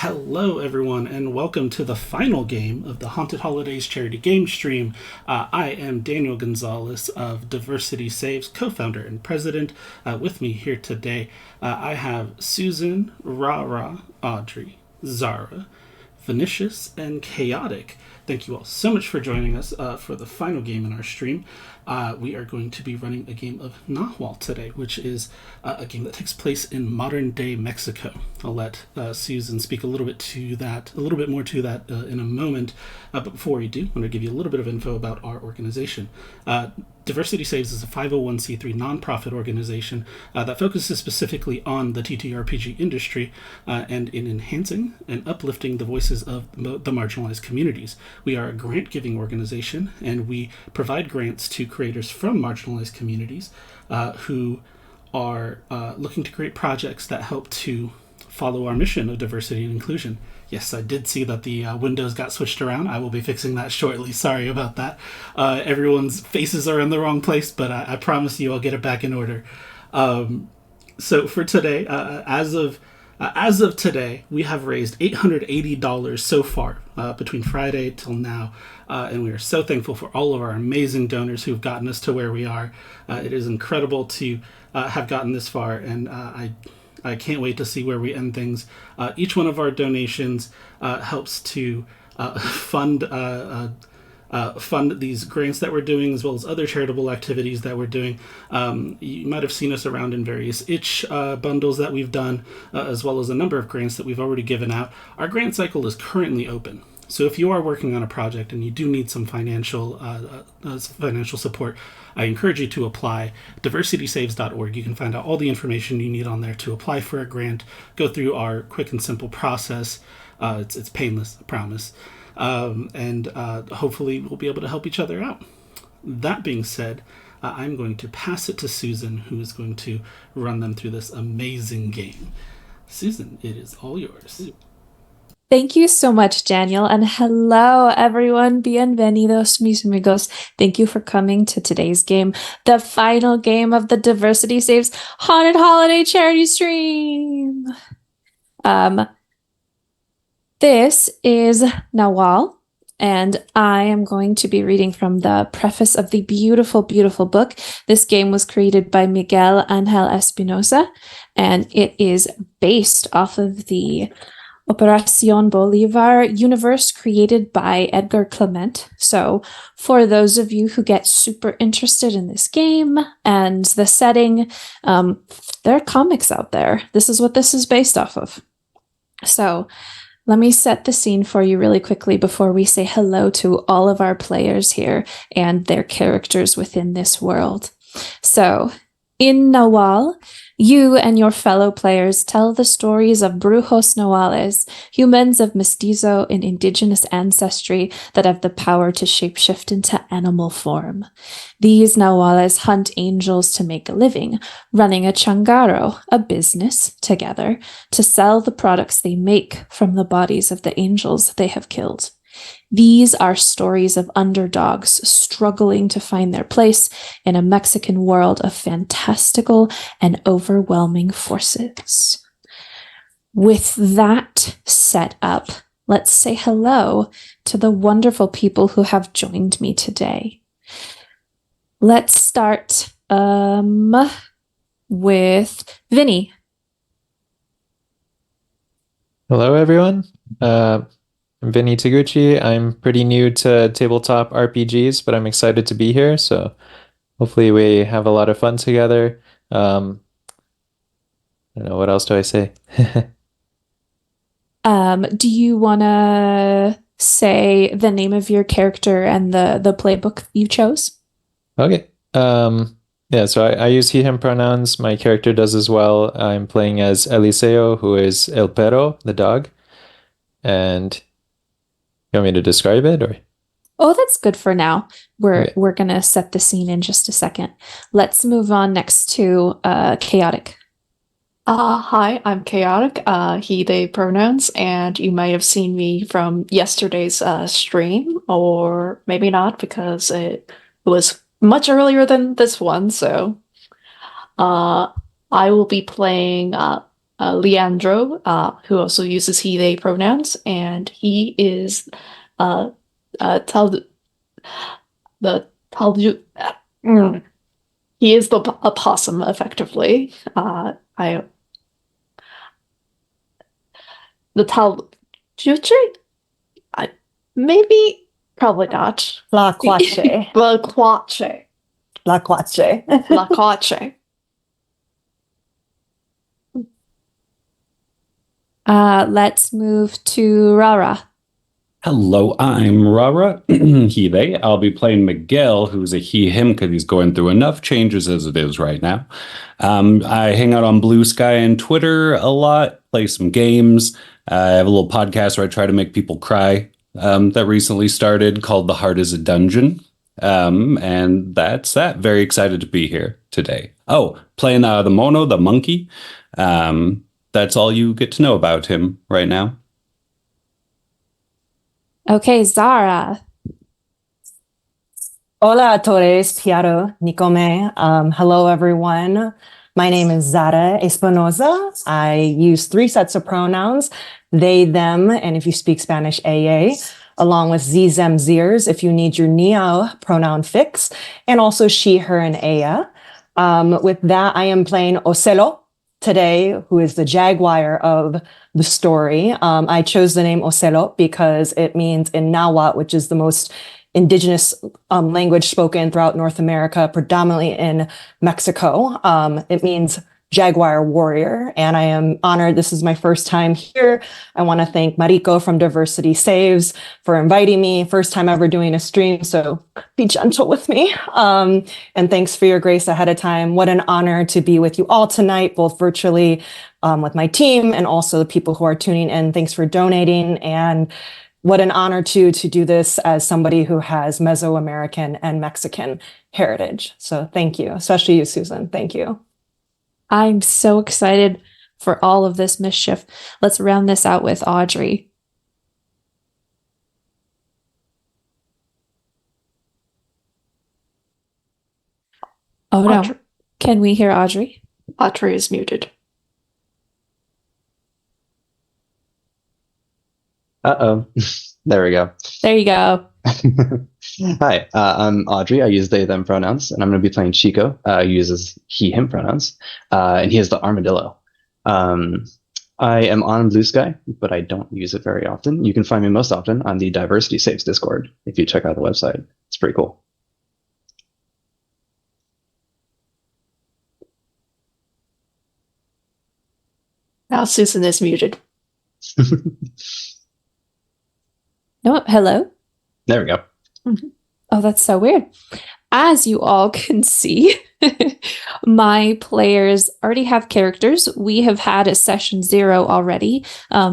Hello, everyone, and welcome to the final game of the Haunted Holidays charity game stream. I am Daniel Gonzalez of Diversity Saves, co founder and president. With me here today, I have Susan, Rahrah, Audrey, Zara, Vinicius, and Chaotic. Thank you all so much for joining us for the final game in our stream. We are going to be running a game of Nahual today, which is a game that takes place in modern day Mexico. I'll let Susan speak a little bit more to that in a moment. But before we do, I'm going to give you a little bit of info about our organization. Diversity Saves is a 501c3 nonprofit organization that focuses specifically on the TTRPG industry and in enhancing and uplifting the voices of the marginalized communities. We are a grant-giving organization, and we provide grants to creators from marginalized communities who are looking to create projects that help to follow our mission of diversity and inclusion. Yes, I did see that the windows got switched around. I will be fixing that shortly. Sorry about that. Everyone's faces are in the wrong place, but I promise you I'll get it back in order. So for today, as of today, we have raised $880 so far between Friday till now, and we are so thankful for all of our amazing donors who've gotten us to where we are. It is incredible to have gotten this far, and I can't wait to see where we end things. Each one of our donations helps to fund these grants that we're doing, as well as other charitable activities that we're doing. You might have seen us around in various itch bundles that we've done, as well as a number of grants that we've already given out. Our grant cycle is currently open. So if you are working on a project and you do need some financial support, I encourage you to apply. DiversitySaves.org. You can find out all the information you need on there to apply for a grant. Go through our quick and simple process. It's painless, I promise. And hopefully we'll be able to help each other out. That being said, I'm going to pass it to Susan, who is going to run them through this amazing game. Susan, it is all yours. Thank you so much, Daniel, and hello, everyone. Bienvenidos, mis amigos. Thank you for coming to today's game, the final game of the Diversity Saves Haunted Holiday Charity Stream. This is Nahual, and I am going to be reading from the preface of the beautiful, beautiful book. This game was created by Miguel Angel Espinosa, and it is based off of the Operación Bolivar universe created by Edgar Clement. So for those of you who get super interested in this game and the setting, there are comics out there. This is what this is based off of. So let me set the scene for you really quickly before we say hello to all of our players here and their characters within this world. So in Nahual, you and your fellow players tell the stories of brujos nahuales, humans of mestizo and indigenous ancestry that have the power to shapeshift into animal form. These nahuales hunt angels to make a living, running a changaro, a business, together to sell the products they make from the bodies of the angels they have killed. These are stories of underdogs struggling to find their place in a Mexican world of fantastical and overwhelming forces. With that set up, let's say hello to the wonderful people who have joined me today. Let's start with Vinny. Hello, everyone. I'm Vinny Taguchi. I'm pretty new to tabletop RPGs, but I'm excited to be here. So hopefully we have a lot of fun together. I don't know, what else do I say? Do you want to say the name of your character and the playbook you chose? Okay. Yeah, so I use he, him pronouns. My character does as well. I'm playing as Eliseo, who is El Perro, the dog. And you want me to describe it, or? Oh, that's good for now. Okay. We're gonna set the scene in just a second. Let's move on next to Chaotic. Hi, I'm Chaotic, he, they pronouns, and you may have seen me from yesterday's stream, or maybe not, because it was much earlier than this one, so I will be playing Leandro, who also uses he, they pronouns, and he is the he is the opossum, effectively. The Taljuche? Maybe, probably not. La Quache. La Quache. La Quache. La Quache. Let's move to Rahrah. Hello, I'm Rahrah, he, they. I'll be playing Miguel, who's a he, him, because he's going through enough changes as it is right now. I hang out on Blue Sky and Twitter a lot, play some games. I have a little podcast where I try to make people cry that recently started called The Heart is a Dungeon. And that's that. Very excited to be here today. Oh, playing the Mono, the monkey. That's all you get to know about him right now. Okay, Zara. Hola, Torres, Piaro, Nicome. Hello, everyone. My name is Zara Espinoza. I use 3 sets of pronouns, they, them, and if you speak Spanish, ella, along with z, zem, zers, if you need your neo pronoun fix, and also she, her, and ella. With that, I am playing Ocelo today, who is the jaguar of the story. I chose the name Ocelo because it means in Nahuatl, which is the most indigenous language spoken throughout North America, predominantly in Mexico. It means jaguar warrior, and I am honored. This is my first time here. I want to thank Mariko from Diversity Saves for inviting me. First time ever doing a stream, so be gentle with me. And thanks for your grace ahead of time. What an honor to be with you all tonight, both virtually with my team and also the people who are tuning in. Thanks for donating, and what an honor to do this as somebody who has Mesoamerican and Mexican heritage. So thank you, especially you, Susan. Thank you. I'm so excited for all of this mischief. Let's round this out with Audrey. Oh no. Audrey. Can we hear Audrey? Audrey is muted. Uh-oh. There we go. There you go. Hi, I'm Audrey. I use they, them pronouns, and I'm going to be playing Chico. He uses he, him pronouns, and he is the armadillo. I am on Blue Sky, but I don't use it very often. You can find me most often on the Diversity Saves Discord if you check out the website. It's pretty cool. Now Susan is muted. No, hello? There we go. Oh, that's so weird. As you all can see, my players already have characters. We have had a session 0 already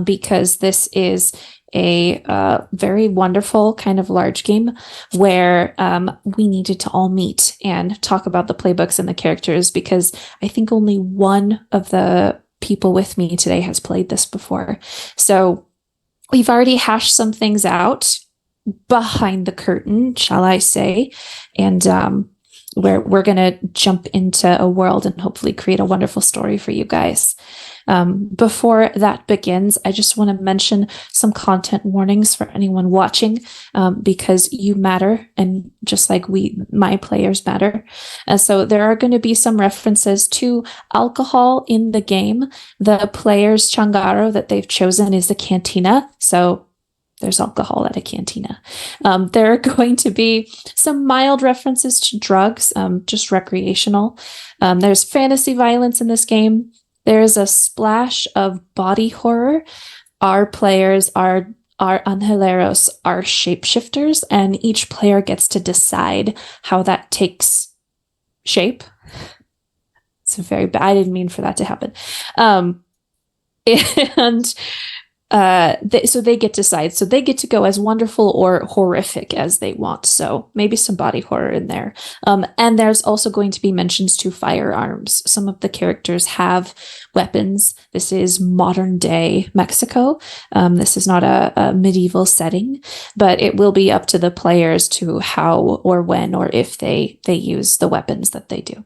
because this is a very wonderful kind of large game where we needed to all meet and talk about the playbooks and the characters, because I think only one of the people with me today has played this before. So we've already hashed some things out behind the curtain, shall I say, and we're going to jump into a world and hopefully create a wonderful story for you guys. Before that begins, I just want to mention some content warnings for anyone watching, because you matter, and just like my players matter. So there are going to be some references to alcohol in the game. The player's changaro that they've chosen is the cantina, so there's alcohol at a cantina. There are going to be some mild references to drugs, just recreational. There's fantasy violence in this game. There's a splash of body horror. Our players are angeleros, are shapeshifters, and each player gets to decide how that takes shape. It's very bad. I didn't mean for that to happen. So they get to decide. So they get to go as wonderful or horrific as they want. So maybe some body horror in there. And there's also going to be mentions to firearms. Some of the characters have weapons. This is modern day Mexico. This is not a medieval setting, but it will be up to the players to how or when or if they use the weapons that they do.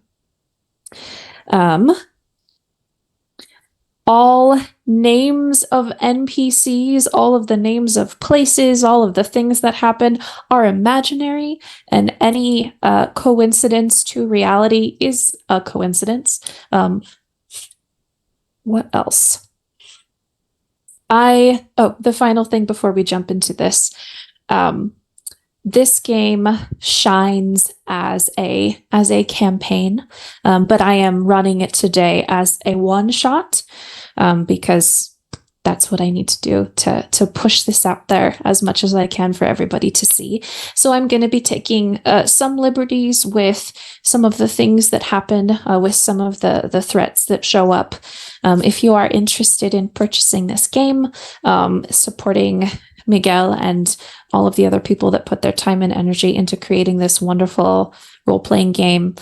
all names of NPCs, all of the names of places, all of the things that happen are imaginary, and any coincidence to reality is a coincidence. What else? The final thing before we jump into this. This game shines as a campaign, but I am running it today as a one-shot because that's what I need to do to push this out there as much as I can for everybody to see. So I'm going to be taking some liberties with some of the things that happen, with some of the threats that show up. If you are interested in purchasing this game, supporting Miguel and all of the other people that put their time and energy into creating this wonderful role-playing game,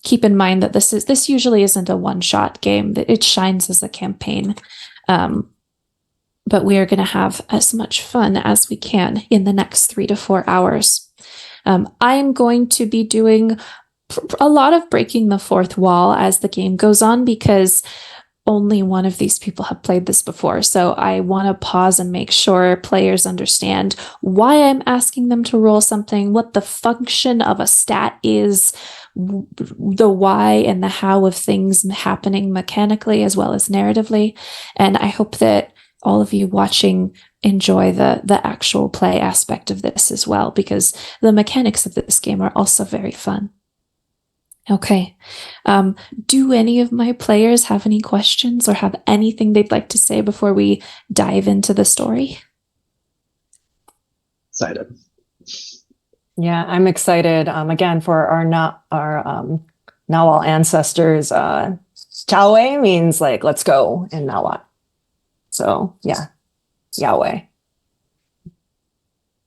keep in mind that this usually isn't a one-shot game. It shines as a campaign. But we are going to have as much fun as we can in the next 3 to 4 hours. I am going to be doing a lot of breaking the fourth wall as the game goes on because only one of these people have played this before. So I want to pause and make sure players understand why I'm asking them to roll something, what the function of a stat is, the why and the how of things happening mechanically as well as narratively. And I hope that all of you watching enjoy the actual play aspect of this as well, because the mechanics of this game are also very fun. Okay. Do any of my players have any questions or have anything they'd like to say before we dive into the story? Excited. Yeah, I'm excited. Again, for our Nahual ancestors, Chawe means like let's go in Nahuatl. So yeah, Yahweh.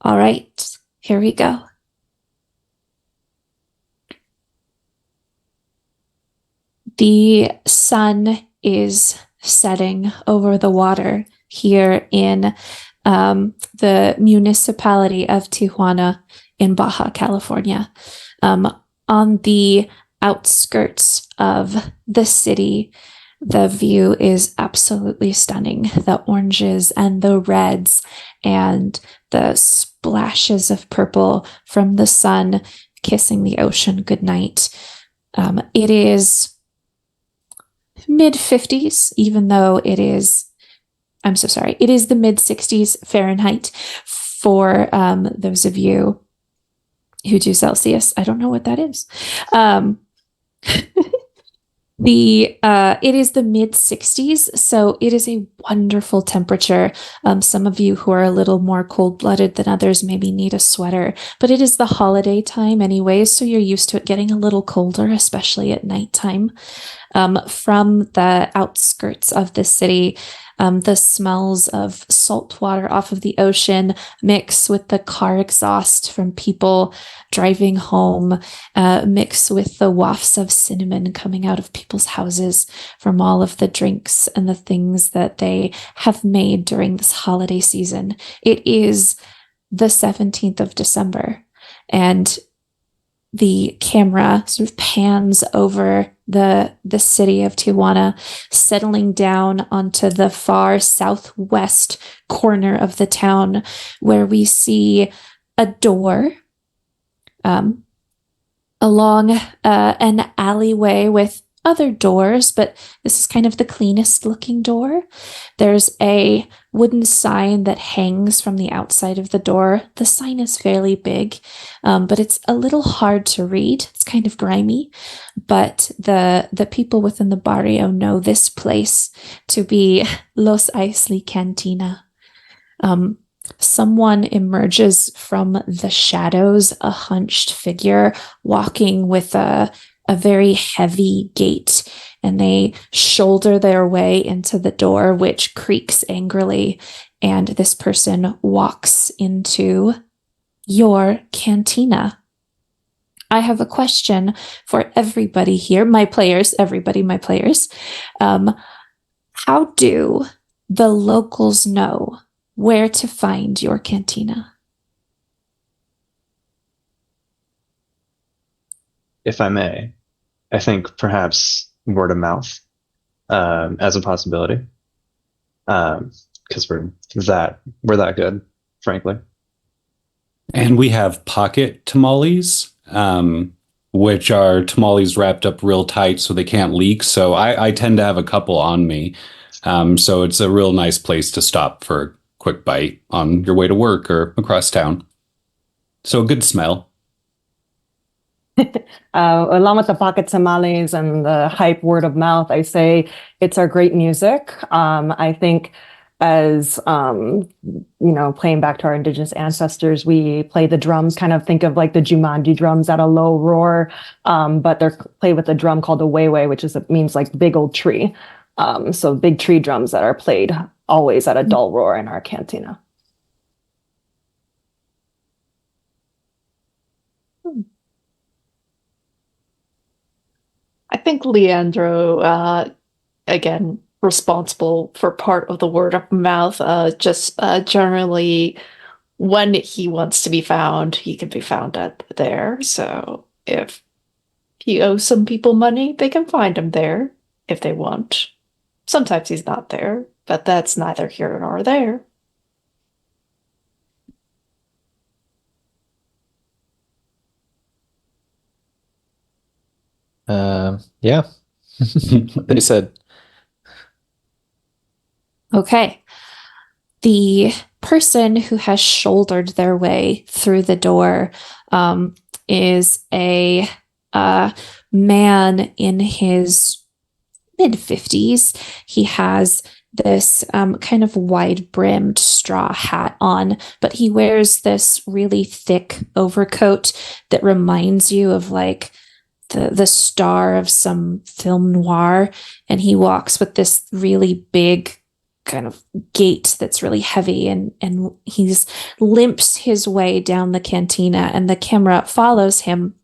All right, here we go. The sun is setting over the water here in the municipality of Tijuana in Baja California. On the outskirts of the city, the view is absolutely stunning. The oranges and the reds and the splashes of purple from the sun kissing the ocean goodnight. It is mid-50s, even though it is the mid-60s Fahrenheit for those of you who do Celsius. I don't know what that is. It is the mid-60s, so it is a wonderful temperature. Some of you who are a little more cold-blooded than others maybe need a sweater, but it is the holiday time anyways, so you're used to it getting a little colder, especially at nighttime. From the outskirts of the city, the smells of salt water off of the ocean mix with the car exhaust from people driving home, mix with the wafts of cinnamon coming out of people's houses from all of the drinks and the things that they have made during this holiday season. It is the 17th of December, and the camera sort of pans over the city of Tijuana, settling down onto the far southwest corner of the town, where we see a door along an alleyway with other doors, but this is kind of the cleanest looking door. There's a wooden sign that hangs from the outside of the door. The sign is fairly big, but it's a little hard to read. It's kind of grimy, but the people within the barrio know this place to be Los Aisli Cantina. Someone emerges from the shadows, a hunched figure walking with a very heavy gait, and they shoulder their way into the door, which creaks angrily, and this person walks into your cantina. I have a question for everybody here, my players. How do the locals know where to find your cantina? If I may, I think perhaps word of mouth. as a possibility. Because we're that good, frankly. And we have pocket tamales, which are tamales wrapped up real tight so they can't leak. So I tend to have a couple on me. So it's a real nice place to stop for a quick bite on your way to work or across town. So a good smell. Along with the pocket tamales and the hype word of mouth, I say it's our great music. I think as playing back to our indigenous ancestors, we play the drums, kind of think of like the Jumanji drums at a low roar, but they're played with a drum called a wewe, which means like big old tree. So big tree drums that are played always at a dull roar in our cantina. I think Leandro, again, responsible for part of the word of mouth, just generally when he wants to be found, he can be found at there. So if he owes some people money, they can find him there if they want. Sometimes he's not there, but that's neither here nor there. Yeah. They said. Okay. The person who has shouldered their way through the door is a man in his mid-50s. He has this kind of wide-brimmed straw hat on, but he wears this really thick overcoat that reminds you of like the star of some film noir, and he walks with this really big kind of gait that's really heavy, and he's limps his way down the cantina, and the camera follows him.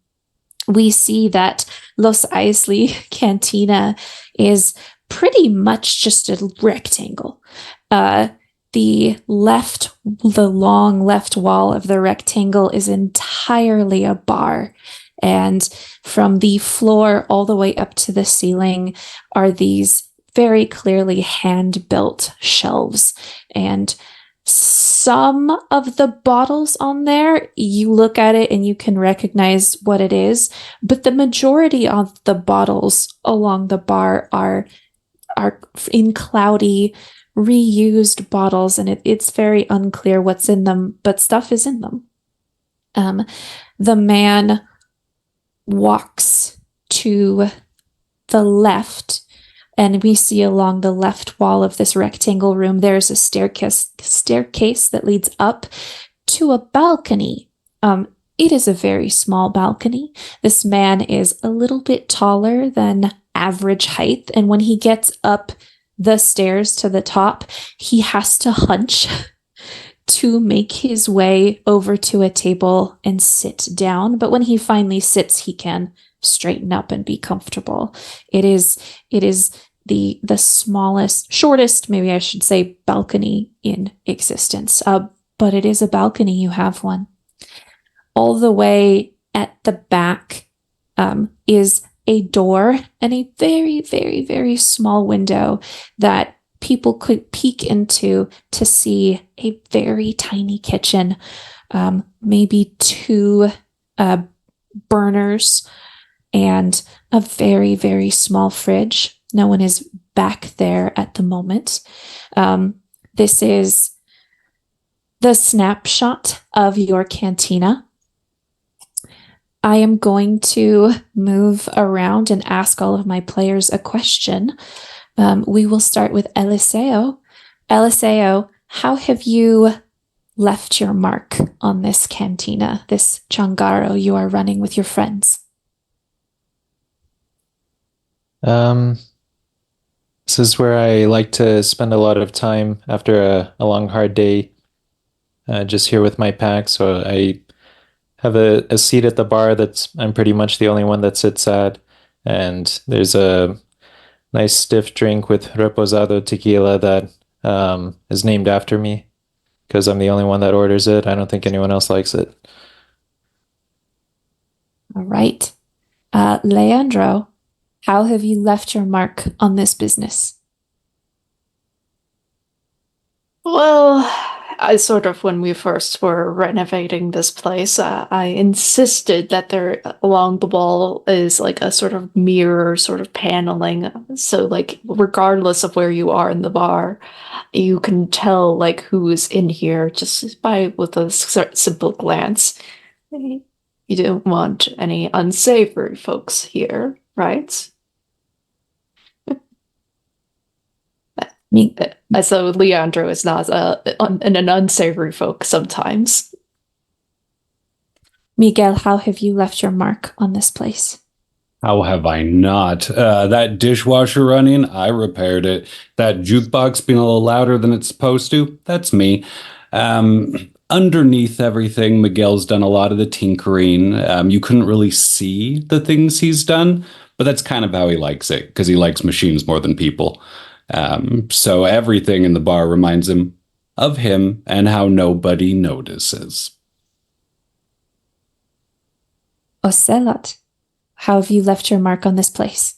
We see that Los Eisley Cantina is pretty much just a rectangle. The long left wall of the rectangle is entirely a bar. And from the floor all the way up to the ceiling are these very clearly hand-built shelves. And some of the bottles on there, you look at it and you can recognize what it is, but the majority of the bottles along the bar are in cloudy, reused bottles, and it's very unclear what's in them, but stuff is in them. The man walks to the left, and we see along the left wall of this rectangle room, there's a staircase that leads up to a balcony. It is a very small balcony. This man is a little bit taller than average height, and when he gets up the stairs to the top, he has to hunch to make his way over to a table and sit down. But when he finally sits, he can straighten up and be comfortable. It is the smallest, shortest, maybe I should say, balcony in existence. But it is a balcony. You have one. All the way at the back is a door and a very, very, very small window that people could peek into to see a very tiny kitchen, maybe 2 burners, and a very, very small fridge. No one is back there at the moment. This is the snapshot of your cantina. I am going to move around and ask all of my players a question. We will start with Eliseo. Eliseo, how have you left your mark on this cantina, this changaro you are running with your friends? This is where I like to spend a lot of time after a long, hard day, just here with my pack. So I have a seat at the bar I'm pretty much the only one that sits at. And there's a nice stiff drink with reposado tequila that is named after me because I'm the only one that orders it. I don't think anyone else likes it. All right. Leandro, how have you left your mark on this business? Well, I sort of, when we first were renovating this place, I insisted that there along the wall is like a sort of mirror sort of paneling. So like regardless of where you are in the bar, you can tell like who is in here just by with a simple glance. You don't want any unsavory folks here, right? So Leandro is not an unsavory folk sometimes. Miguel, how have you left your mark on this place? How have I not? That dishwasher running, I repaired it. That jukebox being a little louder than it's supposed to, that's me. Underneath everything, Miguel's done a lot of the tinkering. You couldn't really see the things he's done, but that's kind of how he likes it, because he likes machines more than people. So everything in the bar reminds him of him and how nobody notices. Ocelot, how have you left your mark on this place?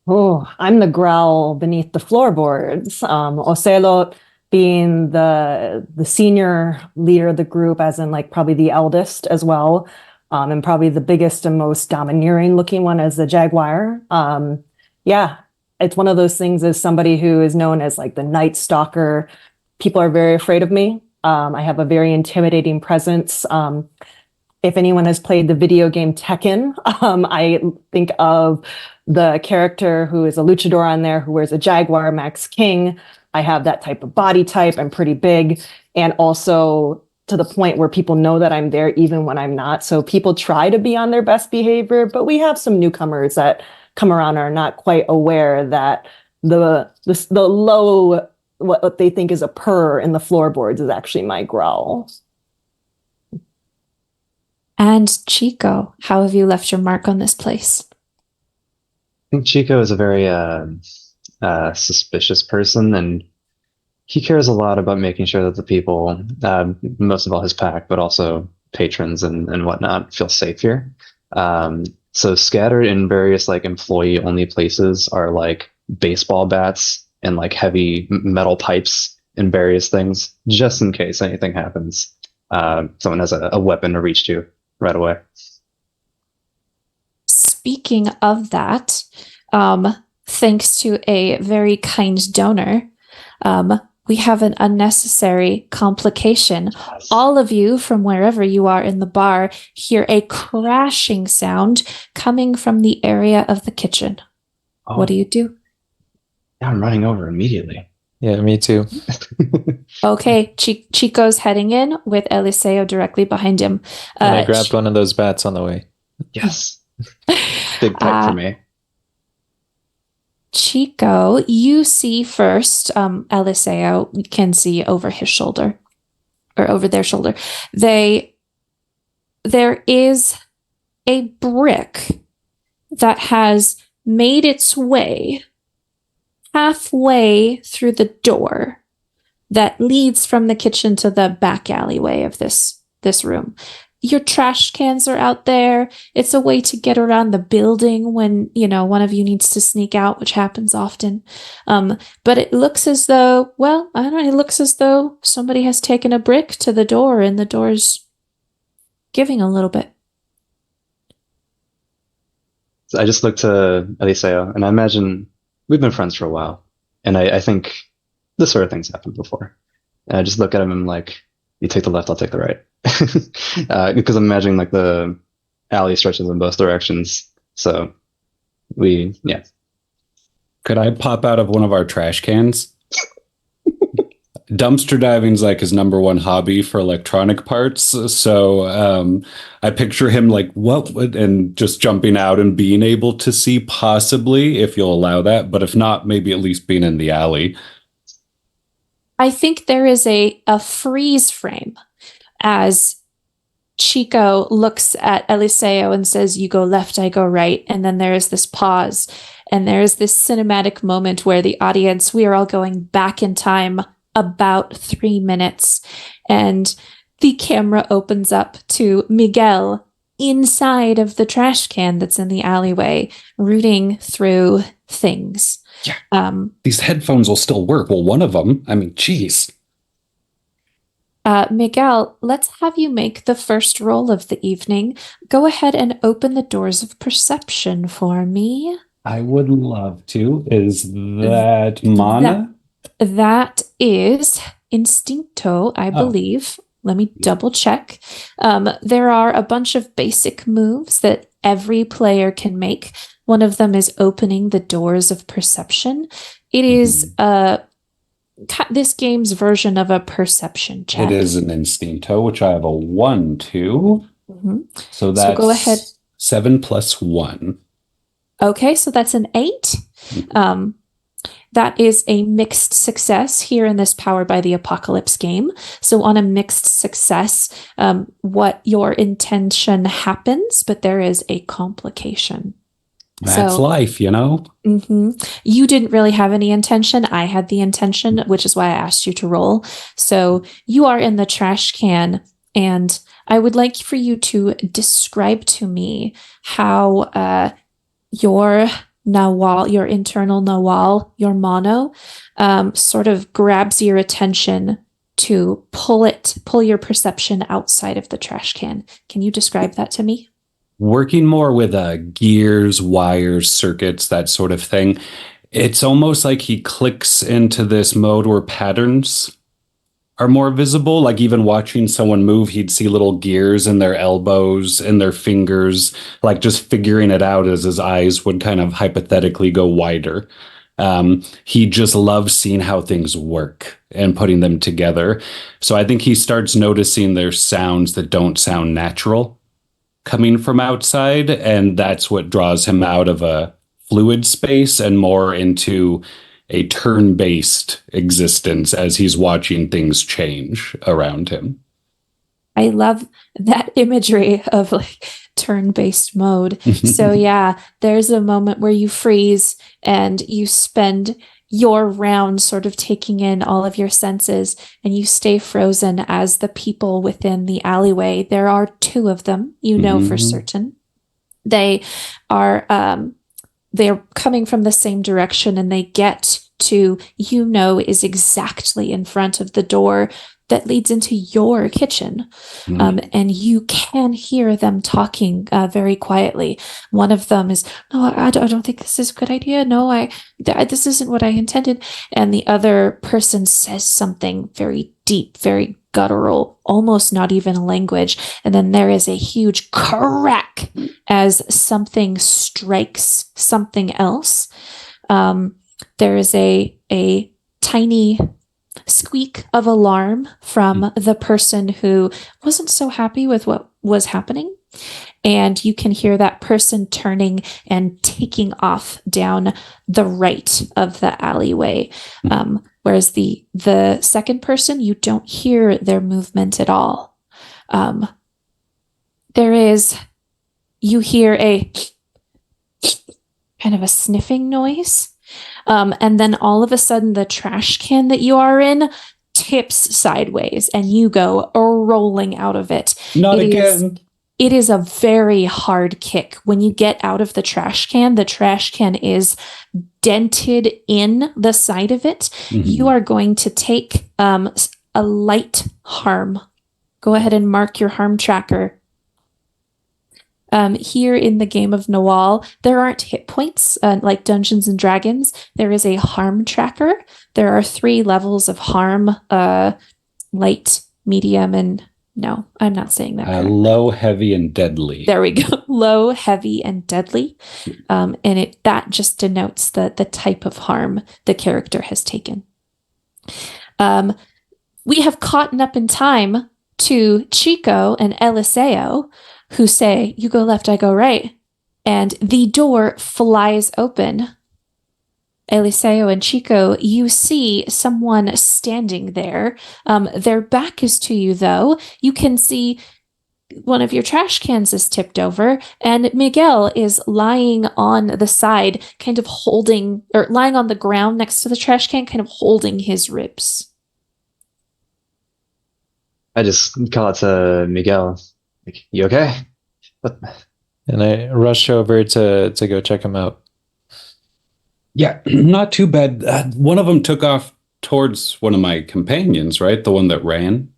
Oh, I'm the growl beneath the floorboards. Ocelot being the senior leader of the group, as in like probably the eldest as well, and probably the biggest and most domineering looking one as the Jaguar. Yeah, it's one of those things as somebody who is known as like the Night Stalker. People are very afraid of me. I have a very intimidating presence. If anyone has played the video game Tekken, I think of the character who is a luchador on there who wears a Jaguar, Max King. I have that type of body type. I'm pretty big. And also to the point where people know that I'm there even when I'm not. So people try to be on their best behavior, but we have some newcomers that come around are not quite aware that the low, what they think is a purr in the floorboards is actually my growl. And Chico, how have you left your mark on this place? I think Chico is a very suspicious person, and he cares a lot about making sure that the people, most of all his pack, but also patrons and whatnot, feel safe here. So scattered in various like employee-only places are like baseball bats and like heavy metal pipes and various things, just in case anything happens. Someone has a weapon to reach to right away. Speaking of that, thanks to a very kind donor, we have an unnecessary complication. All of you, from wherever you are in the bar, hear a crashing sound coming from the area of the kitchen. Oh, what do you do? yeah, I'm running over immediately. Yeah, me too. Okay, Chico's heading in with Eliseo directly behind him. And I grabbed one of those bats on the way. Yes. Big pipe for me. Chico, you see first, Eliseo can see over his shoulder, or over their shoulder. There is a brick that has made its way halfway through the door that leads from the kitchen to the back alleyway of this room. Your trash cans are out there. It's a way to get around the building when, one of you needs to sneak out, which happens often. But it looks as though, it looks as though somebody has taken a brick to the door and the door's giving a little bit. So I just look to Eliseo, and I imagine we've been friends for a while, and I think this sort of thing's happened before. And I just look at him and I'm like, you take the left, I'll take the right. Because I'm imagining like the alley stretches in both directions. So yeah. Could I pop out of one of our trash cans? Dumpster diving's like his number one hobby for electronic parts. So I picture him like, what would, and just jumping out and being able to see possibly, if you'll allow that. But if not, maybe at least being in the alley. I think there is a freeze frame as Chico looks at Eliseo and says, you go left, I go right. And then there is this pause. And there is this cinematic moment where the audience, we are all going back in time about 3 minutes. And the camera opens up to Miguel inside of the trash can that's in the alleyway, rooting through things. Yeah. These headphones will still work. Well, one of them, I mean, geez. Miguel, let's have you make the first roll of the evening. Go ahead and open the doors of perception for me. I would love to. Is that mana? That is Instincto, I believe. Let me double check. There are a bunch of basic moves that every player can make. One of them is opening the doors of perception. It is this game's version of a perception check. It is an Instincto, which I have a 1-2. So that's go ahead. 7 plus 1. Okay, so that's an 8. That is a mixed success here in this Powered by the Apocalypse game. So on a mixed success, what your intention happens, but there is a complication. That's life, you know? You didn't really have any intention. I had the intention, which is why I asked you to roll. So you are in the trash can, and I would like for you to describe to me how your Nahual, your internal Nahual, your mono, sort of grabs your attention to pull your perception outside of the trash can. Can you describe that to me? Working more with gears, wires, circuits, that sort of thing. It's almost like he clicks into this mode where patterns are more visible. Like even watching someone move, he'd see little gears in their elbows, in their fingers, like just figuring it out as his eyes would kind of hypothetically go wider. He just loves seeing how things work and putting them together. So I think he starts noticing there's sounds that don't sound natural coming from outside, and that's what draws him out of a fluid space and more into a turn-based existence as he's watching things change around him. I love that imagery of like turn-based mode. So yeah, there's a moment where you freeze and you spend your round sort of taking in all of your senses, and you stay frozen as the people within the alleyway. There are 2 of them, you know for certain. They are they're coming from the same direction, and they get to, is exactly in front of the door that leads into your kitchen. And you can hear them talking very quietly. One of them is, no, I don't think this is a good idea. No, this isn't what I intended. And the other person says something very deep, very guttural, almost not even a language. And then there is a huge crack as something strikes something else. There is a tiny squeak of alarm from the person who wasn't so happy with what was happening. And you can hear that person turning and taking off down the right of the alleyway. Whereas the second person, you don't hear their movement at all. You hear a kind of a sniffing noise. And then all of a sudden, the trash can that you are in tips sideways and you go rolling out of it. Not again. It is a very hard kick. When you get out of the trash can is dented in the side of it. You are going to take a light harm. Go ahead and mark your harm tracker. Here in the game of Nahual, there aren't hit points like Dungeons and Dragons. There is a harm tracker. There are 3 levels of harm, light, medium, and no, I'm not saying that. Low, heavy, and deadly. There we go. Low, heavy, and deadly. And that just denotes the type of harm the character has taken. We have caught up in time to Chico and Eliseo, who say, you go left, I go right. And the door flies open. Eliseo and Chico, you see someone standing there. Their back is to you, though. You can see one of your trash cans is tipped over, and Miguel is lying on the side, kind of holding, or lying on the ground next to the trash can, kind of holding his ribs. I just call it to Miguel. Like, you okay? And I rush over to go check him out. Yeah, not too bad. One of them took off towards one of my companions, right? The one that ran.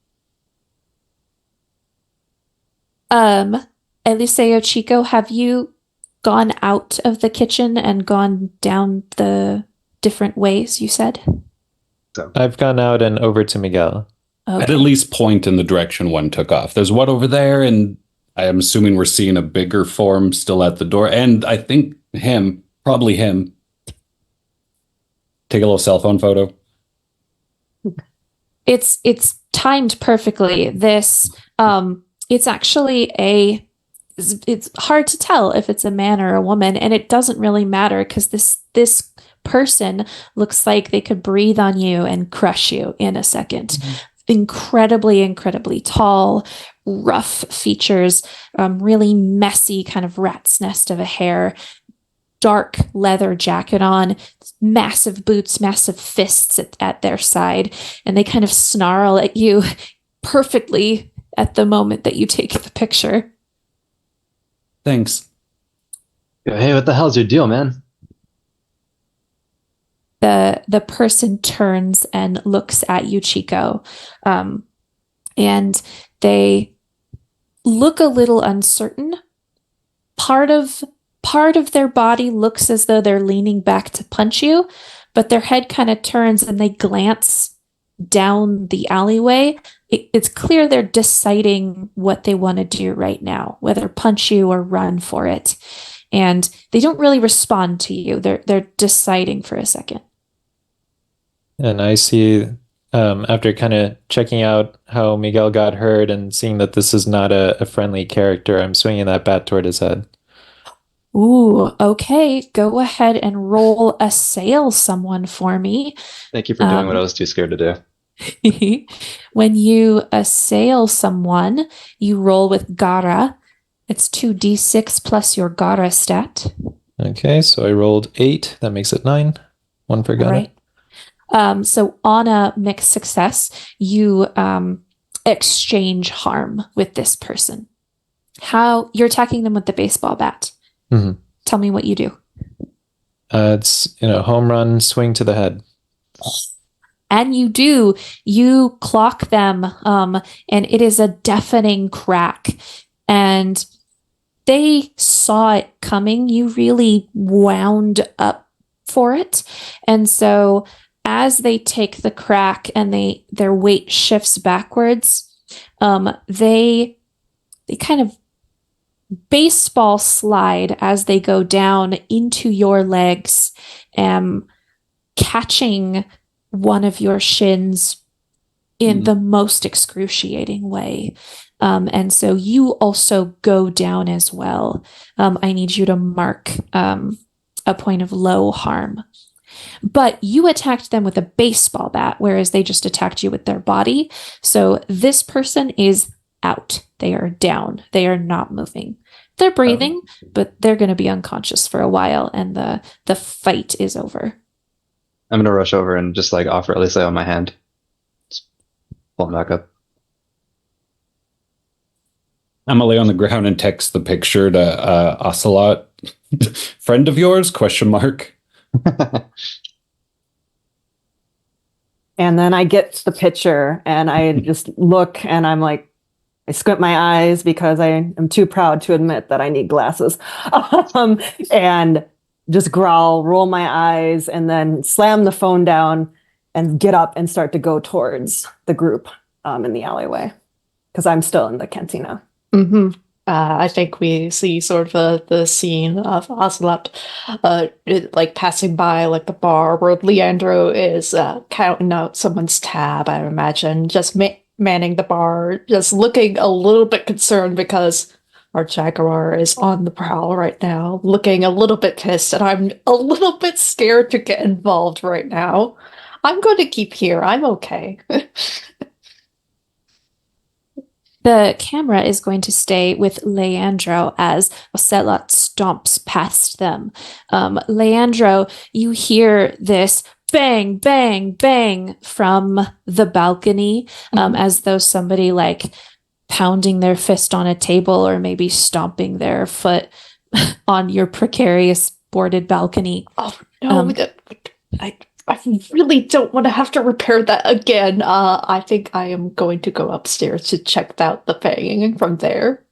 Eliseo Chico, have you gone out of the kitchen and gone down the different ways you said? I've gone out and over to Miguel. Okay. I'd at least point in the direction one took off. There's one over there, and I am assuming we're seeing a bigger form still at the door. And I think probably him. Take a little cell phone photo. It's timed perfectly. This it's actually it's hard to tell if it's a man or a woman, and it doesn't really matter because this person looks like they could breathe on you and crush you in a second. Mm-hmm. Incredibly tall, rough features, really messy kind of rat's nest of a hair, dark leather jacket on, massive boots, massive fists at their side, and they kind of snarl at you perfectly at the moment that you take the picture. Thanks. Hey, what the hell's your deal, man? The person turns and looks at you, Chico, and they look a little uncertain. Part of their body looks as though they're leaning back to punch you, but their head kind of turns and they glance down the alleyway. It's clear they're deciding what they want to do right now, whether punch you or run for it. And they don't really respond to you. They're deciding for a second. And I see, after kind of checking out how Miguel got hurt and seeing that this is not a friendly character, I'm swinging that bat toward his head. Ooh, okay. Go ahead and roll assail someone for me. Thank you for doing what I was too scared to do. When you assail someone, you roll with Gara. It's 2d6 plus your Gara stat. Okay, so I rolled 8. That makes it 9. 1 for Gara. Right. So on a mixed success, you exchange harm with this person. How you're attacking them with the baseball bat. Mm-hmm. Tell me what you do. It's home run, swing to the head. And you clock them, and it is a deafening crack. And they saw it coming. You really wound up for it. And so as they take the crack and their weight shifts backwards, they kind of baseball slide as they go down into your legs, catching one of your shins in the most excruciating way. And so you also go down as well. I need you to mark a point of low harm. But you attacked them with a baseball bat, whereas they just attacked you with their body. So this person is out. They are down. They are not moving. They're breathing, but they're going to be unconscious for a while, and the fight is over. I'm going to rush over and just offer Eliseo on my hand. Just pull him back up. I'm going to lay on the ground and text the picture to Ocelot. Friend of yours? ? And then I get the picture and I just look and I'm like, I squint my eyes because I am too proud to admit that I need glasses. And just growl, roll my eyes, and then slam the phone down and get up and start to go towards the group in the alleyway because I'm still in the cantina. Mm-hmm. I think we see sort of the scene of Ocelot passing by the bar where Leandro is counting out someone's tab, I imagine, just manning the bar, just looking a little bit concerned because our Jaguar is on the prowl right now, looking a little bit pissed, and I'm a little bit scared to get involved right now. I'm going to keep here. I'm okay. The camera is going to stay with Leandro as Ocelot stomps past them. Leandro, you hear this bang, bang, bang from the balcony, as though somebody pounding their fist on a table or maybe stomping their foot on your precarious boarded balcony. Oh no, I really don't want to have to repair that again. I think I am going to go upstairs to check out the fanging from there.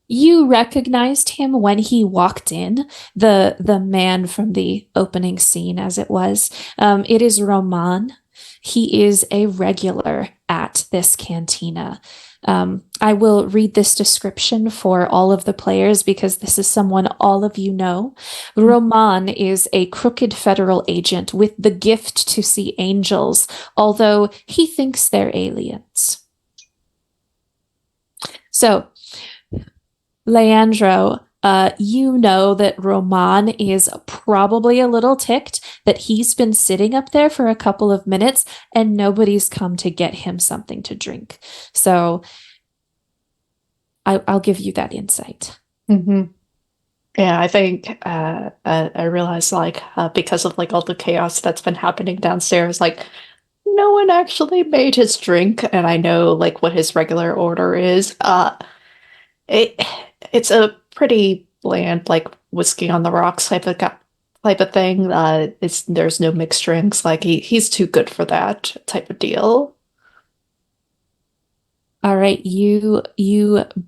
You recognized him when he walked in, the man from the opening scene, as it was. It is Roman. He is a regular at this cantina. I will read this description for all of the players because this is someone all of you know. Roman is a crooked federal agent with the gift to see angels, although he thinks they're aliens. So, Leandro, you know that Roman is probably a little ticked that he's been sitting up there for a couple of minutes and nobody's come to get him something to drink. So I'll give you that insight. Mm-hmm. Yeah, I think I realized because of all the chaos that's been happening downstairs, no one actually made his drink, and I know what his regular order is. It's a pretty bland, whiskey on the rocks type of thing. There's no mixed drinks. He's too good for that type of deal. All right, you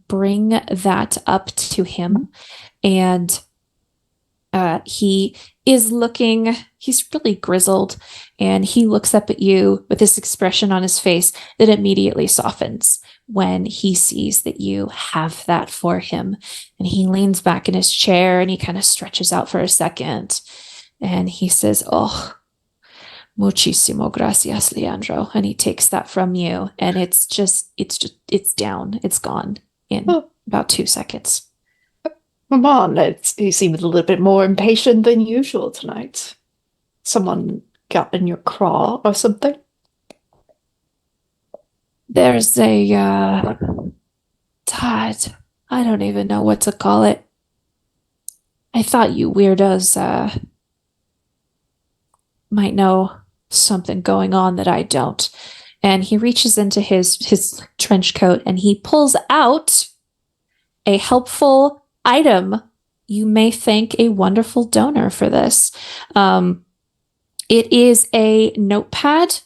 bring that up to him, and he is looking. He's really grizzled, and he looks up at you with this expression on his face that immediately softens when he sees that you have that for him. And he leans back in his chair and he kind of stretches out for a second. And he says, "Oh, muchísimo gracias, Leandro." And he takes that from you. And it's down. It's gone in about 2 seconds. Come on, you seem a little bit more impatient than usual tonight. Someone got in your craw or something? There's a, Todd, I don't even know what to call it. I thought you weirdos, might know something going on that I don't. And he reaches into his trench coat and he pulls out a helpful item. You may thank a wonderful donor for this. It is a notepad,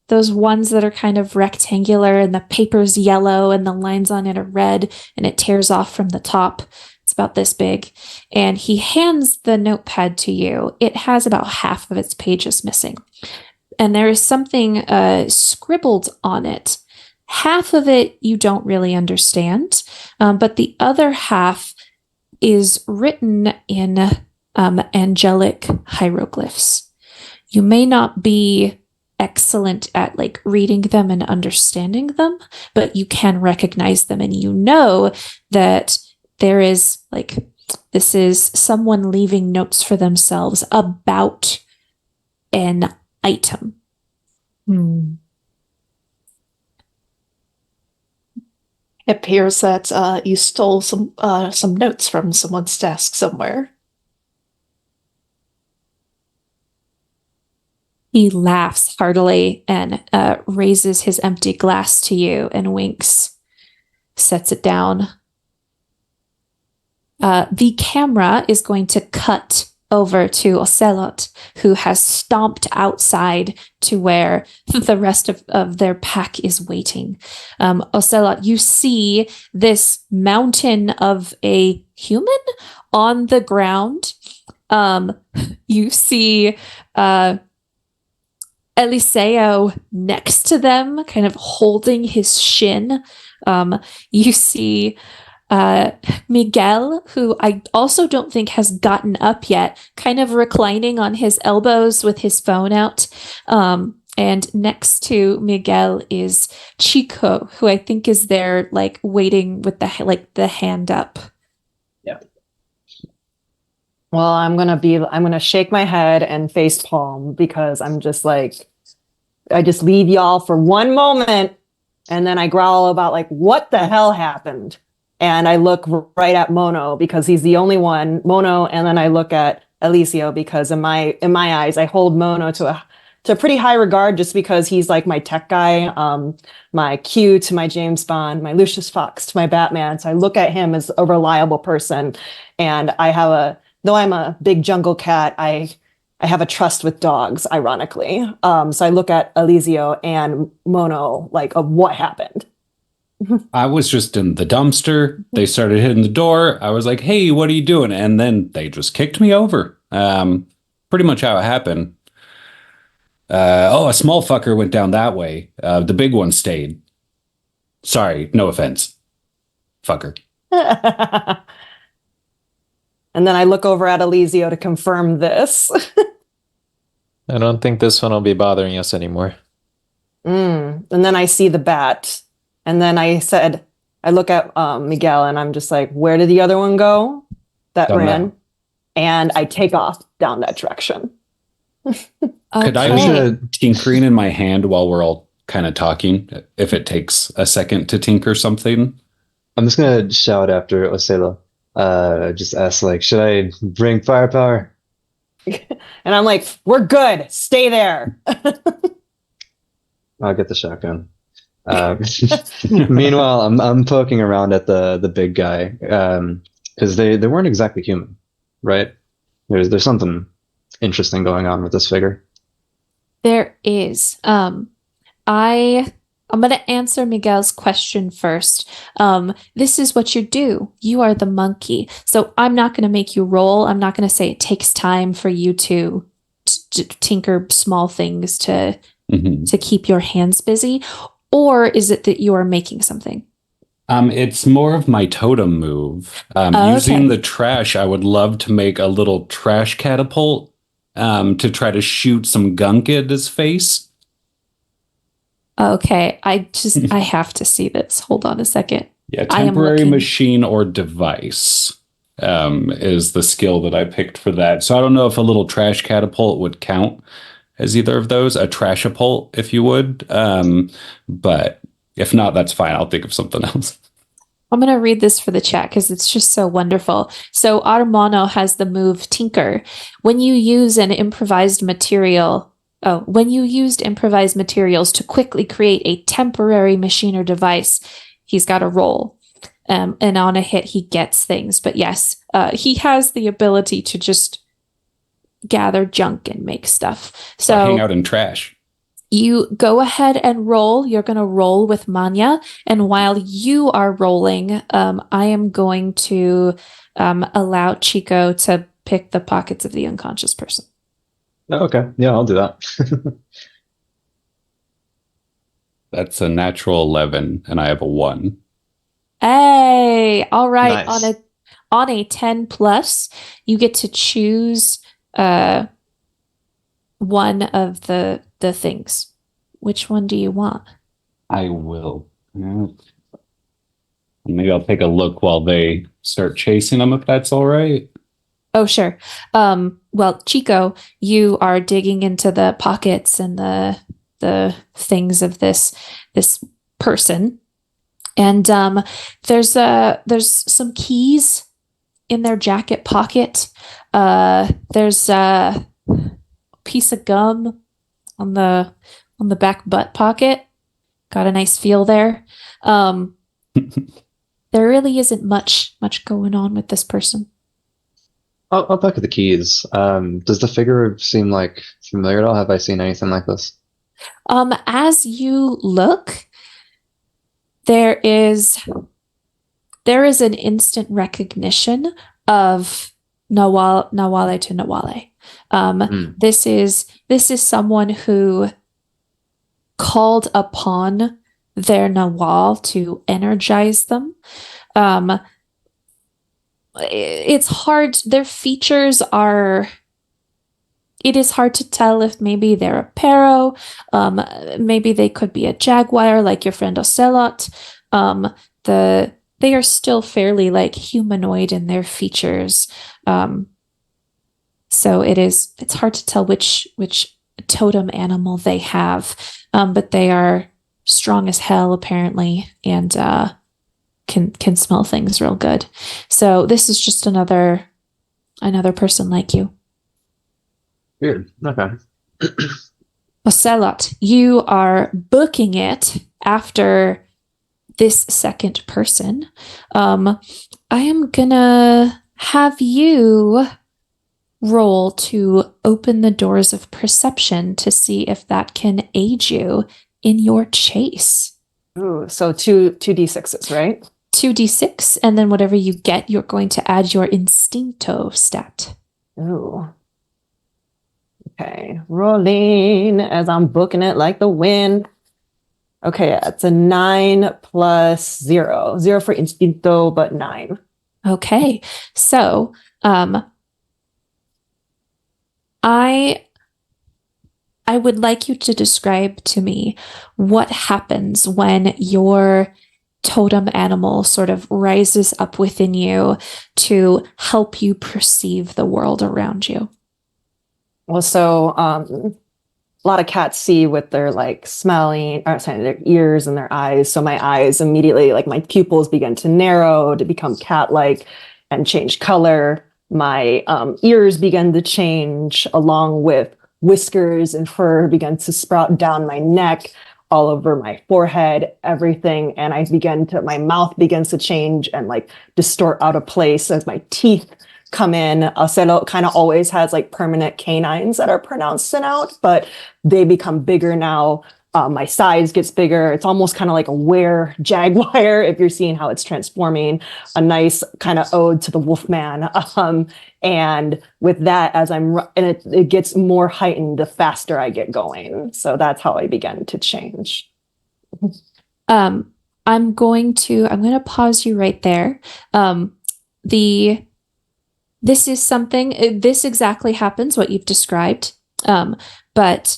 those ones that are kind of rectangular and the paper's yellow and the lines on it are red and it tears off from the top. It's about this big. And he hands the notepad to you. It has about half of its pages missing. And there is something scribbled on it. Half of it you don't really understand, but the other half is written in angelic hieroglyphs. You may not be excellent at reading them and understanding them, but you can recognize them, and you know that there is this is someone leaving notes for themselves about an item. It appears that you stole some notes from someone's desk somewhere. He laughs heartily and raises his empty glass to you and winks, sets it down. The camera is going to cut over to Ocelot, who has stomped outside to where the rest of their pack is waiting. Ocelot, you see this mountain of a human on the ground. You see Eliseo next to them, kind of holding his shin. You see Miguel, who I also don't think has gotten up yet, kind of reclining on his elbows with his phone out. And next to Miguel is Chico, who I think is there, waiting with the hand up. Yeah. Well, I'm gonna shake my head and face palm because I'm just I just leave y'all for one moment and then I growl about what the hell happened. And I look right at Mono because he's the only one, Mono, and then I look at Eliseo because in my eyes, I hold Mono to to pretty high regard just because he's like my tech guy, my Q to my James Bond, my Lucius Fox to my Batman. So I look at him as a reliable person. And though I'm a big jungle cat, I have a trust with dogs, ironically. So I look at Alizio and Mono like of what happened. I was just in the dumpster. They started hitting the door. I was like, hey, what are you doing? And then they just kicked me over. Pretty much how it happened. A small fucker went down that way. The big one stayed. Sorry, no offense. Fucker. And then I look over at Alizio to confirm this. I don't think this one will be bothering us anymore. And then I see the bat. And then I look at Miguel and I'm just like, where did the other one go that ran? Know. And I take off down that direction. Could I be tinkering in my hand while we're all kind of talking, if it takes a second to tinker something? I'm just going to shout after Ocelo. Just ask, like, should I bring firepower? And I'm like, we're good. Stay there. I'll get the shotgun. Meanwhile, I'm poking around at the big guy because they weren't exactly human, right? There's something interesting going on with this figure. There is. I'm going to answer Miguel's question first. This is what you do. You are the monkey. So I'm not going to make you roll. I'm not going to say it takes time for you to tinker small things to keep your hands busy. Or is it that you are making something? It's more of my totem move. Using the trash, I would love to make a little trash catapult to try to shoot some gunk at his face. Okay, I have to see this. Hold on a second. Yeah, temporary machine or device is the skill that I picked for that. So I don't know if a little trash catapult would count as either of those, a trashapult, if you would. But if not, that's fine. I'll think of something else. I'm going to read this for the chat because it's just so wonderful. So Armano has the move Tinker. When you use improvised materials to quickly create a temporary machine or device, he's got a roll. And on a hit, he gets things. But yes, he has the ability to just gather junk and make stuff. So hang out in trash. You go ahead and roll. You're going to roll with Manya. And while you are rolling, I am going to allow Chico to pick the pockets of the unconscious person. Okay. Yeah, I'll do that. That's a natural 11, and I have a 1. Hey, all right. Nice. On a 10 plus, you get to choose one of the things. Which one do you want? I will. Maybe I'll take a look while they start chasing them, if that's all right. Oh, sure. Well, Chico, you are digging into the pockets and the things of this person, and there's some keys in their jacket pocket. There's a piece of gum on the back butt pocket. Got a nice feel there. There really isn't much going on with this person. I'll look at the keys. Does the figure seem like familiar at all? Have I seen anything like this? As you look, there is an instant recognition of Nawale to Nawale. This is someone who called upon their Nahual to energize them. It's hard. Their features it is hard to tell if maybe they're a Pero, maybe they could be a Jaguar like your friend Ocelot. They are still fairly like humanoid in their features. So it's hard to tell which totem animal they have. But they are strong as hell apparently, and can smell things real good. So this is just another person like you. Weird. Okay. Ocelot, you are booking it after this second person. I am gonna have you roll to open the doors of perception to see if that can aid you in your chase. Ooh, so two d6s, right? 2d6, and then whatever you get, you're going to add your Instinto stat. Ooh. Okay, rolling as I'm booking it like the wind. Okay, it's a 9 plus 0. 0 for Instinto, but 9. Okay, so I would like you to describe to me what happens when your totem animal sort of rises up within you to help you perceive the world around you. Well, so a lot of cats see with their like smelling, or sorry, their ears and their eyes. So my eyes immediately, like my pupils begin to narrow to become cat-like and change color. My ears begin to change along with whiskers and fur begin to sprout down my neck, all over my forehead, everything. And my mouth begins to change and like distort out of place as my teeth come in. Ocelo kind of always has like permanent canines that are pronouncing out, but they become bigger now. My size gets bigger. It's almost kind of like a were jaguar if you're seeing how it's transforming. A nice kind of ode to the wolfman. And with that, it gets more heightened the faster I get going. So that's how I began to change. I'm going to pause you right there. This exactly happens, what you've described. But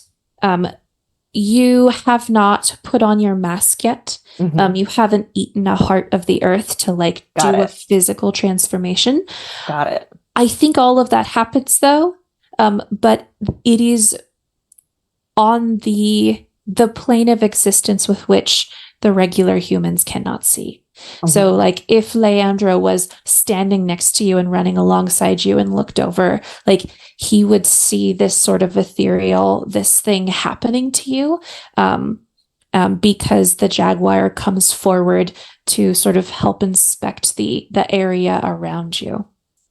you have not put on your mask yet. Mhm. You haven't eaten a heart of the earth to like Got do a it. physical transformation. Got it. I think all of that happens though, but it is on the plane of existence with which the regular humans cannot see. So like if Leandro was standing next to you and running alongside you and looked over, like he would see this sort of ethereal, this thing happening to you, because the jaguar comes forward to sort of help inspect the area around you.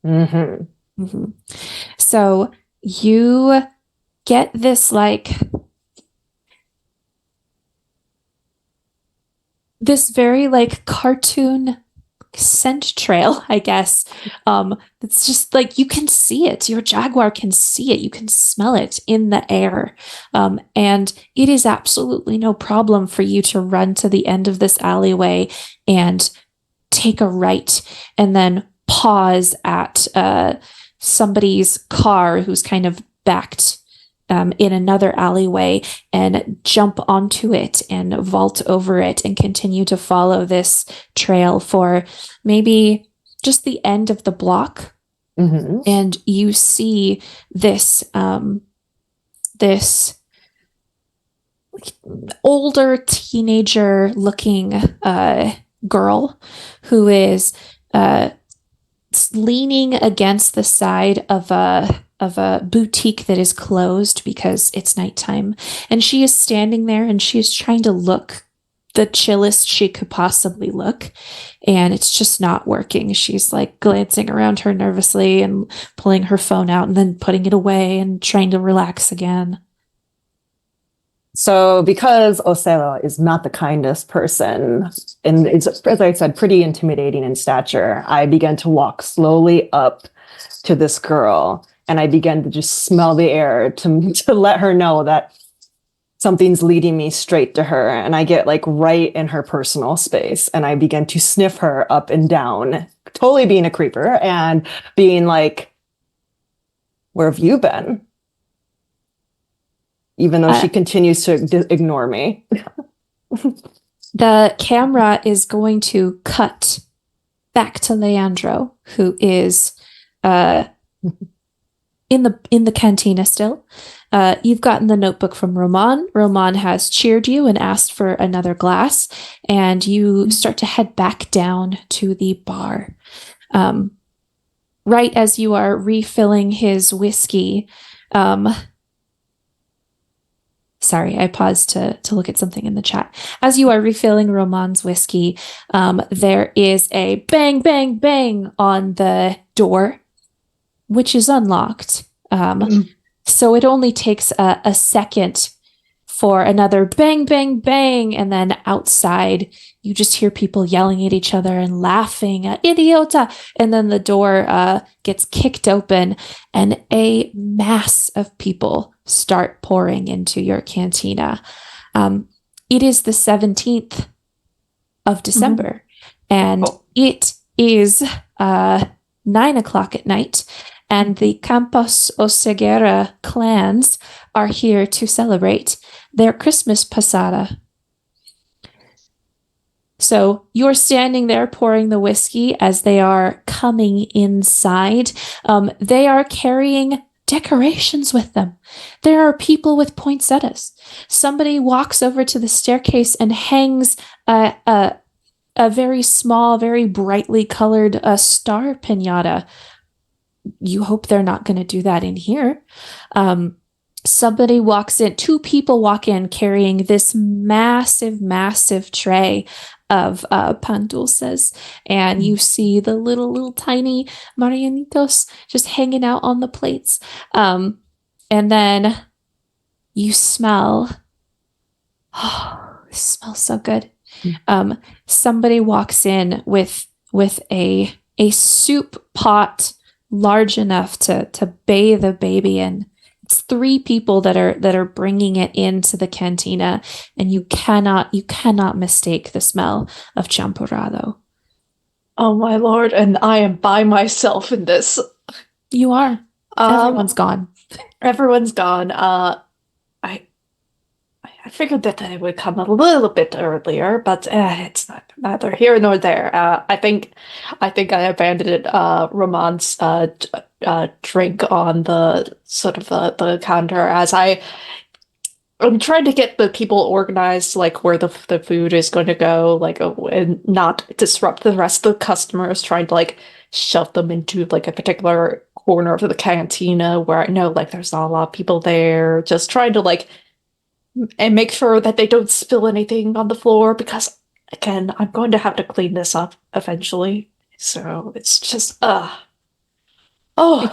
Mm-hmm. Mm-hmm. So you get this like this very like cartoon scent trail, I guess. It's just like you can see it. Your jaguar can see it. You can smell it in the air. And it is absolutely no problem for you to run to the end of this alleyway and take a right and then pause at somebody's car who's kind of backed in another alleyway and jump onto it and vault over it and continue to follow this trail for maybe just the end of the block. Mm-hmm. And you see this this older teenager looking girl who is leaning against the side of a boutique that is closed because it's nighttime. And she is standing there and she is trying to look the chillest she could possibly look. And it's just not working. She's like glancing around her nervously and pulling her phone out and then putting it away and trying to relax again. So because Ocelo is not the kindest person, and it's, as I said, pretty intimidating in stature, I began to walk slowly up to this girl. And I began to just smell the air to let her know that something's leading me straight to her. And I get like right in her personal space. And I begin to sniff her up and down, totally being a creeper and being like, where have you been? Even though she continues to ignore me. The camera is going to cut back to Leandro, who is in the cantina still. You've gotten the notebook from Roman. Roman has cheered you and asked for another glass, and you start to head back down to the bar. Right as you are refilling his whiskey, Sorry, I paused to look at something in the chat. As you are refilling Roman's whiskey, there is a bang, bang, bang on the door, which is unlocked. So it only takes a second for another bang, bang, bang, and then outside you just hear people yelling at each other and laughing, idiota, and then the door gets kicked open and a mass of people start pouring into your cantina. It is the 17th of December, and it is 9:00 at night, and the Campos Oseguera clans are here to celebrate their Christmas pasada. So you're standing there pouring the whiskey as they are coming inside. They are carrying decorations with them. There are people with poinsettias. Somebody walks over to the staircase and hangs a very small, very brightly colored star piñata. You hope they're not going to do that in here. Somebody walks in, 2 people walk in carrying this massive, massive tray of pan dulces, and you see the little tiny Marianitos just hanging out on the plates. And then you smell, it smells so good. Somebody walks in with a soup pot large enough to bathe a baby in. It's 3 people that are bringing it into the cantina, and you cannot mistake the smell of champurrado. Oh my lord, and I am by myself in this. You are. Everyone's gone. Everyone's gone. I figured that they would come a little bit earlier, but it's neither here nor there. I think I abandoned Roman's drink on the sort of the counter as I'm trying to get the people organized, like where the food is going to go, like and not disrupt the rest of the customers. Trying to like shove them into like a particular corner of the cantina where I know like there's not a lot of people there. Just trying to like. And make sure that they don't spill anything on the floor because, again, I'm going to have to clean this up eventually. So it's just, The I'm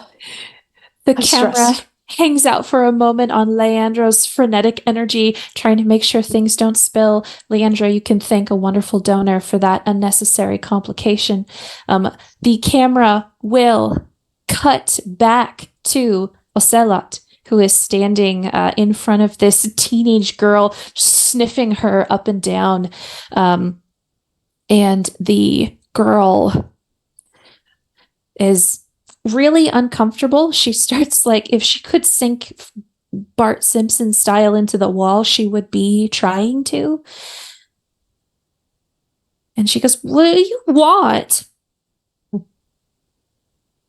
camera stressed. hangs out for a moment on Leandro's frenetic energy, trying to make sure things don't spill. Leandro, you can thank a wonderful donor for that unnecessary complication. The camera will cut back to Ocelot, who is standing in front of this teenage girl, sniffing her up and down. And the girl is really uncomfortable. She starts like, if she could sink Bart Simpson style into the wall, she would be trying to. And she goes, "What do you want?"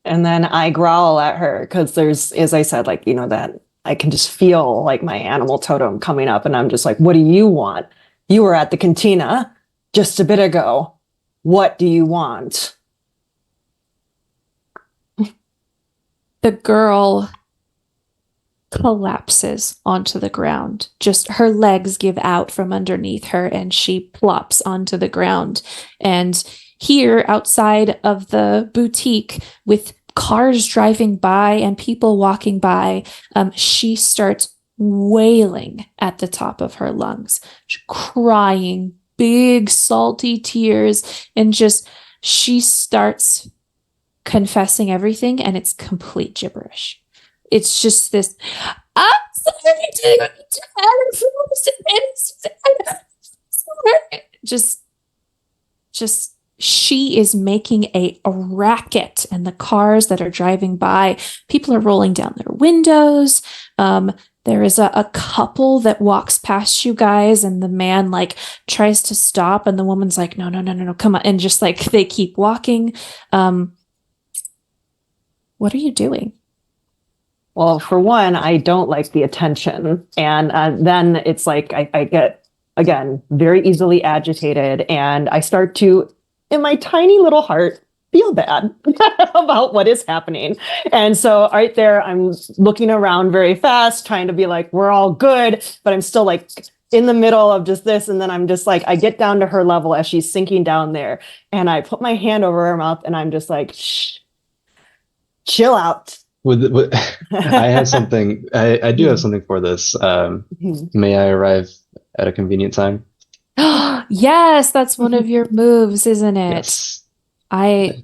And then I growl at her because there's, as I said, like, that I can just feel like my animal totem coming up. And I'm just like, what do you want? You were at the cantina just a bit ago. What do you want? The girl collapses onto the ground. Just her legs give out from underneath her and she plops onto the ground. And here outside of the boutique with cars driving by and people walking by, she starts wailing at the top of her lungs, crying big salty tears, and just she starts confessing everything, and it's complete gibberish. It's just this, I'm sorry to just she is making a racket, and the cars that are driving by, people are rolling down their windows. There is a couple that walks past you guys, and the man like tries to stop, and the woman's like, no, come on. And just like they keep walking. What are you doing? Well, for one, I don't like the attention. And then it's like I get, again, very easily agitated. And I start to, in my tiny little heart, feel bad about what is happening. And so right there, I'm looking around very fast, trying to be like, we're all good, but I'm still like in the middle of just this. And then I'm just like, I get down to her level as she's sinking down there. And I put my hand over her mouth and I'm just like, shh, chill out. I have something. I do have something for this. May I arrive at a convenient time? Yes, that's one of your moves, isn't it? Yes. I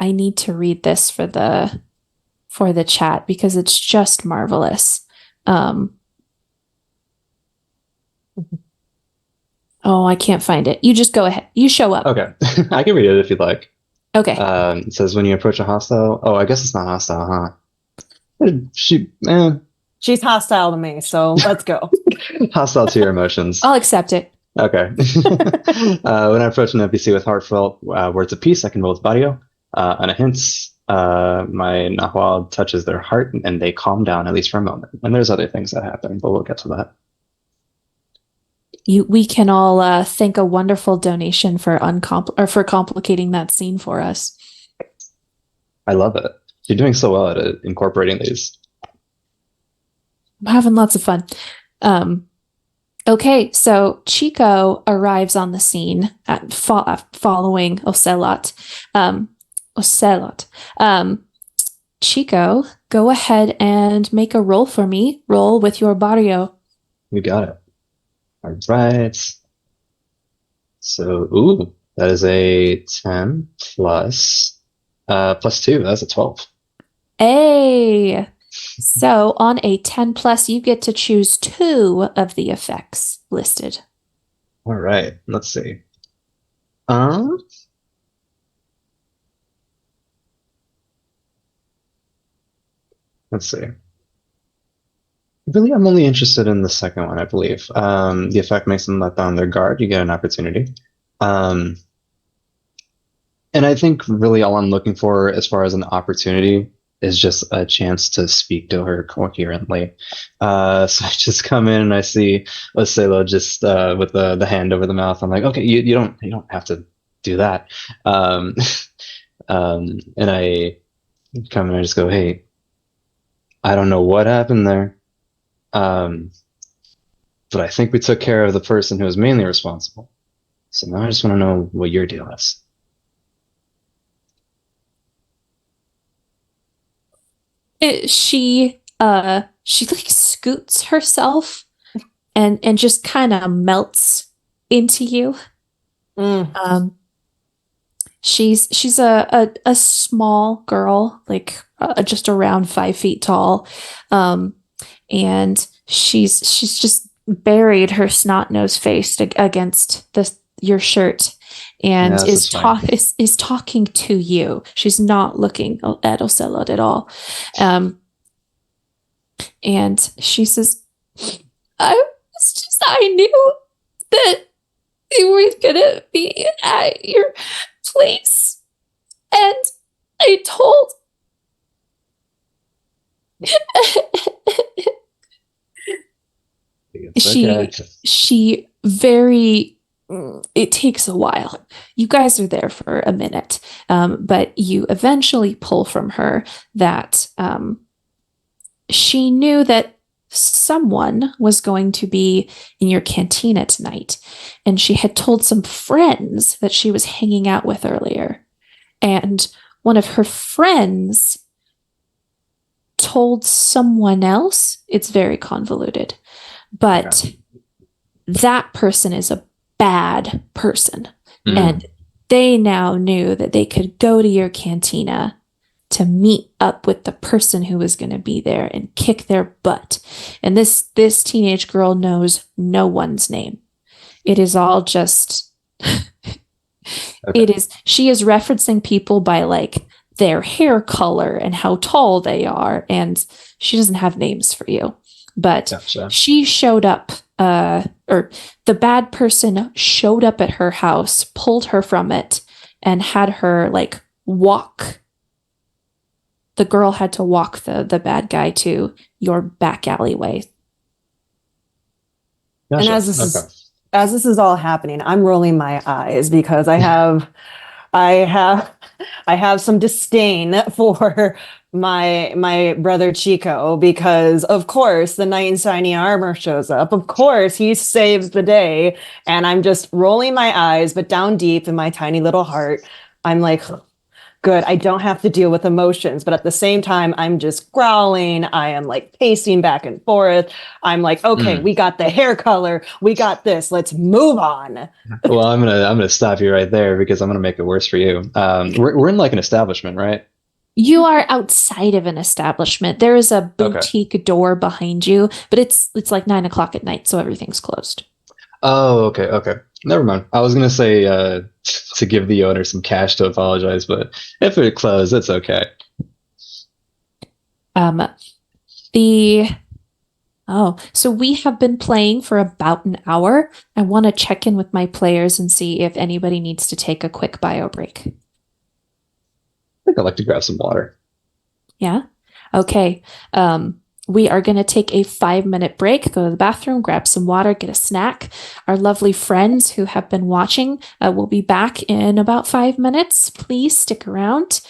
need to read this for the chat because it's just marvelous. Oh, I can't find it. You just go ahead. You show up. Okay. I can read it if you'd like. Okay. It says when you approach a hostile. Oh, I guess it's not hostile, huh? She's hostile to me, so let's go. Hostile to your emotions. I'll accept it. Okay. When I approach an NPC with heartfelt words of peace, I can roll with Barrio. On a hint, my Nahual touches their heart and they calm down, at least for a moment. And there's other things that happen, but we'll get to that. We can all thank a wonderful donation for for complicating that scene for us. I love it. You're doing so well at it, incorporating these. I'm having lots of fun. Okay, so Chico arrives on the scene following Ocelot. Chico, go ahead and make a roll for me. Roll with your barrio. You got it. All right. So, that is a 10 plus 2. That's a 12. Hey! So on a 10 plus, you get to choose 2 of the effects listed. All right. Let's see. Let's see. Really, I'm only interested in the second one, I believe. The effect makes them let down their guard. You get an opportunity. And I think really all I'm looking for as far as an opportunity is just a chance to speak to her coherently. So I just come in and I see Ocelo just with the hand over the mouth. I'm like, okay, you don't have to do that. And I come and I just go, hey, I don't know what happened there. But I think we took care of the person who was mainly responsible. So now I just want to know what your deal is. She like scoots herself and just kind of melts into you. She's a small girl, like just around 5 feet tall, and she's just buried her snot-nosed face against your shirt, and is talking to you. She's not looking at Ocelot at all, and she says, I knew that you were gonna be at your place, and I told she very it takes a while. You guys are there for a minute, but you eventually pull from her that she knew that someone was going to be in your cantina tonight, and she had told some friends that she was hanging out with earlier, and one of her friends told someone else. It's very convoluted, but that person is a bad person, and they now knew that they could go to your cantina to meet up with the person who was going to be there and kick their butt. And this teenage girl knows no one's name. It is all just she is referencing people by like their hair color and how tall they are, and she doesn't have names for you. But she showed up, or the bad person showed up at her house, pulled her from it, and had her like walk. The girl had to walk the bad guy to your back alleyway. And as this is all happening, I'm rolling my eyes because I have I have some disdain for my brother Chico because of course the knight in shiny armor shows up. Of course he saves the day, and I'm just rolling my eyes, but down deep in my tiny little heart, I'm like, good, I don't have to deal with emotions, but at the same time, I'm just growling. I am like pacing back and forth. I'm like, okay, we got the hair color, we got this. Let's move on. Well, I'm gonna stop you right there because I'm gonna make it worse for you. We're in like an establishment, right? You are outside of an establishment. There is a Okay. boutique door behind you, but it's like 9 o'clock at night, so everything's closed. Oh, okay. Never mind. I was gonna say to give the owner some cash to apologize, but if it closed, it's okay. The so we have been playing for about an hour. I want to check in with my players and see if anybody needs to take a quick bio break. I think I'd like to grab some water. Yeah? Okay. We are going to take a 5-minute break, go to the bathroom, grab some water, get a snack. Our lovely friends who have been watching will be back in about 5 minutes. Please stick around.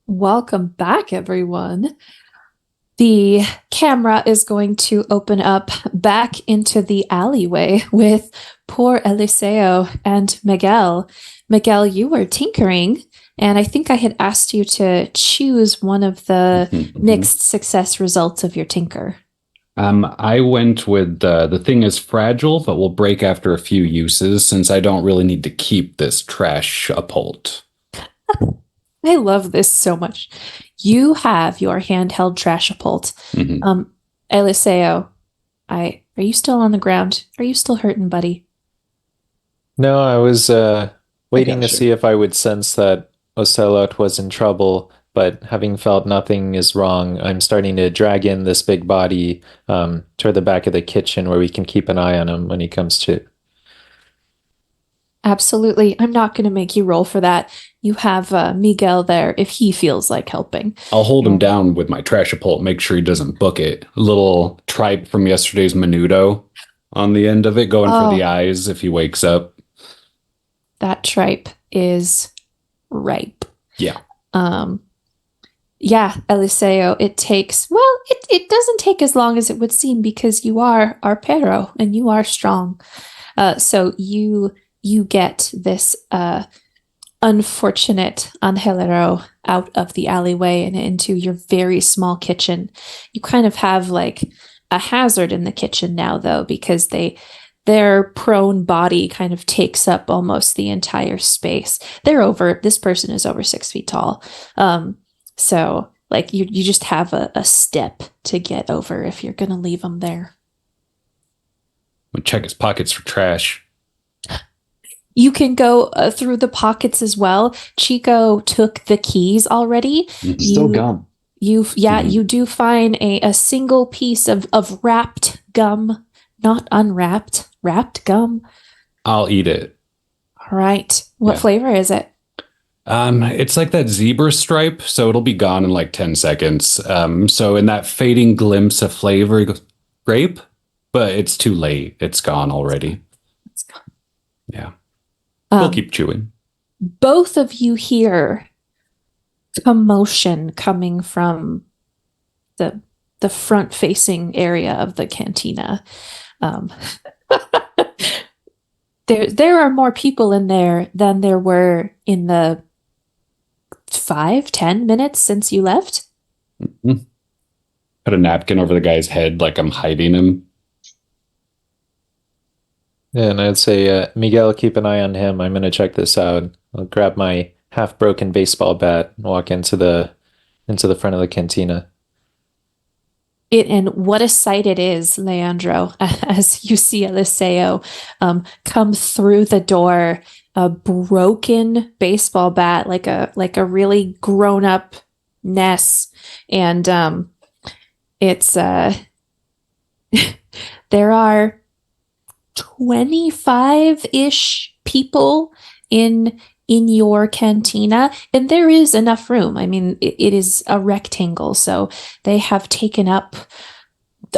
Welcome back, everyone. The camera is going to open up back into the alleyway with poor Eliseo and Miguel. Miguel, you were tinkering, and I think I had asked you to choose one of the mixed success results of your tinker. I went with the thing is fragile, but will break after a few uses since I don't really need to keep this trash uphold. I love this so much. You have your handheld trashapult. Eliseo, are you still on the ground? Are you still hurting, buddy? No, I was waiting to see if I would sense that Ocelot was in trouble, but having felt nothing is wrong, I'm starting to drag in this big body toward the back of the kitchen where we can keep an eye on him when he comes to. Absolutely. I'm not going to make you roll for that. You have Miguel there if he feels like helping. I'll hold him down with my trashapult, make sure he doesn't book it. A little tripe from yesterday's menudo on the end of it, going for the eyes if he wakes up. That tripe is ripe. Yeah. Yeah, Eliseo, it doesn't take as long as it would seem because you are our perro and you are strong. So you get this unfortunate Angelero out of the alleyway and into your very small kitchen. You kind of have like a hazard in the kitchen now, though, because their prone body kind of takes up almost the entire space. This person is over 6 feet tall. So like you just have a step to get over if you're going to leave them there. We'll check his pockets for trash. You can go through the pockets as well. Chico took the keys already. Still gum. You do find a single piece of wrapped gum, not unwrapped, wrapped gum. I'll eat it. All right. What flavor is it? It's like that zebra stripe, so it'll be gone in like 10 seconds. So in that fading glimpse of flavor, he goes, grape? But it's too late. It's gone already. It's gone. Yeah. We'll keep chewing. Both of you hear commotion coming from the front-facing area of the cantina. There are more people in there than there were in the 5-10 minutes since you left. Put a napkin over the guy's head like I'm hiding him. Yeah, and I'd say, Miguel, keep an eye on him. I'm going to check this out. I'll grab my half-broken baseball bat and walk into the front of the cantina. And what a sight it is, Leandro, as you see Eliseo come through the door, a broken baseball bat, like a really grown-up Ness. And it's there are 25-ish people in your cantina, and there is enough room. I mean, it is a rectangle, so they have taken up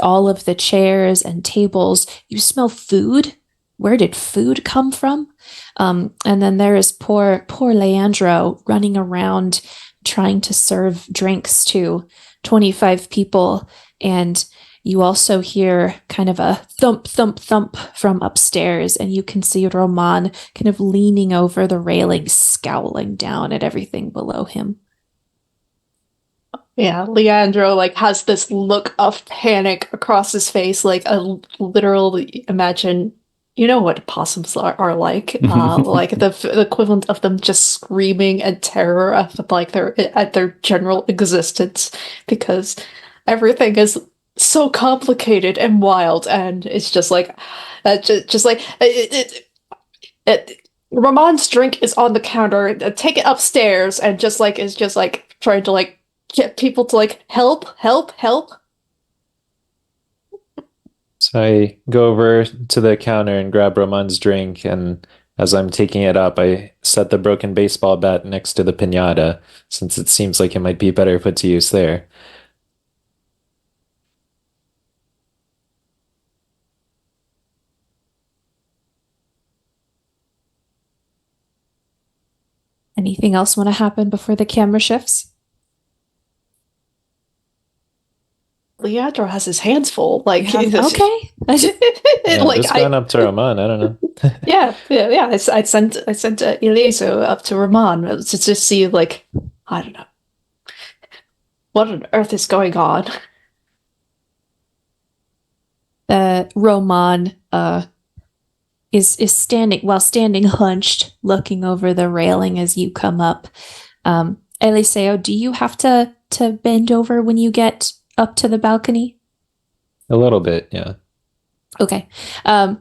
all of the chairs and tables. You smell food. Where did food come from? And then there is poor Leandro running around trying to serve drinks to 25 people, and you also hear kind of a thump, thump, thump from upstairs, and you can see Roman kind of leaning over the railing, scowling down at everything below him. Yeah, Leandro has this look of panic across his face, like a literal imagine. You know what possums are like, like the equivalent of them just screaming in terror at their general existence, because everything is so complicated and wild, and it's just like, Ramon's drink is on the counter. Take it upstairs, and is just trying to get people to help. So I go over to the counter and grab Roman's drink, and as I'm taking it up, I set the broken baseball bat next to the piñata, since it seems like it might be better put to use there. Anything else want to happen before the camera shifts? Leandro has his hands full. Like, Okay. Yeah, like just going up to Roman. I don't know. yeah. I sent Eliezo up to Roman to just see, like, I don't know, what on earth is going on. Roman is standing hunched, looking over the railing as you come up. Eliseo, do you have to bend over when you get up to the balcony? A little bit, yeah. Okay.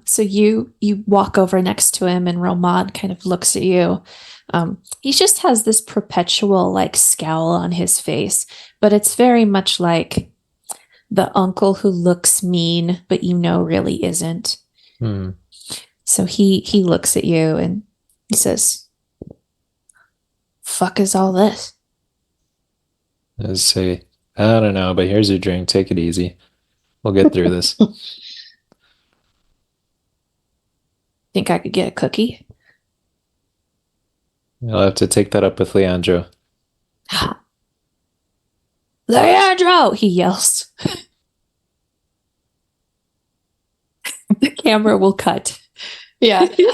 So you walk over next to him, and Roman kind of looks at you. He just has this perpetual like scowl on his face, but it's very much like the uncle who looks mean, but really isn't. So he looks at you and he says, "Fuck is all this?" I say, I don't know, but here's your drink. Take it easy. We'll get through this. Think I could get a cookie? I'll have to take that up with Leandro. Leandro! He yells. The camera will cut. Yeah, you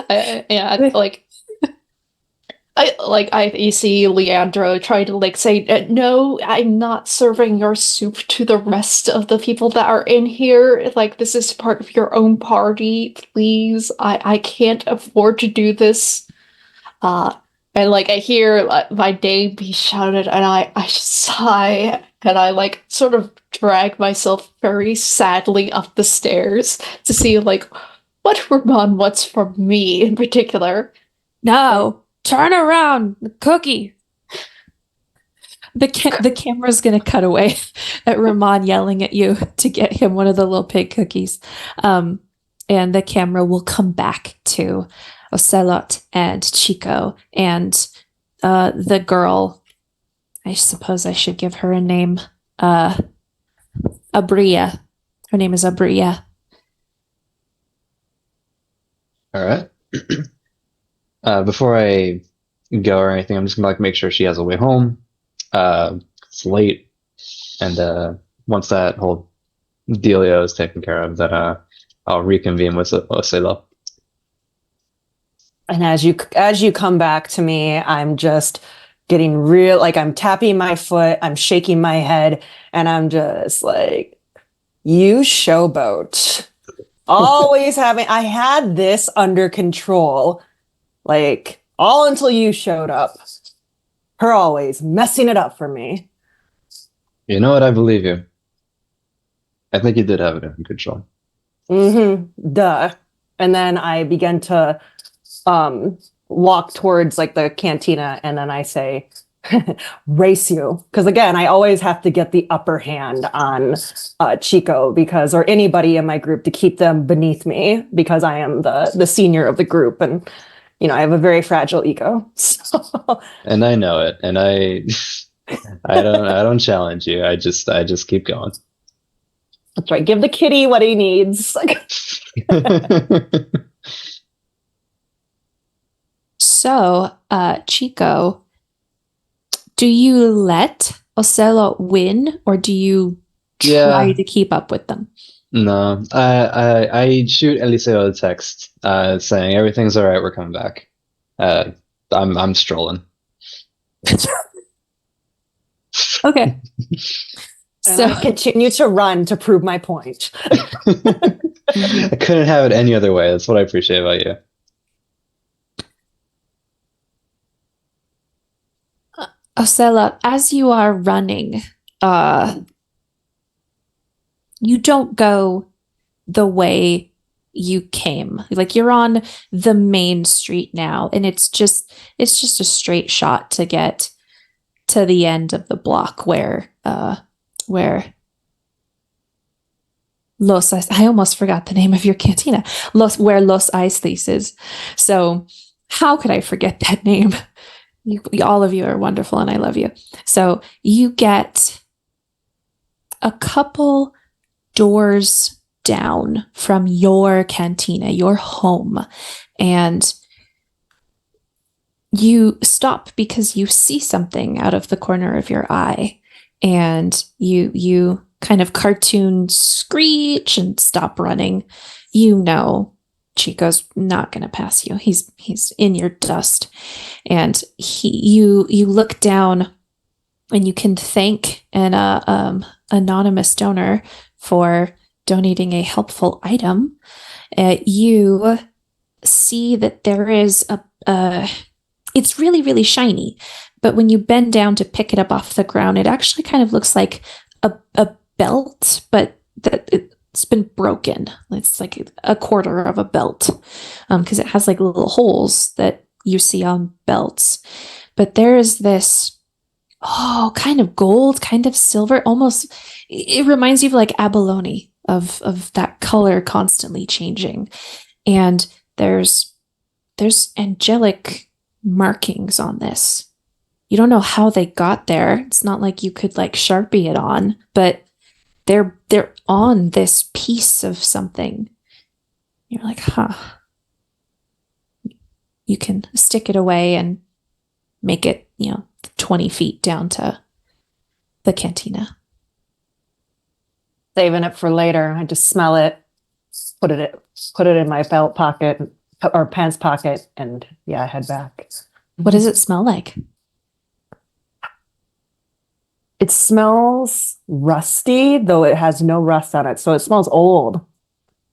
see Leandro trying to like say, "No, I'm not serving your soup to the rest of the people that are in here. Like, this is part of your own party. Please, I can't afford to do this." And like I hear my name be shouted, and I just sigh, and I like sort of drag myself very sadly up the stairs to see like what Ramon wants from me in particular. No, turn around, the cookie. The camera's gonna cut away at Ramon yelling at you to get him one of the little pig cookies, and the camera will come back to Ocelot and Chico and the girl. I suppose I should give her a name. Abria. Her name is Abria. All right. Before I go or anything, I'm just gonna like make sure she has a way home. It's late, and once that whole dealio is taken care of, that I'll reconvene with Ocelo. And as you come back to me, I'm just getting real, like I'm tapping my foot, I'm shaking my head, and I'm just like, you showboat. Always I had this under control, like all until you showed up. Her always messing it up for me. You know what? I believe you. I think you did have it under control. Duh. And then I begin to walk towards like the cantina, and then I say, race you. Because again, I always have to get the upper hand on Chico or anybody in my group to keep them beneath me, because I am the senior of the group, and I have a very fragile ego. So. And I know it, and I don't challenge you. I just keep going. That's right. Give the kitty what he needs. So, Chico, do you let Ocelot win, or do you try to keep up with them? No, I shoot Eliseo a text saying everything's all right. We're coming back. I'm strolling. Okay. So I continue to run to prove my point. I couldn't have it any other way. That's what I appreciate about you. Ocelot, as you are running, you don't go the way you came. Like, you're on the main street now, and it's just a straight shot to get to the end of the block where I almost forgot the name of your cantina. Where Los Aisles is. So how could I forget that name? All of you are wonderful, and I love you. So you get a couple doors down from your cantina, your home, and you stop because you see something out of the corner of your eye, and you kind of cartoon screech and stop running, you know Chico's not going to pass you. He's in your dust. And you look down and you can thank an anonymous donor for donating a helpful item. You see that there is it's really, really shiny, but when you bend down to pick it up off the ground, it actually kind of looks like a belt, but that it's been broken. It's like a quarter of a belt, because it has like little holes that you see on belts. But there is this, kind of gold, kind of silver, almost, it reminds you of like abalone, of that color constantly changing. And there's angelic markings on this. You don't know how they got there. It's not like you could like Sharpie it on, but they're on this piece of something. You're like, you can stick it away and make it, 20 feet down to the cantina. Saving it for later. I just smell it, put it in my belt pocket or pants pocket, and head back. What does it smell like? It smells rusty, though it has no rust on it. So it smells old,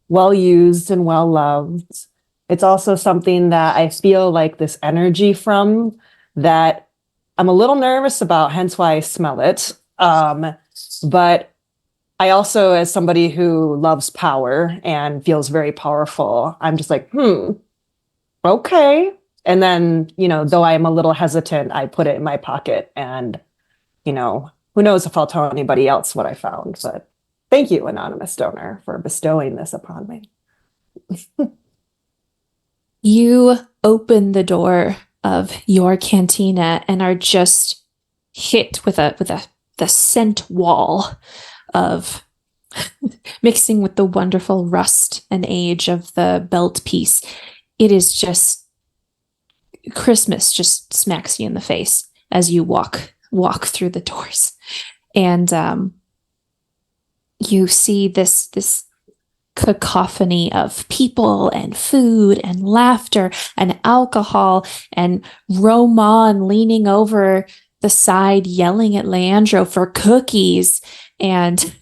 well used and well loved. It's also something that I feel like this energy from that I'm a little nervous about, hence why I smell it. But I also, as somebody who loves power and feels very powerful, I'm just like, okay. And then, though I am a little hesitant, I put it in my pocket and, who knows if I'll tell anybody else what I found, but thank you, anonymous donor, for bestowing this upon me. You open the door of your cantina and are just hit with the scent wall of mixing with the wonderful rust and age of the belt piece. It is just Christmas just smacks you in the face as you walk through the doors. And you see this cacophony of people and food and laughter and alcohol, and Roman leaning over the side yelling at Leandro for cookies, and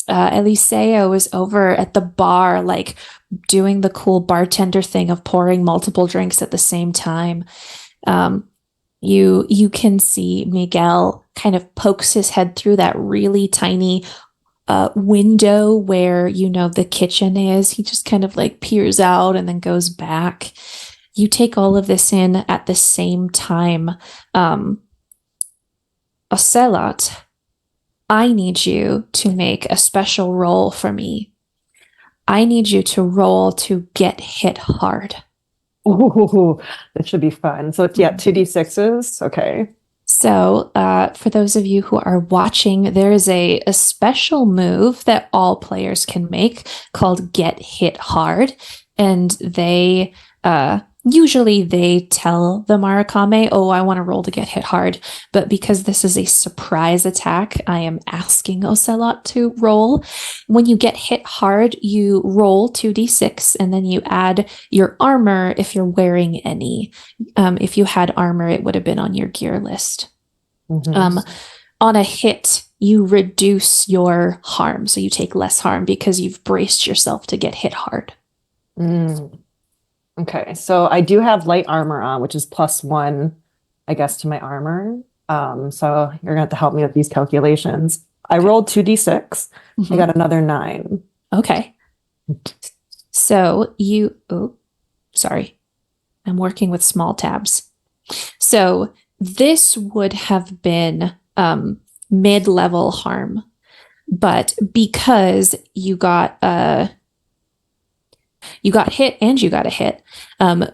Eliseo is over at the bar like doing the cool bartender thing of pouring multiple drinks at the same time. You can see Miguel kind of pokes his head through that really tiny window where the kitchen is. He just kind of like peers out and then goes back. You take all of this in at the same time. Ocelot, I need you to make a special roll for me. I need you to roll to get hit hard. Ooh, that should be fun. So it's 2d6s. Okay. So for those of you who are watching, there is a special move that all players can make called Get Hit Hard. And they usually they tell the Marakame, I want to roll to get hit hard. But because this is a surprise attack, I am asking Ocelot to roll. When you get hit hard, you roll 2d6 and then you add your armor if you're wearing any. If you had armor, it would have been on your gear list. Mm-hmm. On a hit, you reduce your harm. So you take less harm because you've braced yourself to get hit hard. Okay, so I do have light armor on, which is +1, I guess, to my armor. So you're gonna have to help me with these calculations. I rolled 2d6. Mm-hmm. I got another 9. Okay. So sorry. I'm working with small tabs. So this would have been mid-level harm, but because you got hit and you got a hit,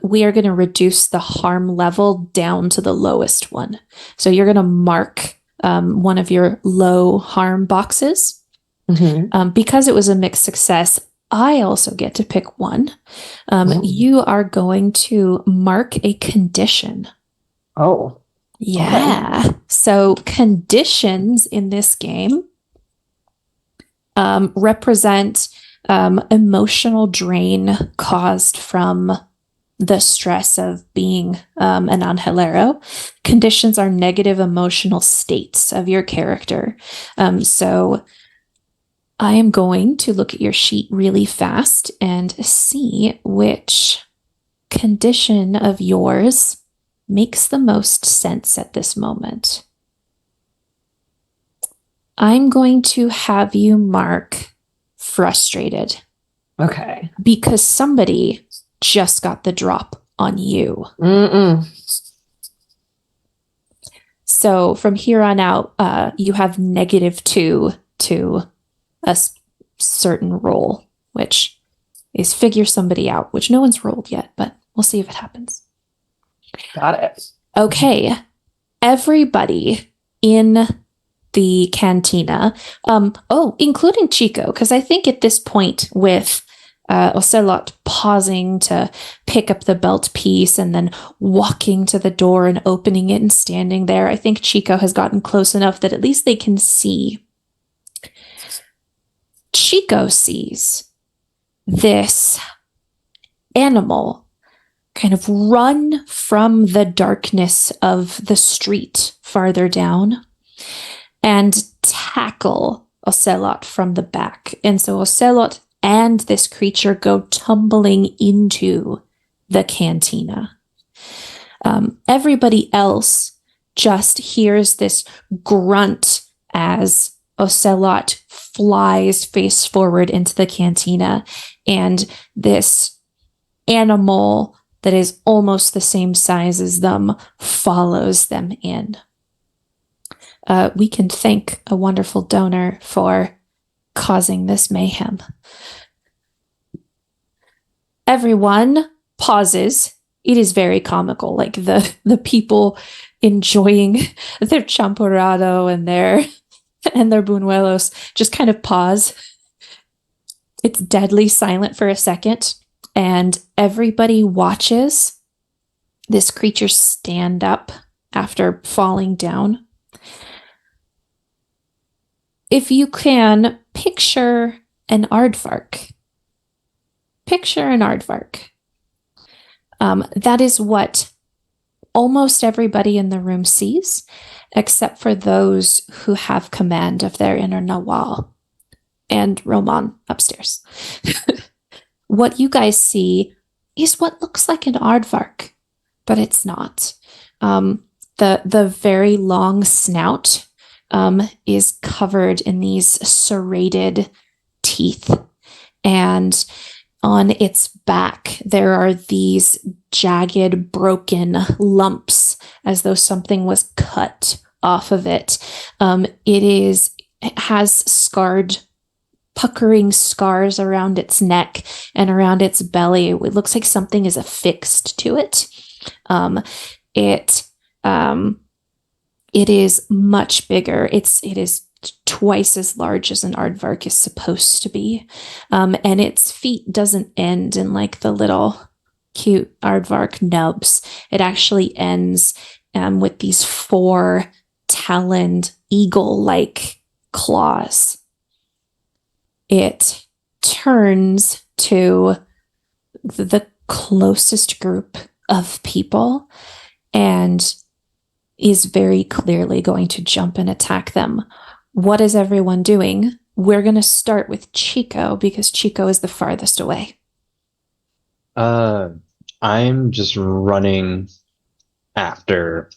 we are going to reduce the harm level down to the lowest one. So you're going to mark one of your low harm boxes. Mm-hmm. Because it was a mixed success, I also get to pick one. You are going to mark a condition. Oh. Yeah. Okay. So conditions in this game represent emotional drain caused from the stress of being an angelero. Conditions are negative emotional states of your character. So I am going to look at your sheet really fast and see which condition of yours makes the most sense at this moment. I'm going to have you mark frustrated. Okay. Because somebody just got the drop on you. So from here on out, you have -2 to a certain roll, which is figure somebody out, which no one's rolled yet, but we'll see if it happens. Got it. Okay. Everybody in the cantina, including Chico, because I think at this point with Ocelot pausing to pick up the belt piece and then walking to the door and opening it and standing there, I think Chico has gotten close enough that at least they can see. Chico sees this animal kind of run from the darkness of the street farther down and tackle Ocelot from the back. And so Ocelot and this creature go tumbling into the cantina. Everybody else just hears this grunt as Ocelot flies face forward into the cantina, and this animal that is almost the same size as them follows them in. We can thank a wonderful donor for causing this mayhem. Everyone pauses. It is very comical, like the people enjoying their champurrado and their buñuelos just kind of pause. It's deadly silent for a second, and everybody watches this creature stand up after falling down. If you can picture an aardvark. Picture an aardvark. That is what almost everybody in the room sees, except for those who have command of their inner Nahual and Roman upstairs. What you guys see is what looks like an aardvark, but it's not. The very long snout is covered in these serrated teeth, and on its back there are these jagged, broken lumps, as though something was cut off of it. It has scarred, puckering scars around its neck and around its belly. It looks like something is affixed to it. It is much bigger. It is twice as large as an aardvark is supposed to be. And its feet doesn't end in like the little cute aardvark nubs. It actually ends with these 4 taloned eagle-like claws. It turns to the closest group of people and is very clearly going to jump and attack them. What is everyone doing? We're going to start with Chico because Chico is the farthest away. I'm just running after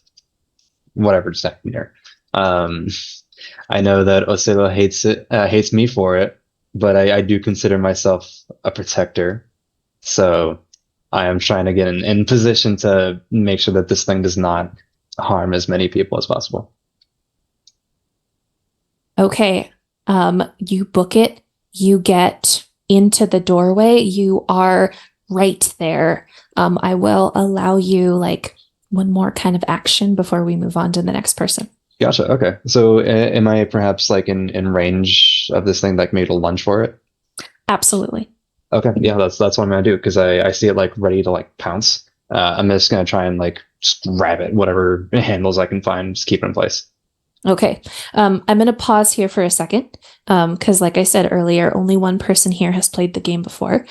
whatever's happening here. I know that Ocelo hates me for it, but I do consider myself a protector. So I am trying to get in position to make sure that this thing does not harm as many people as possible. Okay. You book it. You get into the doorway. You are right there. I will allow you like one more kind of action before we move on to the next person. Gotcha. Okay. So am I perhaps like in range of this thing, like maybe to lunge for it? Absolutely. Okay. Yeah, that's what I'm gonna do because I see it like ready to like pounce. I'm just gonna try and like just grab it, whatever handles I can find, just keep it in place. Okay. I'm going to pause here for a second because, like I said earlier, only one person here has played the game before.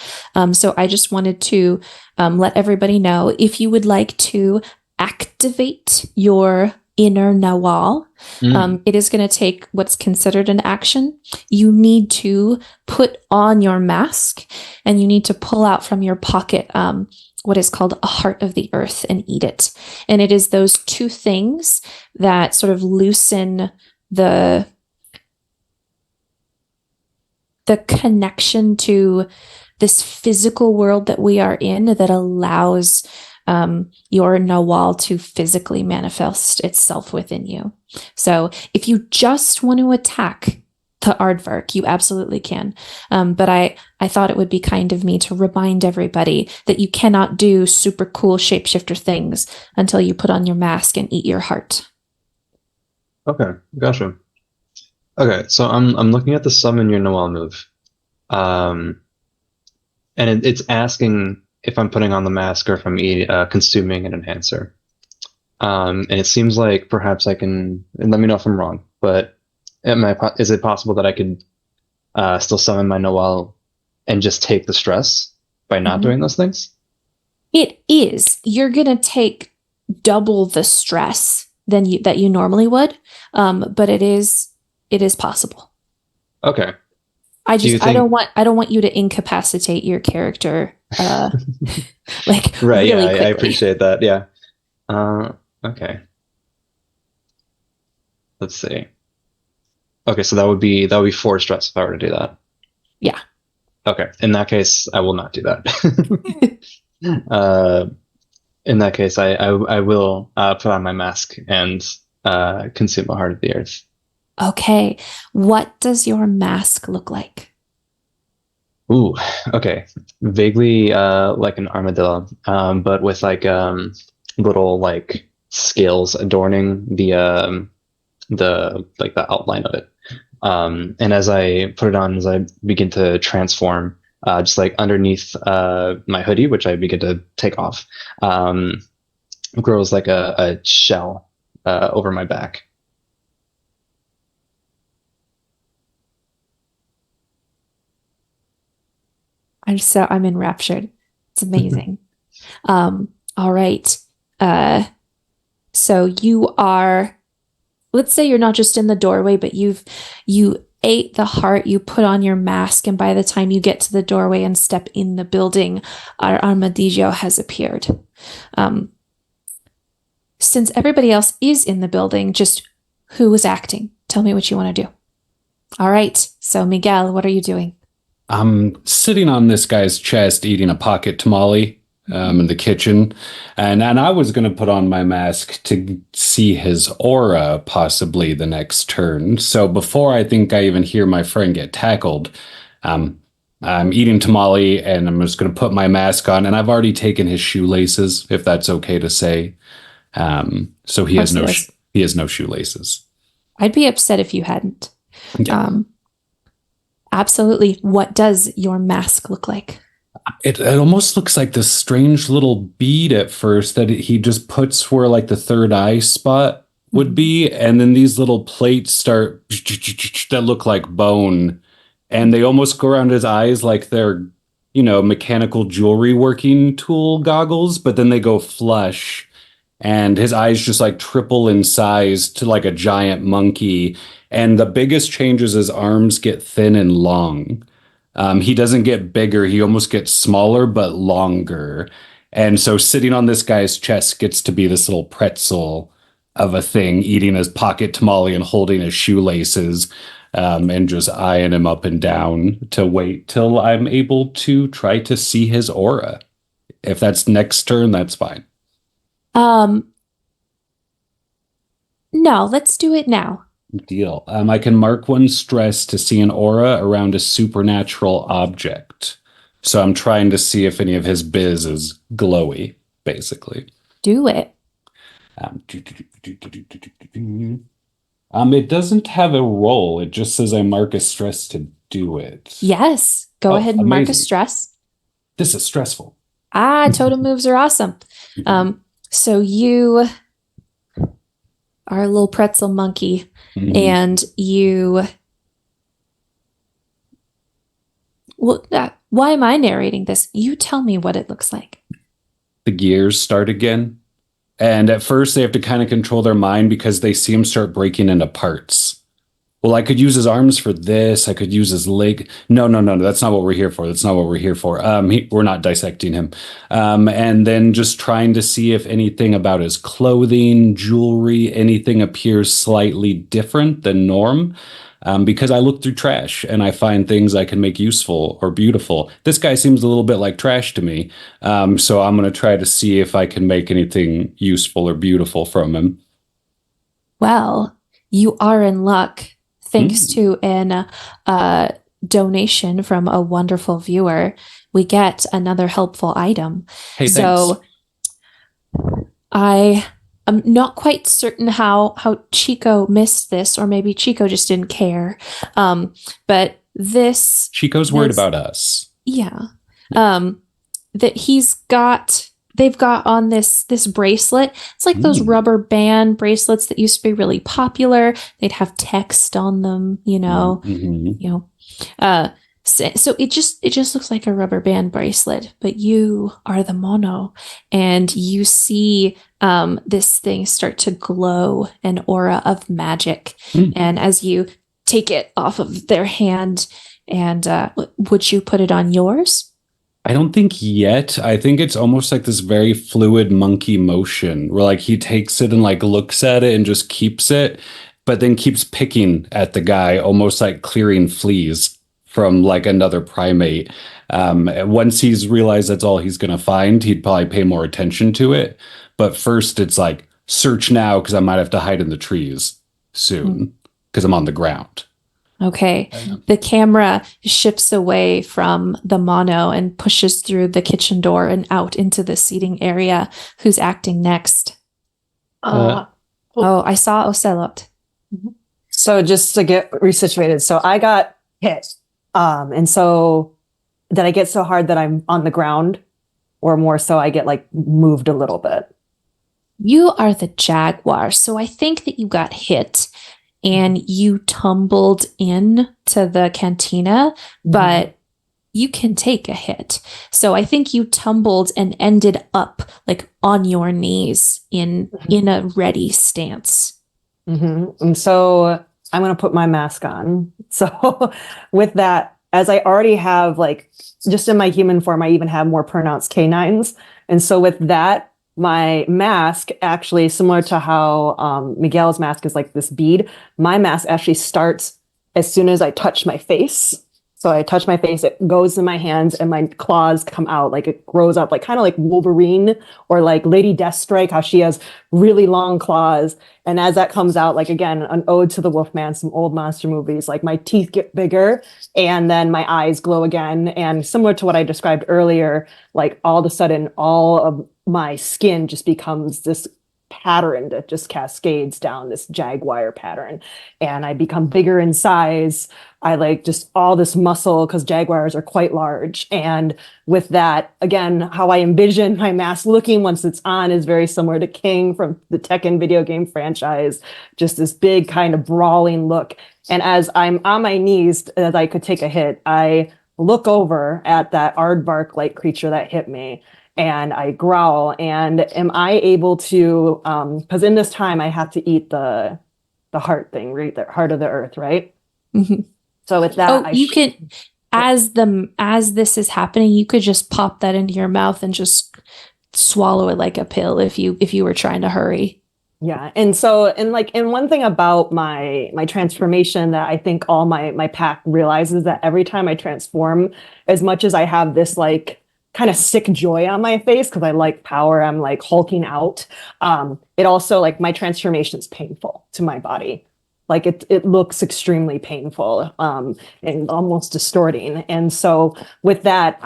So I just wanted to let everybody know if you would like to activate your inner Nahual, it is going to take what's considered an action. You need to put on your mask and you need to pull out from your pocket what is called a heart of the earth and eat it. And it is those two things that sort of loosen the connection to this physical world that we are in that allows your Nahual to physically manifest itself within you. So if you just want to attack the aardvark, you absolutely can. But I thought it would be kind of me to remind everybody that you cannot do super cool shapeshifter things until you put on your mask and eat your heart. Okay, gotcha. Okay, so I'm looking at the summon your Nahual move. And it's asking if I'm putting on the mask or if I'm consuming an enhancer. And it seems like perhaps I can, and let me know if I'm wrong, but is it possible that I could still summon my Nahual and just take the stress by not doing those things? It is. You're going to take double the stress than that you normally would, but it is possible. Okay. I don't want you to incapacitate your character like right, really yeah, quickly. I appreciate that. Yeah. Okay. Let's see. Okay, so that would be 4 stress if I were to do that. Yeah. Okay. In that case, I will not do that. In that case, I will put on my mask and consume a heart of the earth. Okay. What does your mask look like? Ooh, okay. Vaguely like an armadillo, but with like little like scales adorning the outline of it. And as I put it on, as I begin to transform, just like underneath my hoodie, which I begin to take off, grows like a shell over my back. I'm enraptured. It's amazing. All right. So you are, let's say you're not just in the doorway, but you ate the heart, you put on your mask, and by the time you get to the doorway and step in the building, our armadillo has appeared. Since everybody else is in the building, just who was acting? Tell me what you want to do. All right. So Miguel, what are you doing? I'm sitting on this guy's chest eating a pocket tamale in the kitchen. And I was going to put on my mask to see his aura possibly the next turn. So before I think I even hear my friend get tackled, I'm eating tamale and I'm just going to put my mask on. And I've already taken his shoelaces, if that's okay to say. So he has no shoelaces. I'd be upset if you hadn't. Yeah. Absolutely. What does your mask look like? It almost looks like this strange little bead at first that he just puts where like the third eye spot would be. And then these little plates start that look like bone. And they almost go around his eyes like they're, mechanical jewelry working tool goggles, but then they go flush. And his eyes just like triple in size to like a giant monkey. And the biggest change is his arms get thin and long. He doesn't get bigger. He almost gets smaller, but longer. And so sitting on this guy's chest gets to be this little pretzel of a thing, eating his pocket tamale and holding his shoelaces, and just eyeing him up and down to wait till I'm able to try to see his aura. If that's next turn, that's fine. No, let's do it now. Deal. I can mark 1 stress to see an aura around a supernatural object. So I'm trying to see if any of his biz is glowy, basically. Do it. It doesn't have a roll. It just says I mark a stress to do it. Yes. Go ahead and mark a stress. This is stressful. Totem moves are awesome. So you are a little pretzel monkey, and you. Well, why am I narrating this? You tell me what it looks like. The gears start again. And at first, they have to kind of control their mind because they see him start breaking into parts. Well, I could use his arms for this. I could use his leg. No. That's not what we're here for. That's not what we're here for. We're not dissecting him. And then just trying to see if anything about his clothing, jewelry, anything appears slightly different than norm. Because I look through trash and I find things I can make useful or beautiful. This guy seems a little bit like trash to me. So I'm going to try to see if I can make anything useful or beautiful from him. Well, you are in luck. Thanks to an donation from a wonderful viewer, we get another helpful item. Hey, so I am not quite certain how Chico missed this, or maybe Chico just didn't care. But this Chico's worried about us. Yeah. That they've got on this bracelet. It's like those rubber band bracelets that used to be really popular. They'd have text on them, so it just looks like a rubber band bracelet, but you are the mono, and you see this thing start to glow an aura of magic. And as you take it off of their hand, and would you put it on yours? I don't think yet. I think it's almost like this very fluid monkey motion where like he takes it and like looks at it and just keeps it, but then keeps picking at the guy, almost like clearing fleas from like another primate. Once he's realized that's all he's going to find, he'd probably pay more attention to it. But first it's like search now because I might have to hide in the trees soon because I'm on the ground. Okay. The camera shifts away from the mono and pushes through the kitchen door and out into the seating area. Who's acting next? I saw Ocelot. So just to get resituated, so I got hit. And so did I get so hard that I'm on the ground, or more so I get like moved a little bit? You are the jaguar, so I think that you got hit and you tumbled in to the cantina, but you can take a hit. So I think you tumbled and ended up like on your knees in a ready stance. And so I'm going to put my mask on. So with that, as I already have like, just in my human form, I even have more pronounced canines. And so with that, my mask actually, similar to how Miguel's mask is like this bead, my mask actually starts as soon as I touch my face. So I touch my face, it goes in my hands, and my claws come out, like it grows up, like kind of like Wolverine or like Lady Deathstrike, how she has really long claws. And as that comes out, like again, an ode to the Wolfman, some old monster movies, like my teeth get bigger and then my eyes glow again. And similar to what I described earlier, like all of a sudden, all of my skin just becomes this pattern that just cascades down, this jaguar pattern, and I become bigger in size. I like just all this muscle because jaguars are quite large. And with that, again, how I envision my mask looking once it's on is very similar to King from the Tekken video game franchise, just this big kind of brawling look. And as I'm on my knees, as I could take a hit, I look over at that aardvark like creature that hit me, and I growl. And am I able to, because in this time I have to eat the heart thing, right? The heart of the earth, right? So with that, you can, as this is happening, you could just pop that into your mouth and just swallow it like a pill if you were trying to hurry. Yeah. And so, and one thing about my transformation that I think all my pack realizes, that every time I transform, as much as I have this like kind of sick joy on my face because I like power, I'm like hulking out. It also, like, my transformation is painful to my body. Like it looks extremely painful, and almost distorting. And so with that,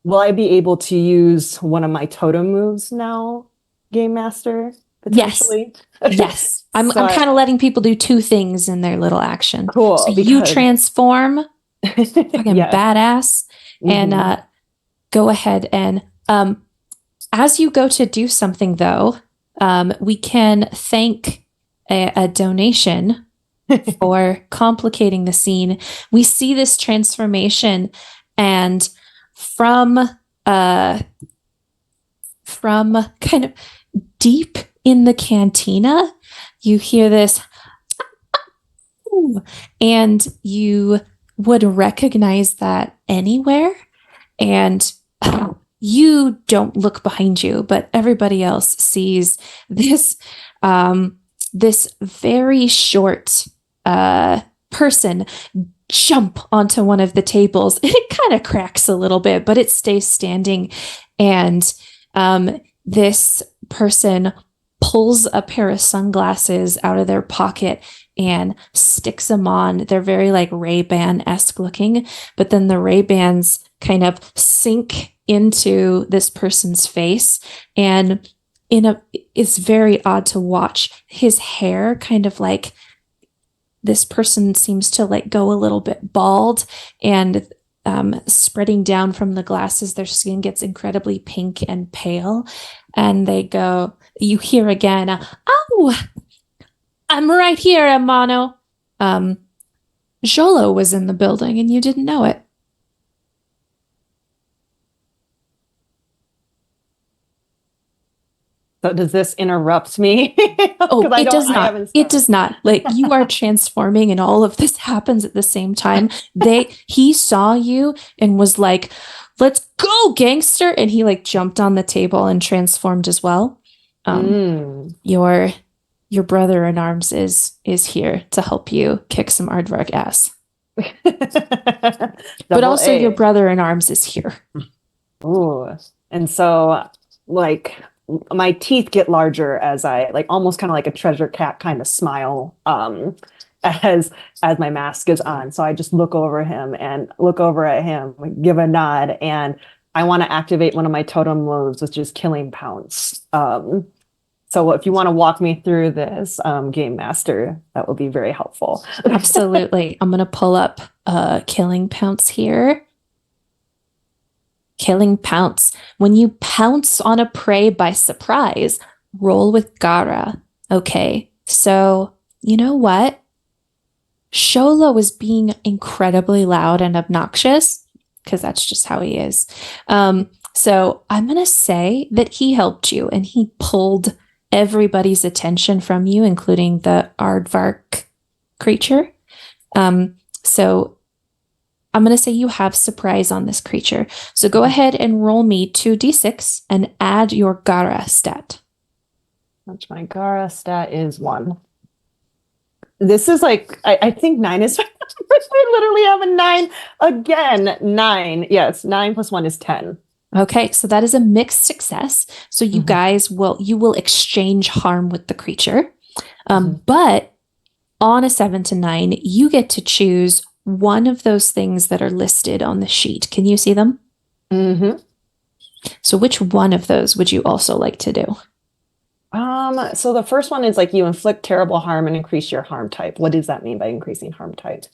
will I be able to use one of my totem moves now, Game Master? Potentially? Yes. I'm kind of letting people do two things in their little action. Cool. So you transform, fucking badass, and go ahead and As you go to do something, though, we can thank a donation for complicating the scene. We see this transformation, and from kind of deep in the cantina, you hear this, and you would recognize that anywhere. And you don't look behind you, but everybody else sees this this very short person jump onto one of the tables. It kind of cracks a little bit, but it stays standing. And this person pulls a pair of sunglasses out of their pocket and sticks them on. They're very like Ray-Ban-esque looking, but then the Ray-Bans kind of sink into this person's face, and it's very odd to watch. His hair kind of like, this person seems to like go a little bit bald, and spreading down from the glasses, their skin gets incredibly pink and pale. And they go, you hear again, "Oh, I'm right here, hermano." Jolo was in the building and you didn't know it. So does this interrupt me? Oh, it does I not. haven't It does started. not. Like, you are transforming and all of this happens at the same time. He saw you and was like, "Let's go, gangster." And he like jumped on the table and transformed as well. Your brother in arms is here to help you kick some aardvark ass. But also your brother in arms is here. Ooh. And so like my teeth get larger as I like almost kind of like a treasure cat kind of smile as my mask is on. So I just look over at him, give a nod, and I want to activate one of my totem moves, which is Killing Pounce. So if you want to walk me through this, Game Master, that would be very helpful. Absolutely. I'm going to pull up Killing Pounce here. Killing Pounce. When you pounce on a prey by surprise, roll with Gara. Okay, so you know what? Sholo was being incredibly loud and obnoxious, because that's just how he is. So I'm going to say that he helped you and he pulled everybody's attention from you, including the aardvark creature. So I'm going to say you have surprise on this creature. So go ahead and roll me 2d6 and add your Gara stat. Which my Gara stat is 1. This is like, I think 9 is, I literally have a 9 again. 9. Yes, 9 plus 1 is 10. Okay, so that is a mixed success. So you guys will exchange harm with the creature. But on a 7 to 9, you get to choose one of those things that are listed on the sheet. Can you see them? So which one of those would you also like to do? So the first one is like you inflict terrible harm and increase your harm type. What does that mean by increasing harm type?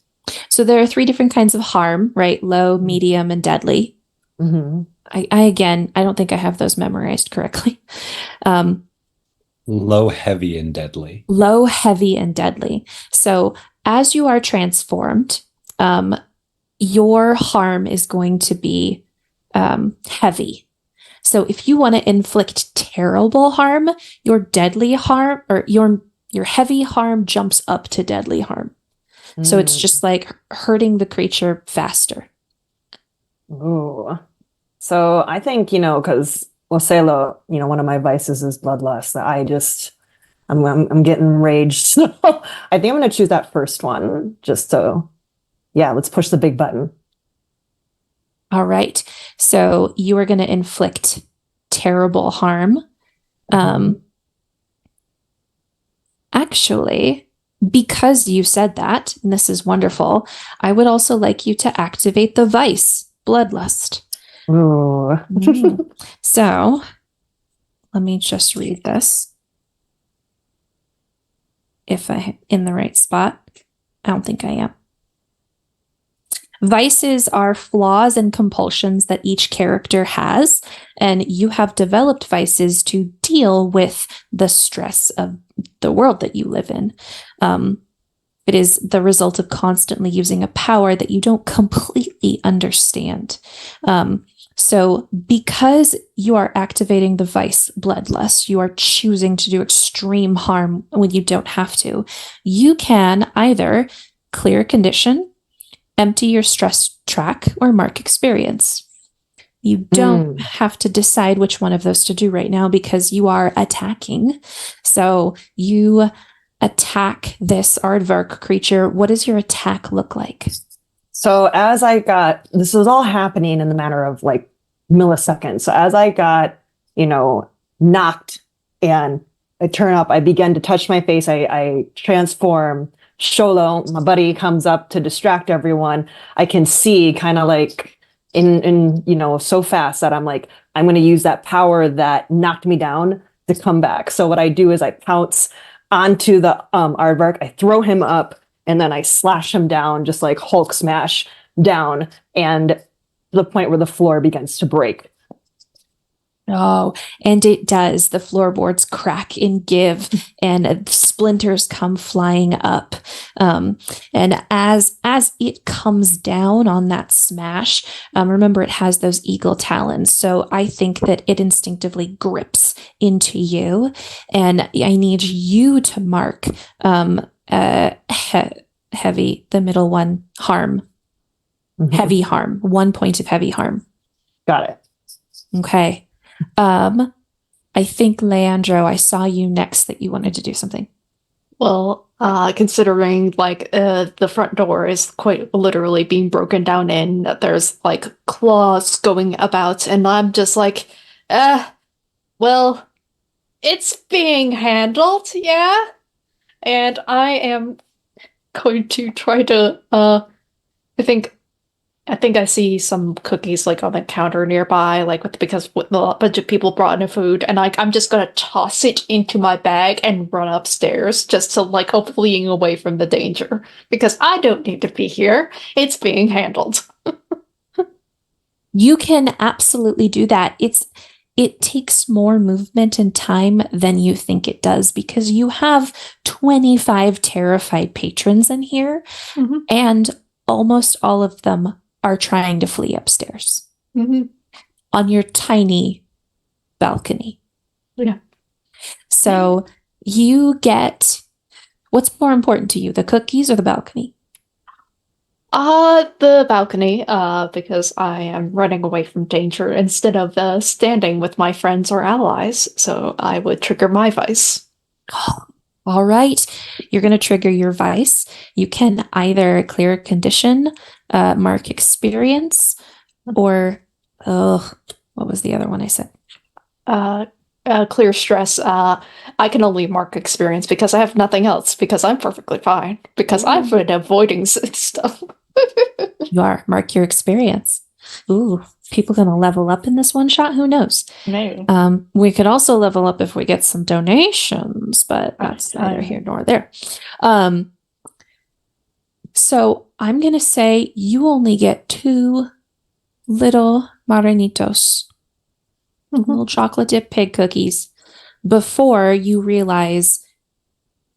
So there are 3 different kinds of harm, right? Low, medium, and deadly. I don't think I have those memorized correctly. Low, heavy, and deadly. Low, heavy, and deadly. So as you are transformed, your harm is going to be heavy. So if you want to inflict terrible harm, your deadly harm or your heavy harm jumps up to deadly harm. So it's just like hurting the creature faster. Ooh. So I think, because Ocelo, one of my vices is bloodlust. I'm getting enraged. So I think I'm going to choose that first one. Just so, yeah, let's push the big button. All right. So you are going to inflict terrible harm. Actually, because you said that, and this is wonderful, I would also like you to activate the vice, bloodlust. Ooh. So let me just read this. If I'm in the right spot. I don't think I am. Vices are flaws and compulsions that each character has, and you have developed vices to deal with the stress of the world that you live in. It is the result of constantly using a power that you don't completely understand. So because you are activating the vice bloodlust, you are choosing to do extreme harm when you don't have to. You can either clear a condition, empty your stress track, or mark experience. You don't have to decide which one of those to do right now because you are attacking. So you attack this aardvark creature. What does your attack look like? So as this was all happening in the matter of like milliseconds. So as I got, knocked and I turn up, I begin to touch my face. I transform. Sholo, my buddy, comes up to distract everyone. I can see kind of like in so fast that I'm like, I'm going to use that power that knocked me down to come back. So what I do is I pounce onto the aardvark. I throw him up and then I slash him down, just like Hulk smash down, and to the point where the floor begins to break. Oh, and it does. The floorboards crack and give, and splinters come flying up. And as it comes down on that smash, remember it has those eagle talons. So I think that it instinctively grips into you, and I need you to mark heavy, the middle one, harm. Heavy harm. 1 point of heavy harm. Got it. Okay. I think, Leandro, I saw you next that you wanted to do something. Well, considering like the front door is quite literally being broken down in, that there's like claws going about, and I'm just like, well, it's being handled, yeah? And I am going to try to, I think I see some cookies like on the counter nearby, like because a bunch of people brought in food, and like I'm just gonna toss it into my bag and run upstairs just to like fleeing away from the danger because I don't need to be here. It's being handled. You can absolutely do that. It takes more movement and time than you think it does because you have 25 terrified patrons in here, and almost all of them are trying to flee upstairs on your tiny balcony. Yeah. So you get, what's more important to you, the cookies or the balcony? The balcony, because I am running away from danger instead of standing with my friends or allies, so I would trigger my vice. All right. You're going to trigger your vice. You can either clear a condition, mark experience, or, what was the other one I said? Clear stress. I can only mark experience because I have nothing else, because I'm perfectly fine, because I've been avoiding stuff. You are. Mark your experience. Ooh, people going to level up in this one shot? Who knows? Maybe. We could also level up if we get some donations, but that's neither here nor there. So I'm going to say you only get 2 little marranitos, little chocolate dip pig cookies, before you realize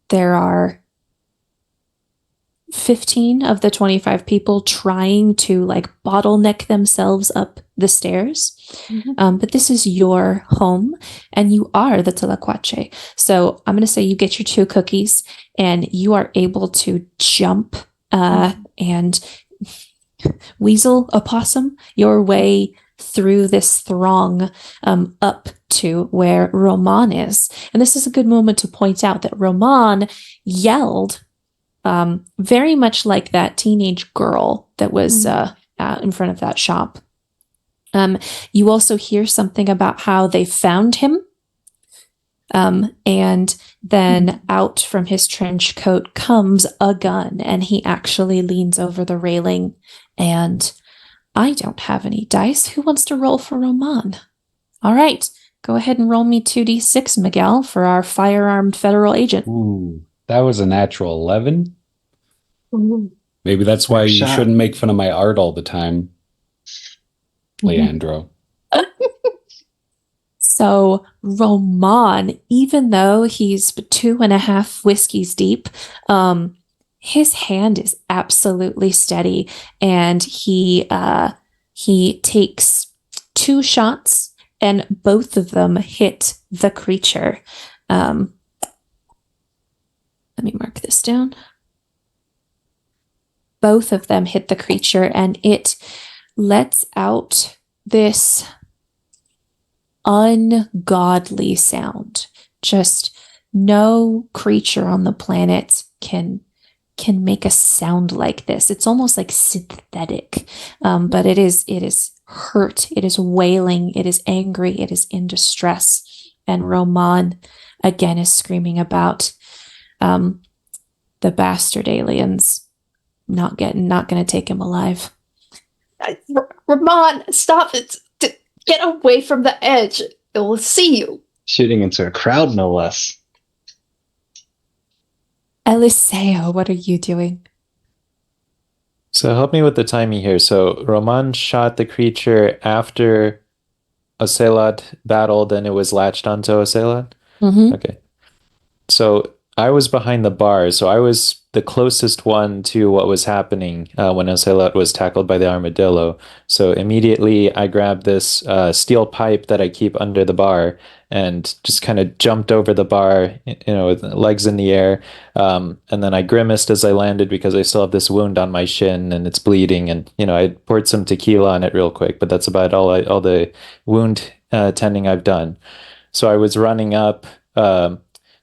there are 15 of the 25 people trying to like bottleneck themselves up the stairs. But this is your home and you are the Tlacuache. So I'm going to say you get your 2 cookies and you are able to jump and weasel a possum your way through this throng up to where Roman is. And this is a good moment to point out that Roman yelled very much like that teenage girl that was out in front of that shop. You also hear something about how they found him. And then out from his trench coat comes a gun, and he actually leans over the railing. And I don't have any dice. Who wants to roll for Roman? All right, go ahead and roll me 2d6, Miguel, for our firearmed federal agent. Ooh, that was a natural 11. Ooh. Maybe that's why you Shot. shouldn't make fun of my art all the time, Leandro. So Roman, even though he's 2.5 whiskeys deep, his hand is absolutely steady, and he takes 2 shots, and both of them hit the creature. Let me mark this down. Both of them hit the creature, and it lets out this ungodly sound. Just no creature on the planet can make a sound like this. It's almost like synthetic, but it is hurt. It is wailing. It is angry. It is in distress. And Roman again is screaming about the bastard aliens not going to take him alive. Ramon, stop it! Get away from the edge. It will see you. Shooting into a crowd, no less. Eliseo, what are you doing? So help me with the timing here. So Roman shot the creature after Ocelot battled and it was latched onto Ocelot? Mm-hmm. Okay. So I was behind the bar, so I was the closest one to what was happening when Ocelot was tackled by the armadillo. So immediately I grabbed this steel pipe that I keep under the bar and just kind of jumped over the bar, with legs in the air. And then I grimaced as I landed because I still have this wound on my shin and it's bleeding. And, I poured some tequila on it real quick, but that's about all the wound tending I've done. So I was running up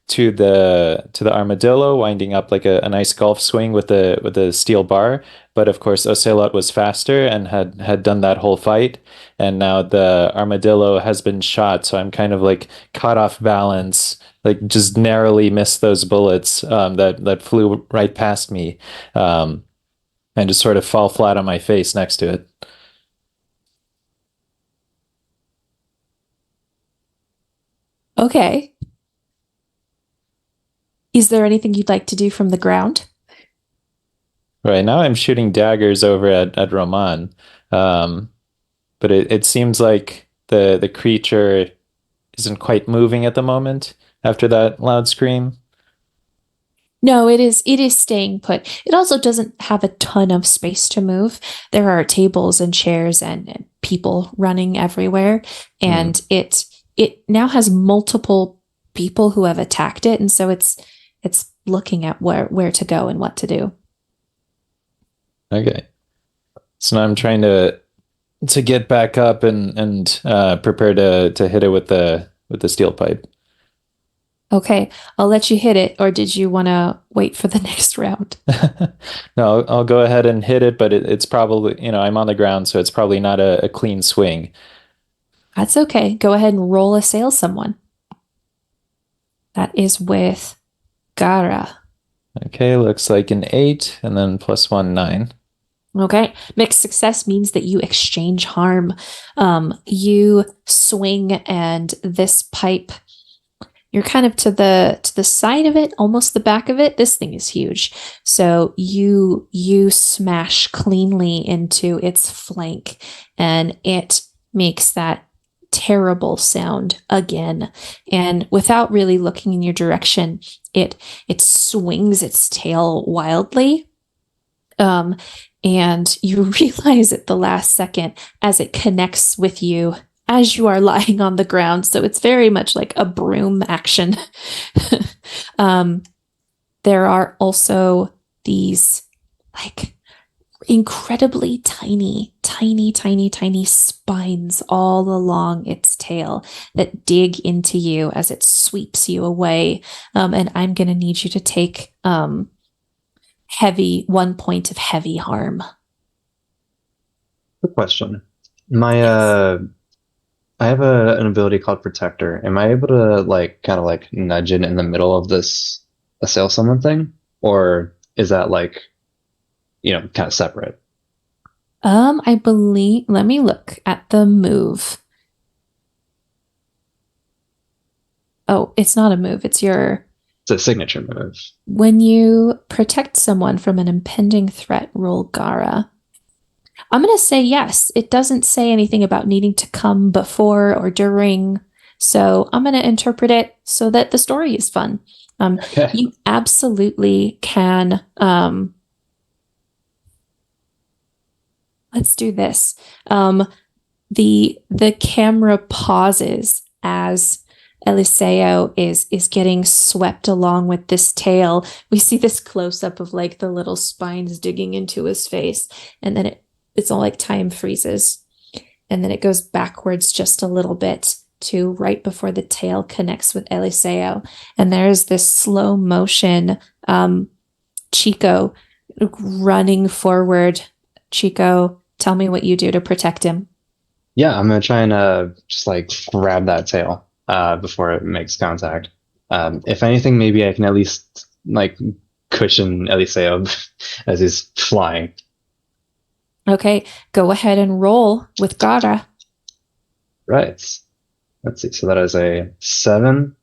to the armadillo, winding up like a nice golf swing with the steel bar. But of course, Ocelot was faster and had done that whole fight. And now the armadillo has been shot. So I'm kind of like caught off balance, like just narrowly missed those bullets that flew right past me, and just sort of fall flat on my face next to it. Okay. Is there anything you'd like to do from the ground? Right now I'm shooting daggers over at Roman. But it seems like the creature isn't quite moving at the moment after that loud scream. No, it is staying put. It also doesn't have a ton of space to move. There are tables and chairs and people running everywhere, and it now has multiple people who have attacked it, and so it's looking at where to go and what to do. Okay. So now I'm trying to get back up and prepare to hit it with the steel pipe. Okay, I'll let you hit it, or did you want to wait for the next round? No, I'll go ahead and hit it, but it's probably, I'm on the ground, so it's probably not a clean swing. That's okay. Go ahead and roll assail someone. That is with Zara. Okay, looks like an 8 and then +1, 9. Okay, mixed success means that you exchange harm. You swing, and this pipe, you're kind of to the side of it, almost the back of it. This thing is huge, so you smash cleanly into its flank, and it makes that terrible sound again. And without really looking in your direction, it swings its tail wildly. And you realize at the last second as it connects with you as you are lying on the ground. So it's very much like a broom action. There are also these like incredibly tiny spines all along its tail that dig into you as it sweeps you away. And I'm going to need you to take 1 point of heavy harm. Quick question. I have an ability called Protector. Am I able to kind of nudge it in the middle of this assail someone thing? Or is that kind of separate? I believe, let me look at the move. Oh, it's not a move. It's your It's a signature move. When you protect someone from an impending threat, roll Gara. I'm going to say yes. It doesn't say anything about needing to come before or during. So I'm going to interpret it so that the story is fun. Okay. You absolutely can. Let's do this. The camera pauses as Eliseo is getting swept along with this tail. We see this close up of like the little spines digging into his face, and then it's all like time freezes, and then it goes backwards just a little bit to right before the tail connects with Eliseo, and there's this slow motion Chico running forward. Chico, tell me what you do to protect him. Yeah, I'm gonna try and just like grab that tail before it makes contact. If anything, maybe I can at least like cushion Eliseo as he's flying. Okay, go ahead and roll with Gara. Right. Let's see. So that is a 7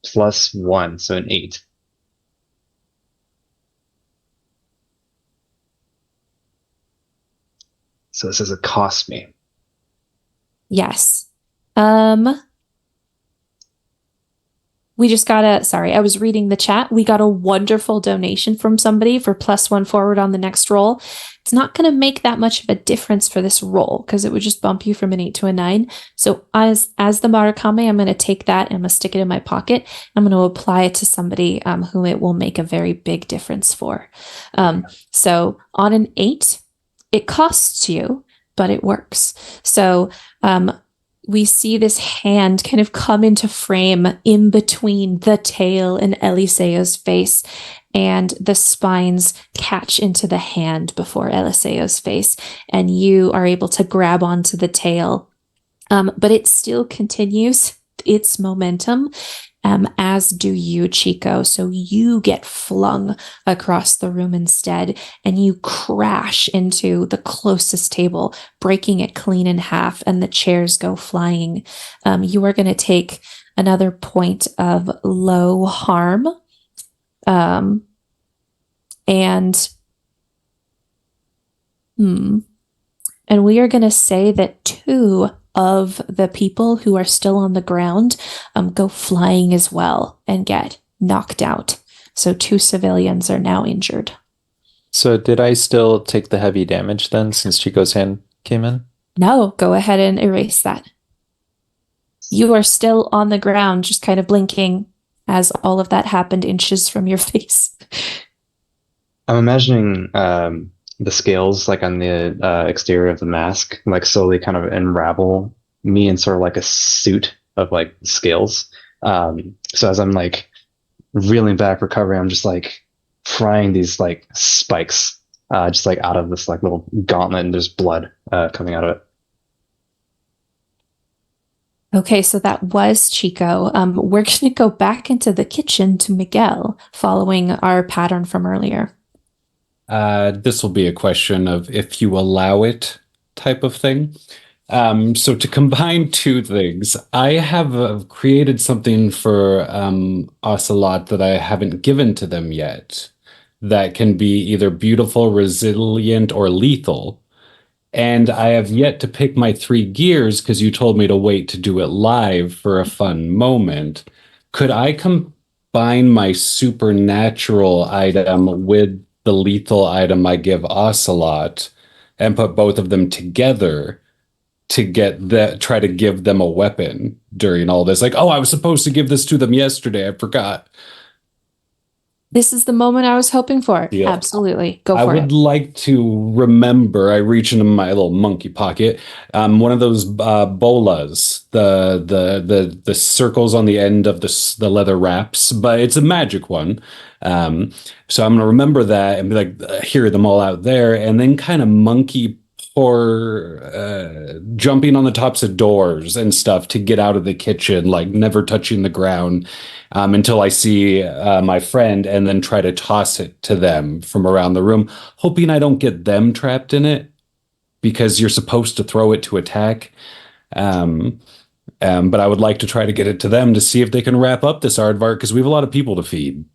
plus 1, so an 8. So this is a cost me. Yes. We just got sorry, I was reading the chat. We got a wonderful donation from somebody for +1 forward on the next roll. It's not going to make that much of a difference for this roll because it would just bump you from an 8 to a 9. So as the Marakame, I'm going to take that and I'm going to stick it in my pocket. I'm going to apply it to somebody whom it will make a very big difference for. So on an 8, it costs you, but it works. So we see this hand kind of come into frame in between the tail and Eliseo's face, and the spines catch into the hand before Eliseo's face, and you are able to grab onto the tail. But it still continues its momentum, as do you, Chico. So you get flung across the room instead, and you crash into the closest table, breaking it clean in half, and the chairs go flying. You are going to take another point of low harm. And we are going to say that 2 of the people who are still on the ground go flying as well and get knocked out. So 2 civilians are now injured. So did I still take the heavy damage then since Chico's hand came in? No, go ahead and erase that. You are still on the ground, just kind of blinking as all of that happened inches from your face. I'm imagining the scales like on the exterior of the mask like slowly kind of unravel me in sort of like a suit of like scales. So as I'm like reeling back, recovering, I'm just like prying these like spikes just like out of this like little gauntlet, and there's blood coming out of it. Okay, so that was Chico. We're going to go back into the kitchen to Miguel, following our pattern from earlier. This will be a question of if you allow it type of thing. So to combine 2 things, I have created something for Ocelot that I haven't given to them yet that can be either beautiful, resilient, or lethal. And I have yet to pick my 3 gears because you told me to wait to do it live for a fun moment. Could I combine my supernatural item with the lethal item I give Ocelot and put both of them together to try to give them a weapon during all this? Like, oh, I was supposed to give this to them yesterday. I forgot. This is the moment I was hoping for. Yeah. Absolutely. Go I for would it. like to remember, I reach into my little monkey pocket, one of those bolas, the circles on the end of the leather wraps, but it's a magic one. So I'm going to remember that and be like, hear them all out there, and then kind of monkey jumping on the tops of doors and stuff to get out of the kitchen, like never touching the ground until I see my friend, and then try to toss it to them from around the room, hoping I don't get them trapped in it because you're supposed to throw it to attack. But I would like to try to get it to them to see if they can wrap up this aardvark because we have a lot of people to feed.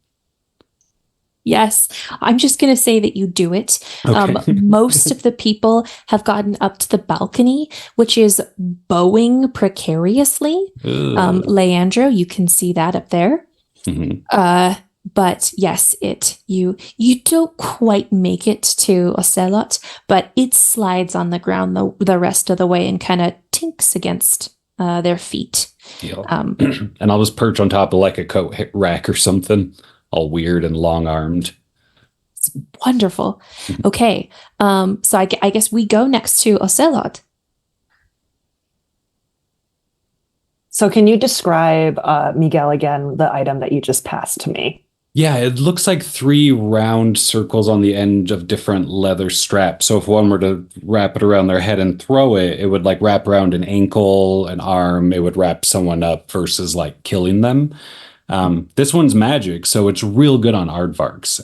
Yes, I'm just going to say that you do it. Okay. Most of the people have gotten up to the balcony, which is bowing precariously. Leandro, you can see that up there. Mhm. But yes, you don't quite make it to Ocelot, but it slides on the ground the rest of the way and kind of tinks against their feet. Deal. And I'll just perch on top of like a coat rack or something, all weird and long armed. Wonderful. Okay, so I guess we go next to Ocelot. So can you describe, Miguel, again, the item that you just passed to me? Yeah, it looks like 3 round circles on the end of different leather straps. So if one were to wrap it around their head and throw it, it would like wrap around an ankle, an arm. It would wrap someone up versus like killing them. This one's magic, so it's real good on aardvarks,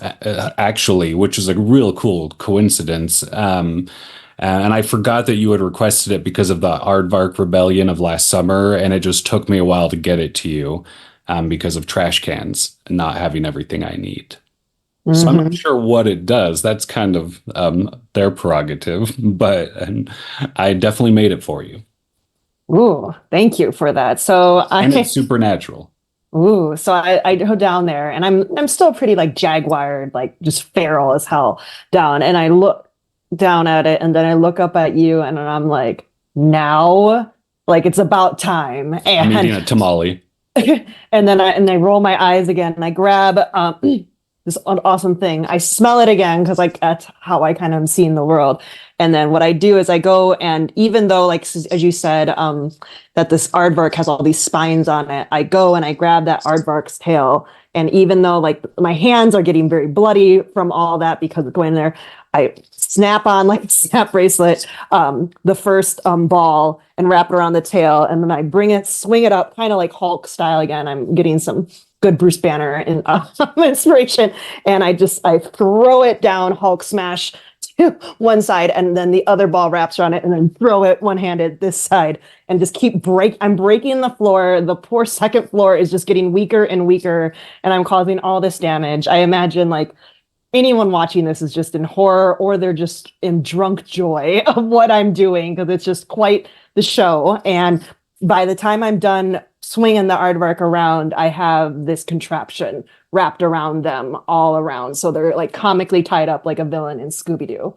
actually, which is a real cool coincidence. And I forgot that you had requested it because of the Aardvark rebellion of last summer, and it just took me a while to get it to you because of trash cans and not having everything I need. So I'm not sure what it does. That's kind of their prerogative, but I definitely made it for you. Ooh, thank you for that. So And it's supernatural. Ooh, so I go down there and I'm still pretty like jaguared, like just feral as hell down. And I look down at it and then I look up at you and I'm like, now, like it's about time. I'm eating a And tamale. and then I roll my eyes again and I grab this awesome thing. I smell it again because like that's how I kind of am seeing the world. And then what I do is I go and even though like as you said that this aardvark has all these spines on it, I go and I grab that aardvark's tail. And even though like my hands are getting very bloody from all that because of going there, I snap on like a snap bracelet, the first ball and wrap it around the tail. And then I swing it up kind of like Hulk style again. I'm getting some good Bruce Banner inspiration. And I throw it down Hulk smash to one side and then the other ball wraps around it and then throw it one-handed this side and just I'm breaking the floor. The poor second floor is just getting weaker and weaker and I'm causing all this damage. I imagine like anyone watching this is just in horror or they're just in drunk joy of what I'm doing because it's just quite the show. And by the time I'm done swinging the aardvark around, I have this contraption wrapped around them all around. So they're like comically tied up like a villain in Scooby-Doo.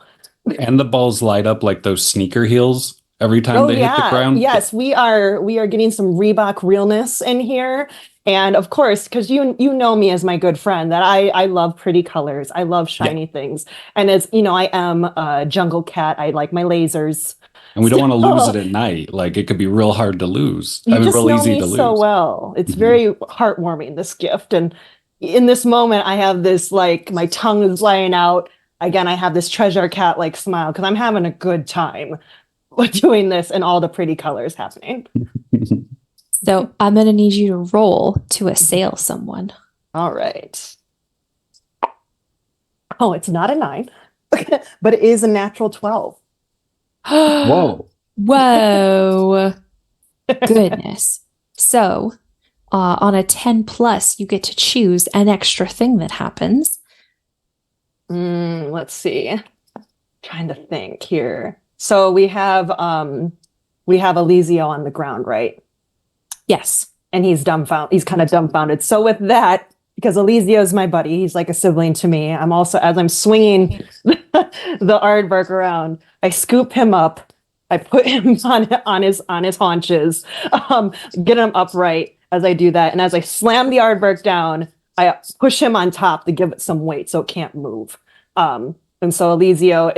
And the balls light up like those sneaker heels every time they hit the ground. Yes, we are getting some Reebok realness in here. And of course, because you know me as my good friend, that I love pretty colors. I love shiny things. And as you know, I am a jungle cat. I like my lasers. And we don't want to lose it at night. Like it could be real hard to lose. You just real know easy me to lose. so well. It's very heartwarming, this gift. And in this moment, I have this like my tongue is laying out. Again, I have this treasure cat like smile because I'm having a good time doing this and all the pretty colors happening. So I'm going to need you to roll to assail someone. All right. Oh, it's not a 9, but it is a natural 12. Whoa. Whoa. Goodness. So on a 10 plus, you get to choose an extra thing that happens. Let's see. Trying to think here. So we have Eliseo on the ground, right? Yes. And he's dumbfounded. He's kind of dumbfounded. So with that, because Eliseo is my buddy, he's like a sibling to me. I'm also, as I'm swinging the aardvark around, I scoop him up. I put him on his haunches, get him upright as I do that. And as I slam the aardvark down, I push him on top to give it some weight so it can't move. And so Eliseo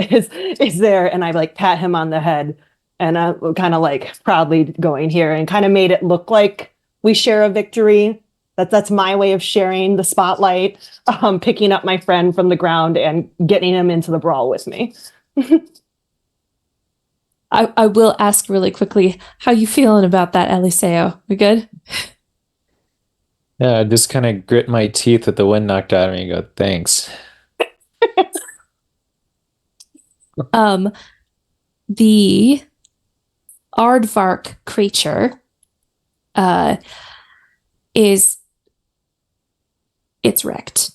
is there, and I like pat him on the head, and I'm kind of like proudly going here, and kind of made it look like we share a victory. That's my way of sharing the spotlight, picking up my friend from the ground and getting him into the brawl with me. I will ask really quickly, how you feeling about that, Eliseo? We good? Yeah, I just kind of grit my teeth that the wind knocked out of me and go, thanks. The aardvark creature it's wrecked.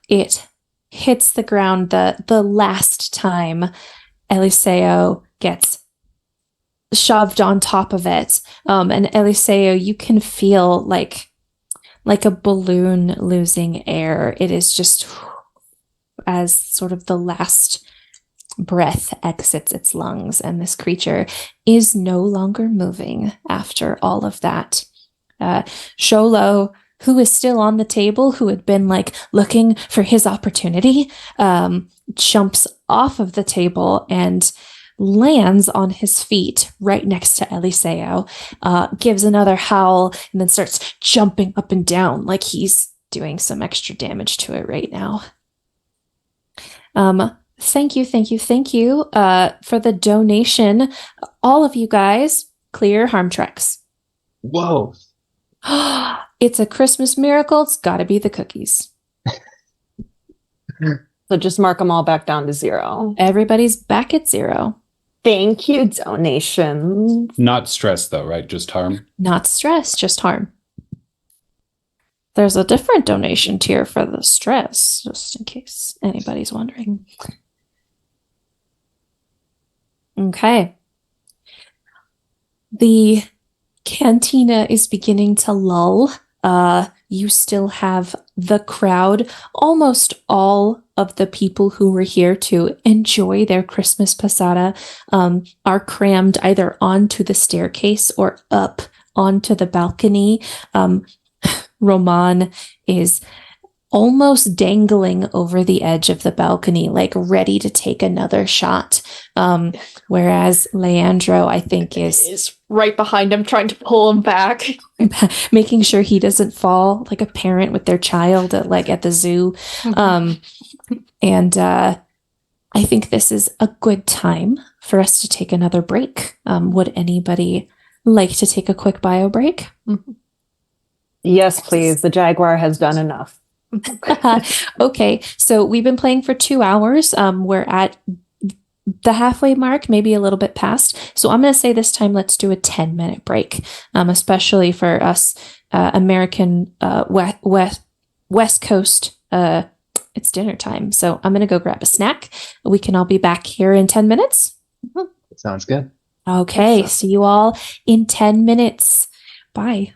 It hits the ground the last time Eliseo gets shoved on top of it. And Eliseo, you can feel like a balloon losing air. It is just as sort of the last breath exits its lungs, and this creature is no longer moving after all of that. Sholo, who is still on the table, who had been like looking for his opportunity, jumps off of the table and lands on his feet right next to Eliseo, gives another howl, and then starts jumping up and down like he's doing some extra damage to it right now. Thank you for the donation. All of you guys, clear harm tracks. Whoa. It's a Christmas miracle. It's got to be the cookies. So just mark them all back down to 0. Everybody's back at 0. Thank you, donations. Not stress, though, right? Just harm? Not stress, just harm. There's a different donation tier for the stress, just in case anybody's wondering. Okay. The cantina is beginning to lull. You still have the crowd. Almost all of the people who were here to enjoy their Christmas pasada are crammed either onto the staircase or up onto the balcony. Roman is almost dangling over the edge of the balcony, like ready to take another shot. Whereas Leandro, I think, is right behind him, trying to pull him back. making sure he doesn't fall like a parent with their child at the zoo. And I think this is a good time for us to take another break. Would anybody like to take a quick bio break? Yes, please. The Jaguar has done enough. Okay, so we've been playing for 2 hours. We're at the halfway mark, maybe a little bit past. So I'm going to say this time, let's do a 10-minute break, especially for us American West Coast. It's dinner time. So I'm going to go grab a snack. We can all be back here in 10 minutes. Sounds good. Okay, see you all in 10 minutes. Bye.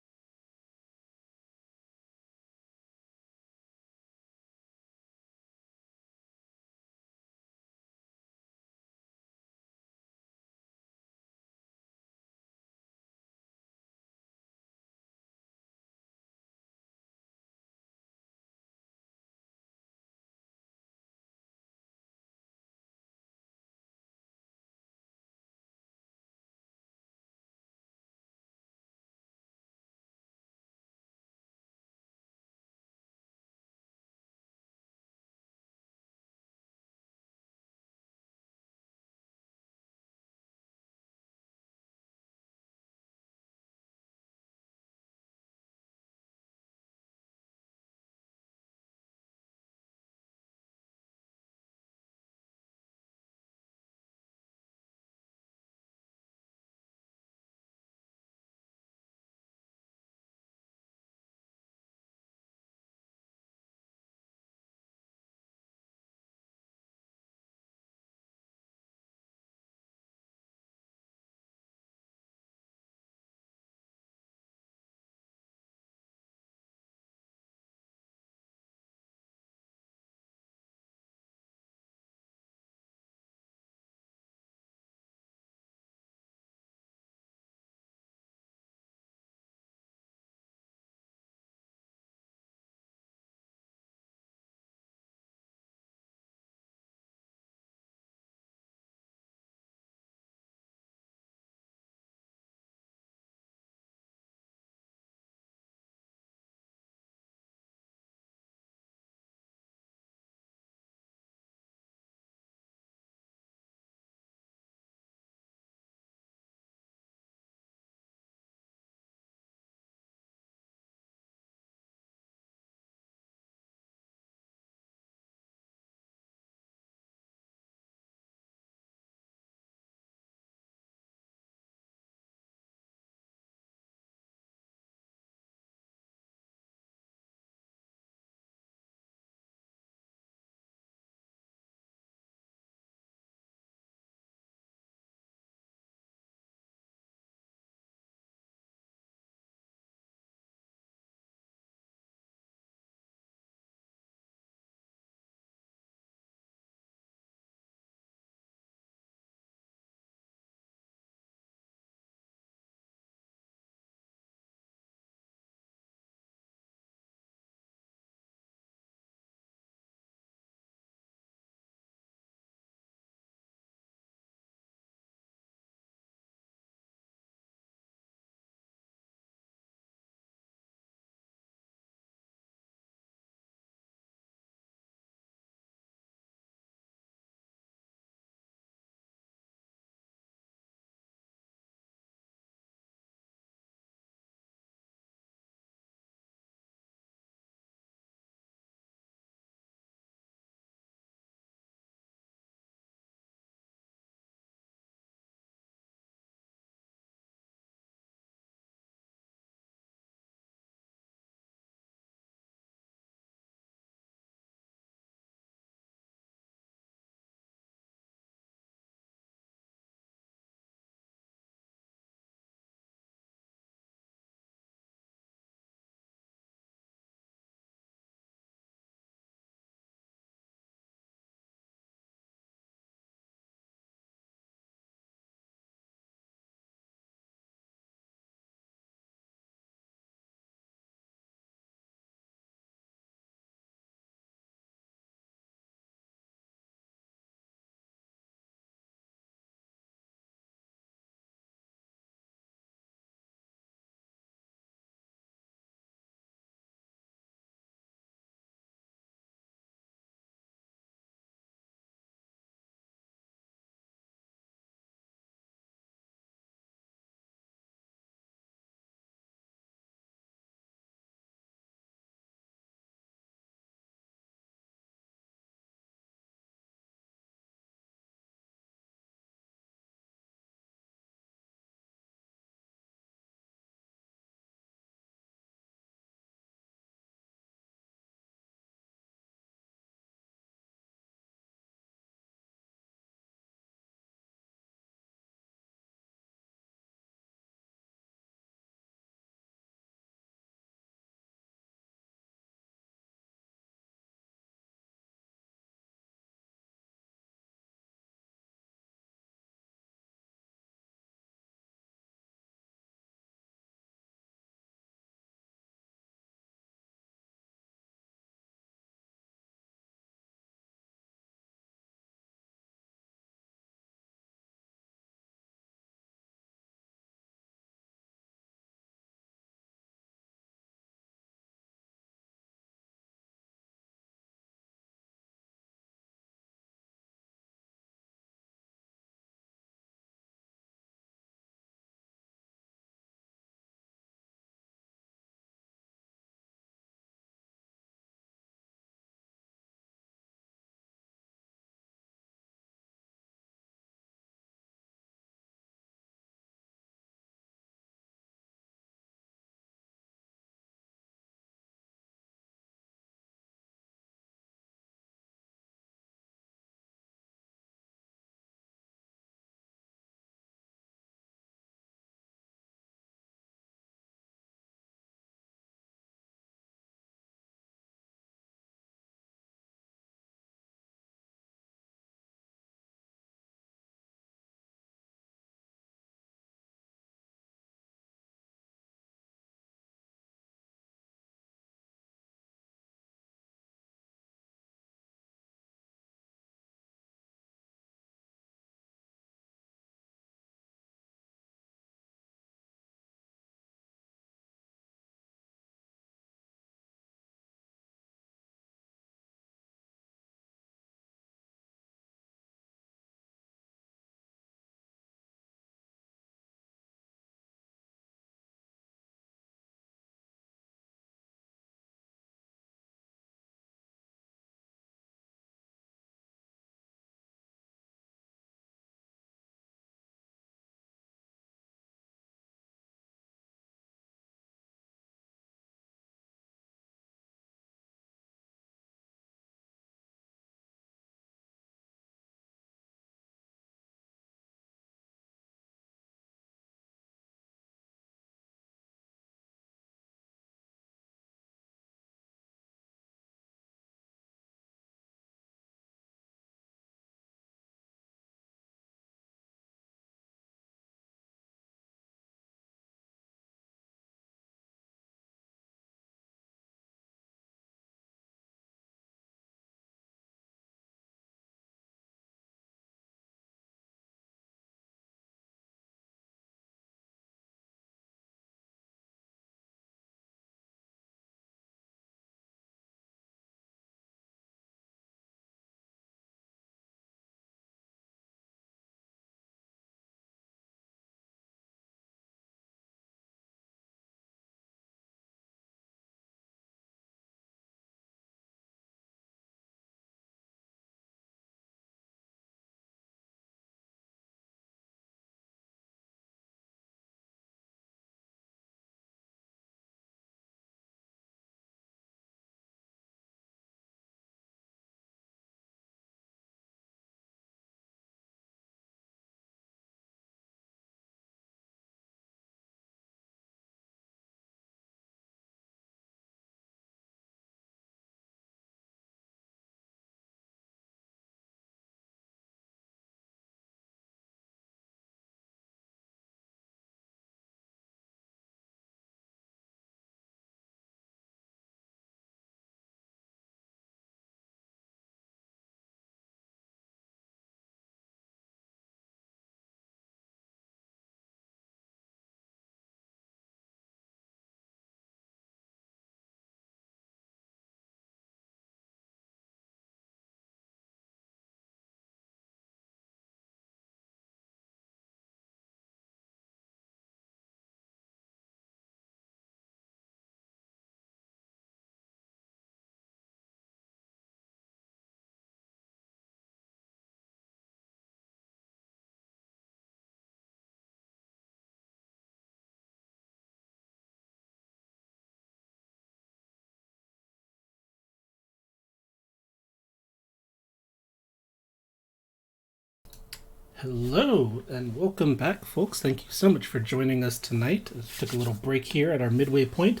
Hello and welcome back, folks. Thank you so much for joining us tonight. Took a little break here at our midway point.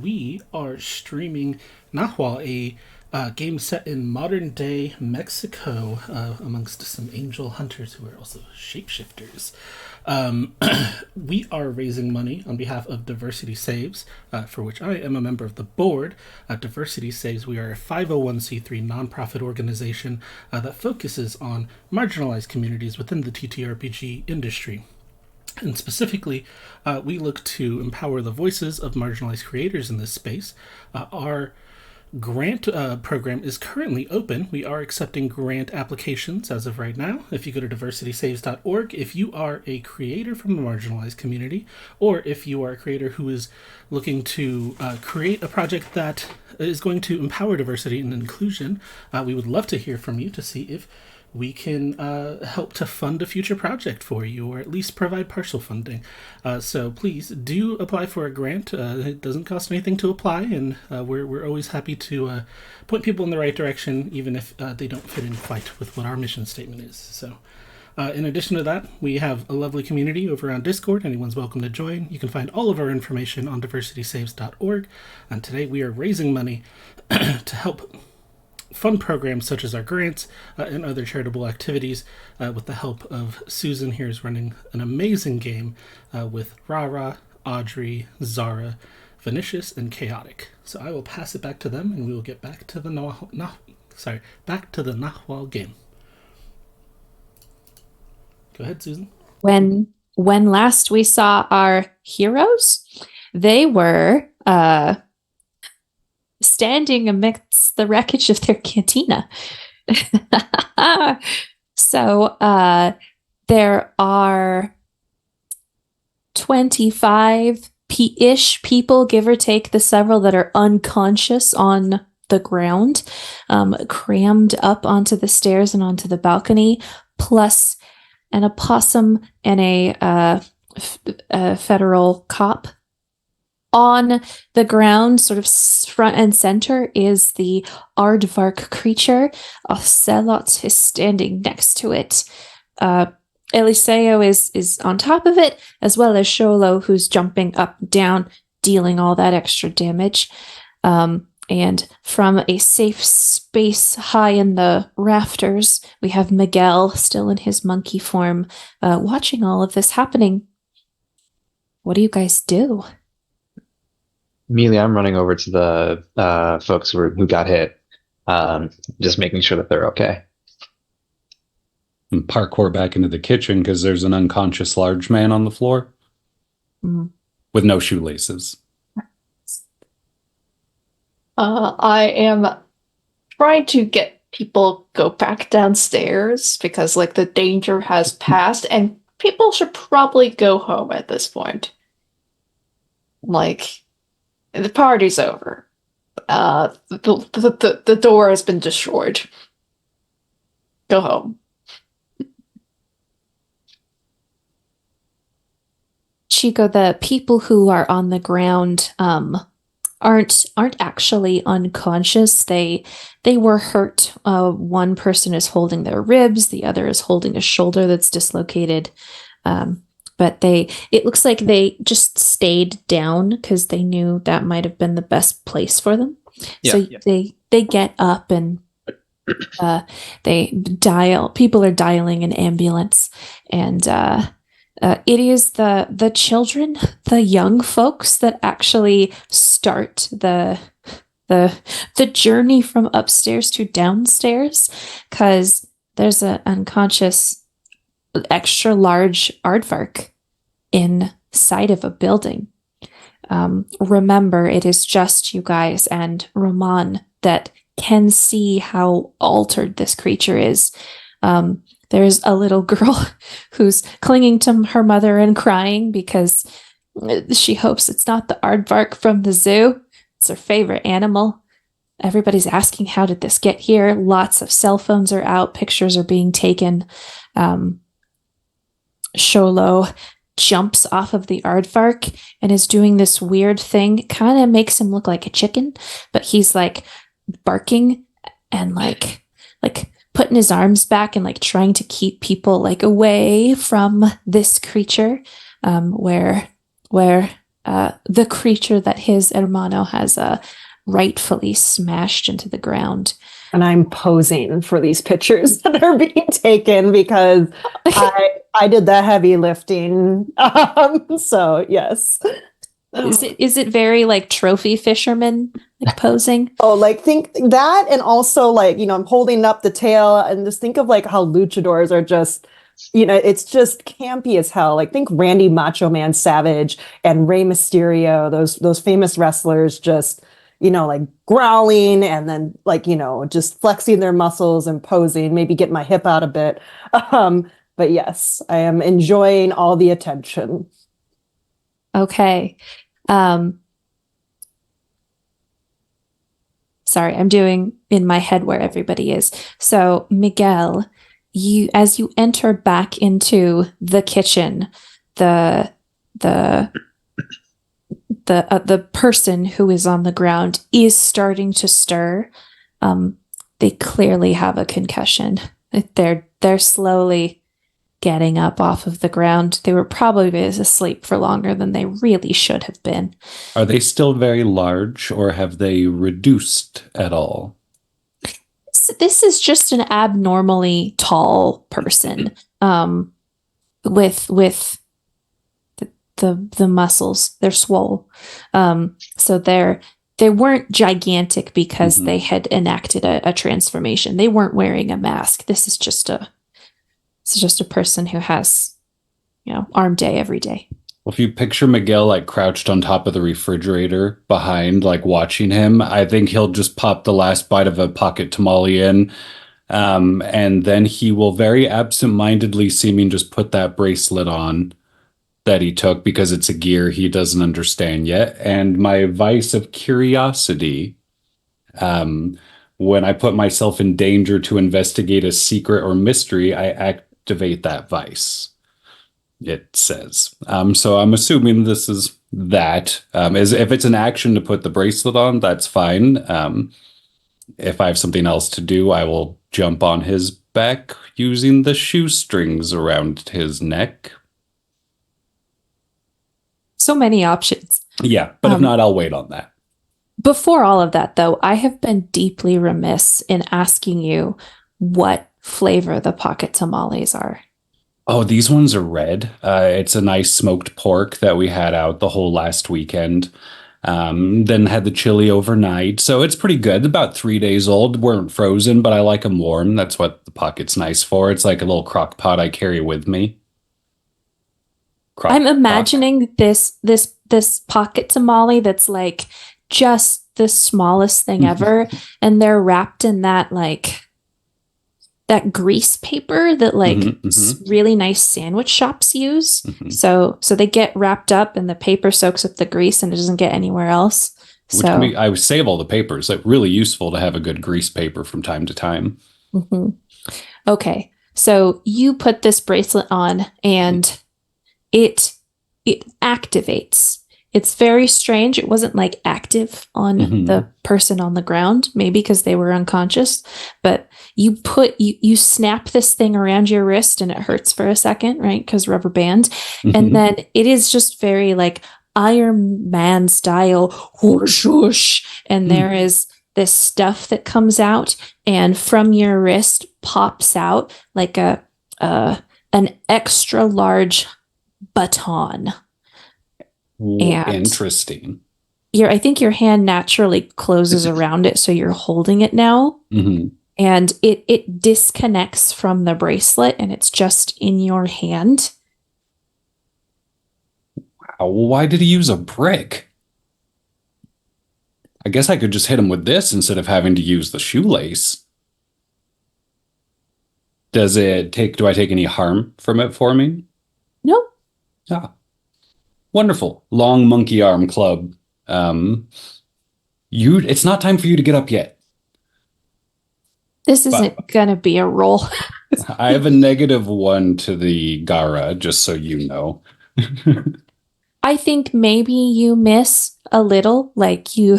We are streaming Nahual, a game set in modern day Mexico, amongst some angel hunters who are also shapeshifters. We are raising money on behalf of Diversity Saves, for which I am a member of the board. Diversity Saves, we are a 501c3 nonprofit organization that focuses on marginalized communities within the TTRPG industry. And specifically, we look to empower the voices of marginalized creators in this space. Our grant program is currently open. We are accepting grant applications as of right now. If you go to diversitysaves.org, if you are a creator from the marginalized community, or if you are a creator who is looking to create a project that is going to empower diversity and inclusion, we would love to hear from you to see if we can help to fund a future project for you, or at least provide partial funding. So please do apply for a grant. It doesn't cost anything to apply, and we're always happy to point people in the right direction, even if they don't fit in quite with what our mission statement is. So in addition to that, we have a lovely community over on Discord. Anyone's welcome to join. You can find all of our information on diversitysaves.org. And today we are raising money to help fund programs such as our grants and other charitable activities with the help of Susan here is running an amazing game with Rahrah, Audrey, Zara, Vinicius, and Chaotic. So I will pass it back to them, and we will get back to the Nahual game. Go ahead, Susan. When last we saw our heroes, they were standing amidst the wreckage of their cantina. So there are 25-ish people, give or take the several, that are unconscious on the ground, crammed up onto the stairs and onto the balcony, plus an opossum and a federal cop. On the ground, sort of front and center, is the aardvark creature. Ocelot is standing next to it. Eliseo is on top of it, as well as Sholo, who's jumping up and down, dealing all that extra damage. And from a safe space high in the rafters, we have Miguel, still in his monkey form, watching all of this happening. What do you guys do? Immediately, I'm running over to the folks who got hit, just making sure that they're okay. And parkour back into the kitchen because there's an unconscious large man on the floor with no shoelaces. I am trying to get people go back downstairs because, like, the danger has passed, and people should probably go home at this point. Like, the party's over. The door has been destroyed. Go home. Chico, the people who are on the ground aren't actually unconscious. They were hurt. One person is holding their ribs, the other is holding a shoulder that's dislocated. But it looks like they just stayed down because they knew that might have been the best place for them. So they get up and they dial. People are dialing an ambulance, and it is the children, the young folks, that actually start the journey from upstairs to downstairs, because there's an unconscious extra large aardvark inside of a building. Remember, it is just you guys and Roman that can see how altered this creature is. There's a little girl who's clinging to her mother and crying because she hopes it's not the aardvark from the zoo. It's her favorite animal. Everybody's asking, how did this get here? Lots of cell phones are out. Pictures are being taken. Sholo jumps off of the aardvark and is doing this weird thing. Kind of makes him look like a chicken, but he's like barking and like putting his arms back and like trying to keep people like away from this creature, where the creature that his hermano has rightfully smashed into the ground. And I'm posing for these pictures that are being taken because I did the heavy lifting. So yes. Is it very like trophy fisherman like posing? Oh, like think that, and also like, I'm holding up the tail, and just think of like how luchadors are just, it's just campy as hell. Like think Randy Macho Man Savage and Rey Mysterio, those famous wrestlers, just like growling and then like just flexing their muscles and posing, maybe get my hip out a bit. But yes, I am enjoying all the attention. Okay. Sorry, I'm doing in my head where everybody is. So Miguel, as you enter back into the kitchen, the person who is on the ground is starting to stir. They clearly have a concussion. They're slowly getting up off of the ground. They were probably asleep for longer than they really should have been. Are they still very large, or have they reduced at all? This is just an abnormally tall person, with the muscles. They're swole. So they weren't gigantic because they had enacted a transformation. They weren't wearing a mask. This is just a person who has, arm day every day. Well, if you picture Miguel like crouched on top of the refrigerator behind, like watching him, I think he'll just pop the last bite of a pocket tamale in. And then he will very absentmindedly seeming just put that bracelet on that he took because it's a gear he doesn't understand yet. And my vice of curiosity, when I put myself in danger to investigate a secret or mystery, I activate that vice, it says. So I'm assuming this is that. If it's an action to put the bracelet on, that's fine. If I have something else to do, I will jump on his back using the shoestrings around his neck. So many options. Yeah, but if not, I'll wait on that. Before all of that, though, I have been deeply remiss in asking you what flavor the pocket tamales are. Oh, these ones are red. It's a nice smoked pork that we had out the whole last weekend. Then had the chili overnight. So it's pretty good. About 3 days old. Weren't frozen, but I like them warm. That's what the pocket's nice for. It's like a little crock pot I carry with me. I'm imagining this pocket tamale that's like just the smallest thing ever, and they're wrapped in that grease paper that really nice sandwich shops use. So they get wrapped up and the paper soaks up the grease and it doesn't get anywhere else. I save all the papers. Like really useful to have a good grease paper from time to time. Okay, so you put this bracelet on and it activates. It's very strange. It wasn't like active on the person on the ground, maybe because they were unconscious, but you snap this thing around your wrist and it hurts for a second, right? Because rubber band. And then it is just very like Iron Man style, whoosh, whoosh. And there is this stuff that comes out, and from your wrist pops out like an extra large baton. And interesting. I think your hand naturally closes around it, so you're holding it now. And it disconnects from the bracelet, and it's just in your hand. Wow, why did he use a brick? I guess I could just hit him with this instead of having to use the shoelace. Do I take any harm from it for me? No. Ah. Wonderful. Long monkey arm club. It's not time for you to get up yet. This isn't gonna be a roll. I have a -1 to the Gara, just so you know. I think maybe you miss a little, like you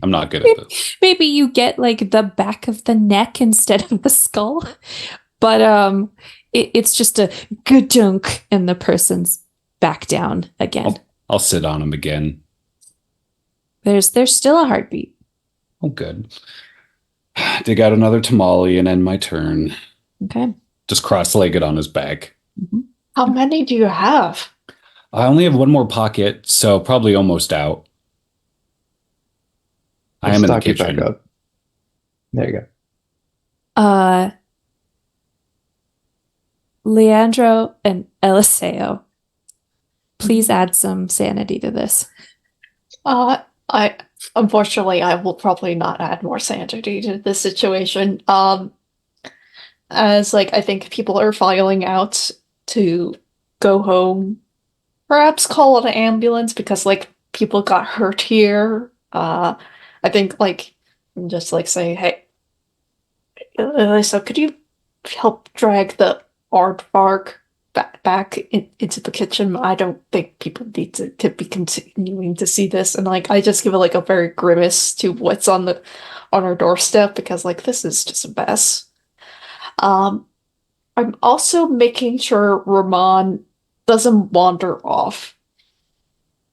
I'm not good at this. Maybe you get like the back of the neck instead of the skull. But it's just a good dunk and the person's back down again. I'll sit on him again. There's still a heartbeat. Oh, good. Dig out another tamale and end my turn. Okay. Just cross-legged on his back. Mm-hmm. How many do you have? I only have one more pocket, so probably almost out. I am in the Stock you back kitchen. up. There you go. Leandro and Eliseo, please add some sanity to this. I unfortunately I will probably not add more sanity to this situation. As like I think people are filing out to go home, perhaps call an ambulance because like people got hurt here. I think like just like say, hey, Elisa, could you help drag the aardvark back into the kitchen? I don't think people need to be continuing to see this. And like I just give it like a very grimace to what's on our doorstep because like this is just a mess. I'm also making sure Ramon doesn't wander off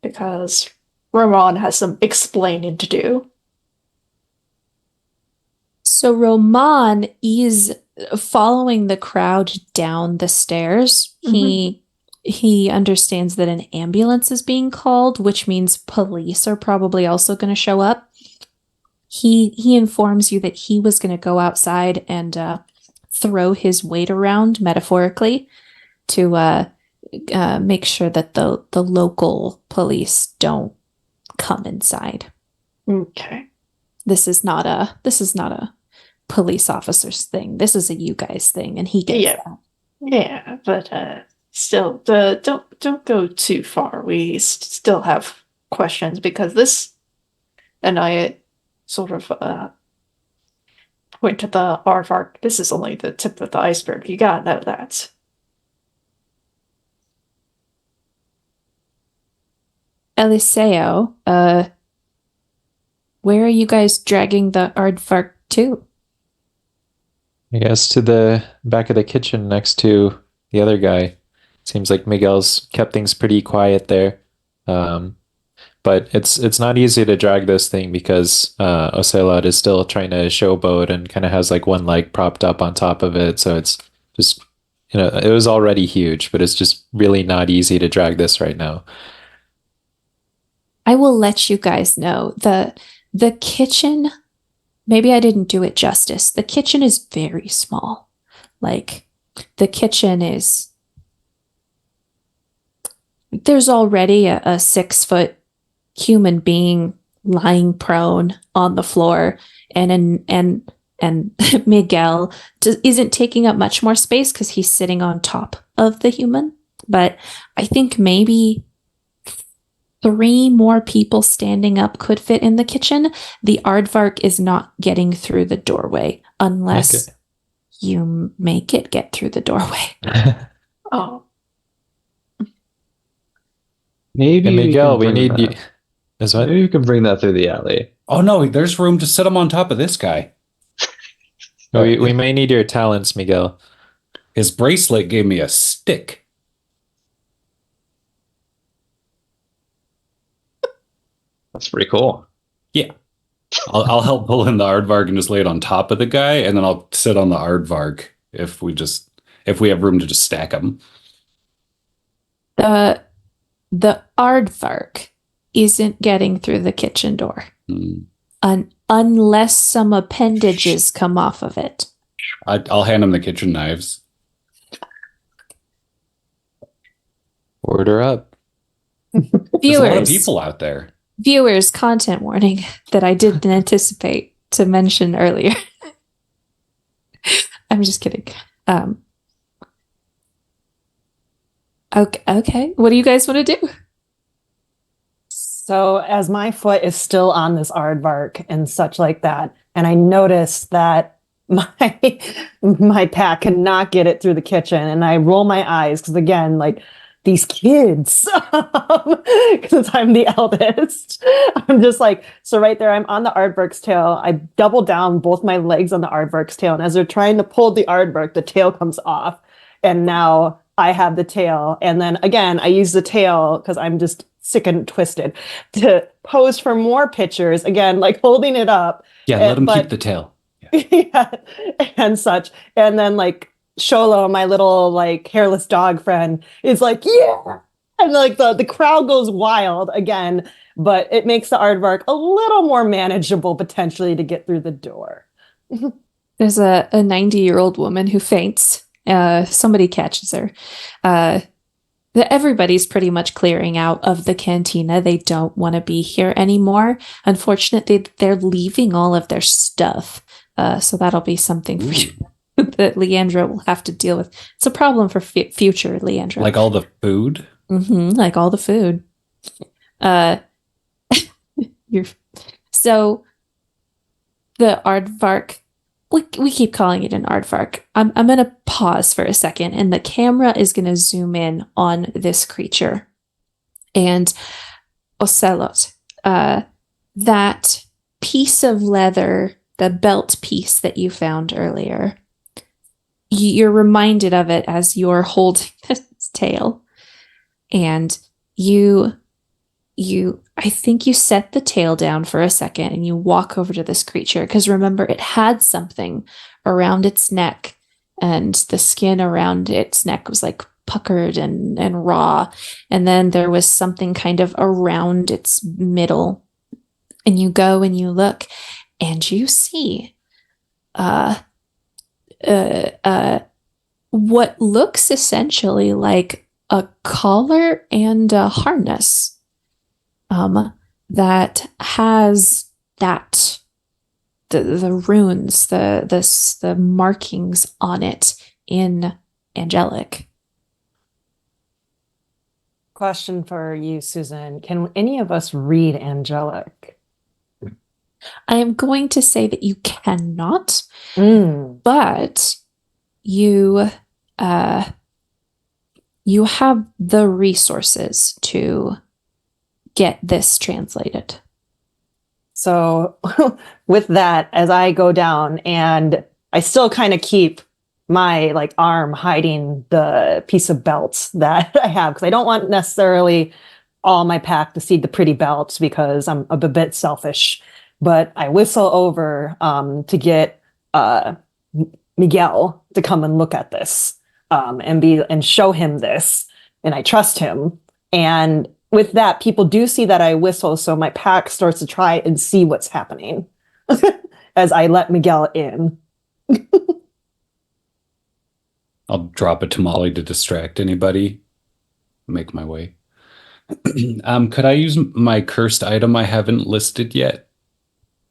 because Ramon has some explaining to do. So Roman is following the crowd down the stairs. Mhm. He understands that an ambulance is being called, which means police are probably also going to show up. He informs you that he was going to go outside and throw his weight around metaphorically to make sure that the local police don't come inside. Okay. This is not a police officer's thing. This is a you guys thing, and he gets that. Yeah, but still, don't go too far. We still have questions because this, and I sort of point to the aardvark. This is only the tip of the iceberg. You gotta know that. Eliseo, where are you guys dragging the aardvark to? I guess to the back of the kitchen next to the other guy. Seems like Miguel's kept things pretty quiet there. But it's not easy to drag this thing because Ocelot is still trying to showboat and kind of has like one leg propped up on top of it. So it's just, it was already huge, but it's just really not easy to drag this right now. I will let you guys know the kitchen. Maybe I didn't do it justice. The kitchen is very small. Like the kitchen is. There's already a 6-foot human being lying prone on the floor, and Miguel isn't taking up much more space because he's sitting on top of the human. But I think maybe 3 more people standing up could fit in the kitchen. The aardvark is not getting through the doorway unless you make it get through the doorway. Oh. Maybe And Miguel, we need you. Maybe you can bring that through the alley. Oh no, there's room to sit him on top of this guy. We may need your talents, Miguel. His bracelet gave me a stick. That's pretty cool. Yeah. I'll help pull in the aardvark and just lay it on top of the guy, and then I'll sit on the aardvark if we have room to just stack them. The aardvark isn't getting through the kitchen door unless some appendages come off of it. I'll hand him the kitchen knives. Order up. There's a lot of Viewers, people out there. Viewers, content warning that I didn't anticipate to mention earlier. I'm just kidding. Okay. What do you guys want to do? So as my foot is still on this aardvark and such like that, and I notice that my pack cannot get it through the kitchen, and I roll my eyes because again, like these kids, because I'm the eldest. I'm just like, so right there, I'm on the aardvark's tail. I double down both my legs on the aardvark's tail. And as they're trying to pull the aardvark, the tail comes off. And now I have the tail. And then again, I use the tail because I'm just sick and twisted to pose for more pictures. Again, like holding it up. Yeah, let him keep the tail. Yeah, and such. And then like Sholo, my little like hairless dog friend, is like, yeah. And like the crowd goes wild again, but it makes the aardvark a little more manageable potentially to get through the door. There's a 90-year-old woman who faints. Somebody catches her. Everybody's pretty much clearing out of the cantina. They don't want to be here anymore. Unfortunately, they're leaving all of their stuff. So that'll be something for you that Leandra will have to deal with. It's a problem for future Leandra. Like all the food? Like all the food. So the aardvark, we keep calling it an aardvark. I'm going to pause for a second, and the camera is going to zoom in on this creature. And Ocelot, that piece of leather, the belt piece that you found earlier, you're reminded of it as you're holding its tail. And I think you set the tail down for a second and you walk over to this creature, because remember, it had something around its neck, and the skin around its neck was like puckered and raw. And then there was something kind of around its middle. And you go and you look and you see what looks essentially like a collar and a harness that has the runes, the markings on it in angelic. Question for you, Susan. Can any of us read angelic? I am going to say that you cannot, but you have the resources to get this translated. So with that, as I go down, and I still kind of keep my like arm hiding the piece of belts that I have, because I don't want necessarily all my pack to see the pretty belts, because I'm a bit selfish. But I whistle over to get Miguel to come and look at this and show him this, and I trust him. And with that, people do see that I whistle, so my pack starts to try and see what's happening as I let Miguel in. I'll drop a tamale to distract anybody. Make my way. Could I use my cursed item I haven't listed yet?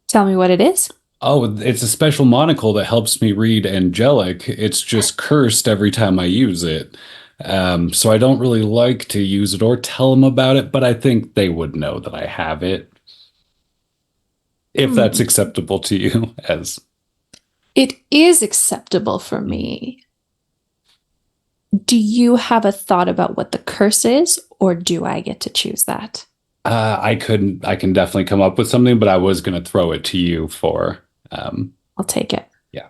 Tell me what it is. Oh, it's a special monocle that helps me read angelic. It's just cursed every time I use it. So I don't really like to use it or tell them about it, but I think they would know that I have it. If that's acceptable to you as... It is acceptable for me. Do you have a thought about what the curse is, or do I get to choose that? I can definitely come up with something, but I was going to throw it to you for... I'll take it. Yeah.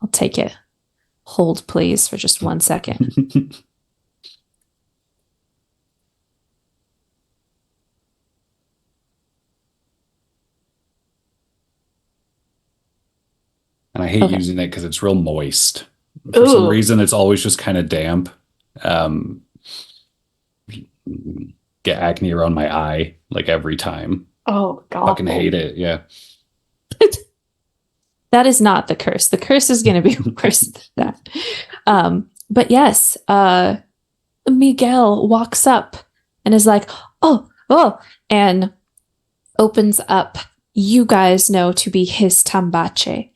I'll take it. Hold, please, for just 1 second. And I hate using it because it's real moist. For some reason, it's always just kind of damp. Get acne around my eye like every time. Oh, God. Fucking hate it. Yeah. That is not the curse. The curse is going to be worse than that. But yes, Miguel walks up and is like, oh, and opens up. You guys know to be his tambache.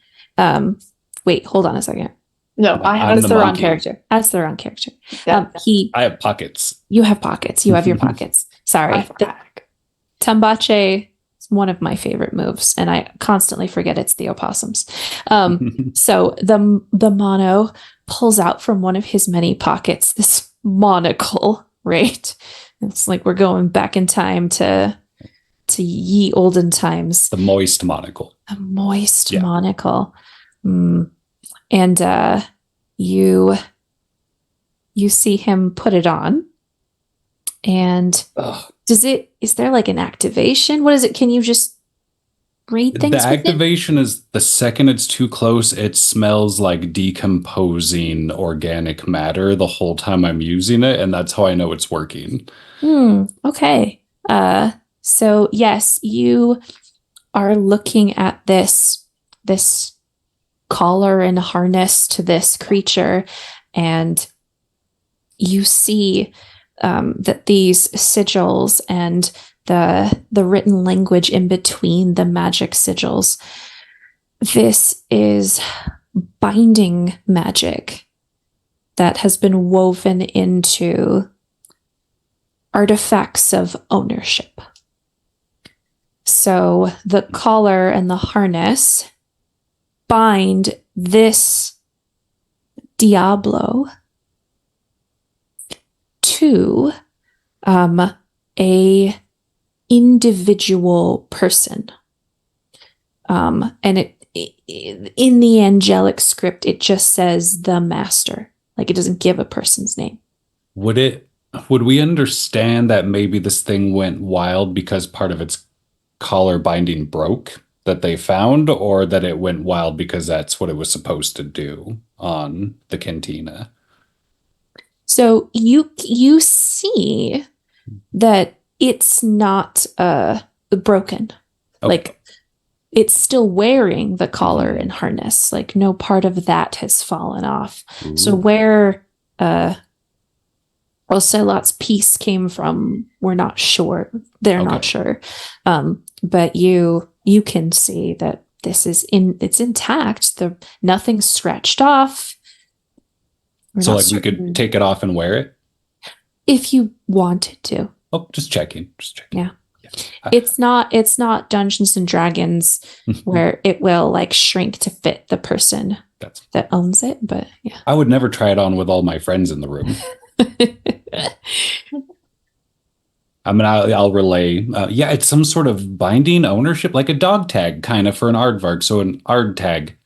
Wait, hold on a second. No, that's the wrong character. That's the wrong character. Yeah. I have pockets. You have pockets. You have your pockets. Sorry. Tambache is one of my favorite moves, and I constantly forget it's the opossums. So the mono pulls out from one of his many pockets this monocle right? It's like we're going back in time to ye olden times. The moist monocle. A moist monocle. And you see him put it on. And is there like an activation? What is it? Can you just read things? The activation is the second it's too close, it smells like decomposing organic matter the whole time I'm using it, and that's how I know it's working. Okay. So yes, you are looking at this collar and harness to this creature, and you see that these sigils and the written language in between the magic sigils, this is binding magic that has been woven into artifacts of ownership. So the collar and the harness bind this Diablo to a individual person. And it in the angelic script, it just says the master. Like, it doesn't give a person's name. Would we understand that maybe this thing went wild because part of its collar binding broke that they found, or that it went wild because that's what it was supposed to do on the cantina? So you see that it's not broken. Okay. Like, it's still wearing the collar and harness. Like, no part of that has fallen off. Ooh. So where Ocelot's piece came from, we're not sure. They're not sure. But you can see that this is it's intact. Nothing's scratched off. So like we could take it off and wear it? If you wanted to. Oh, just checking. Yeah. It's not Dungeons and Dragons where it will like shrink to fit the person that owns it, but yeah. I would never try it on with all my friends in the room. I mean, I'll relay. It's some sort of binding ownership, like a dog tag kind of for an aardvark. So an ard tag.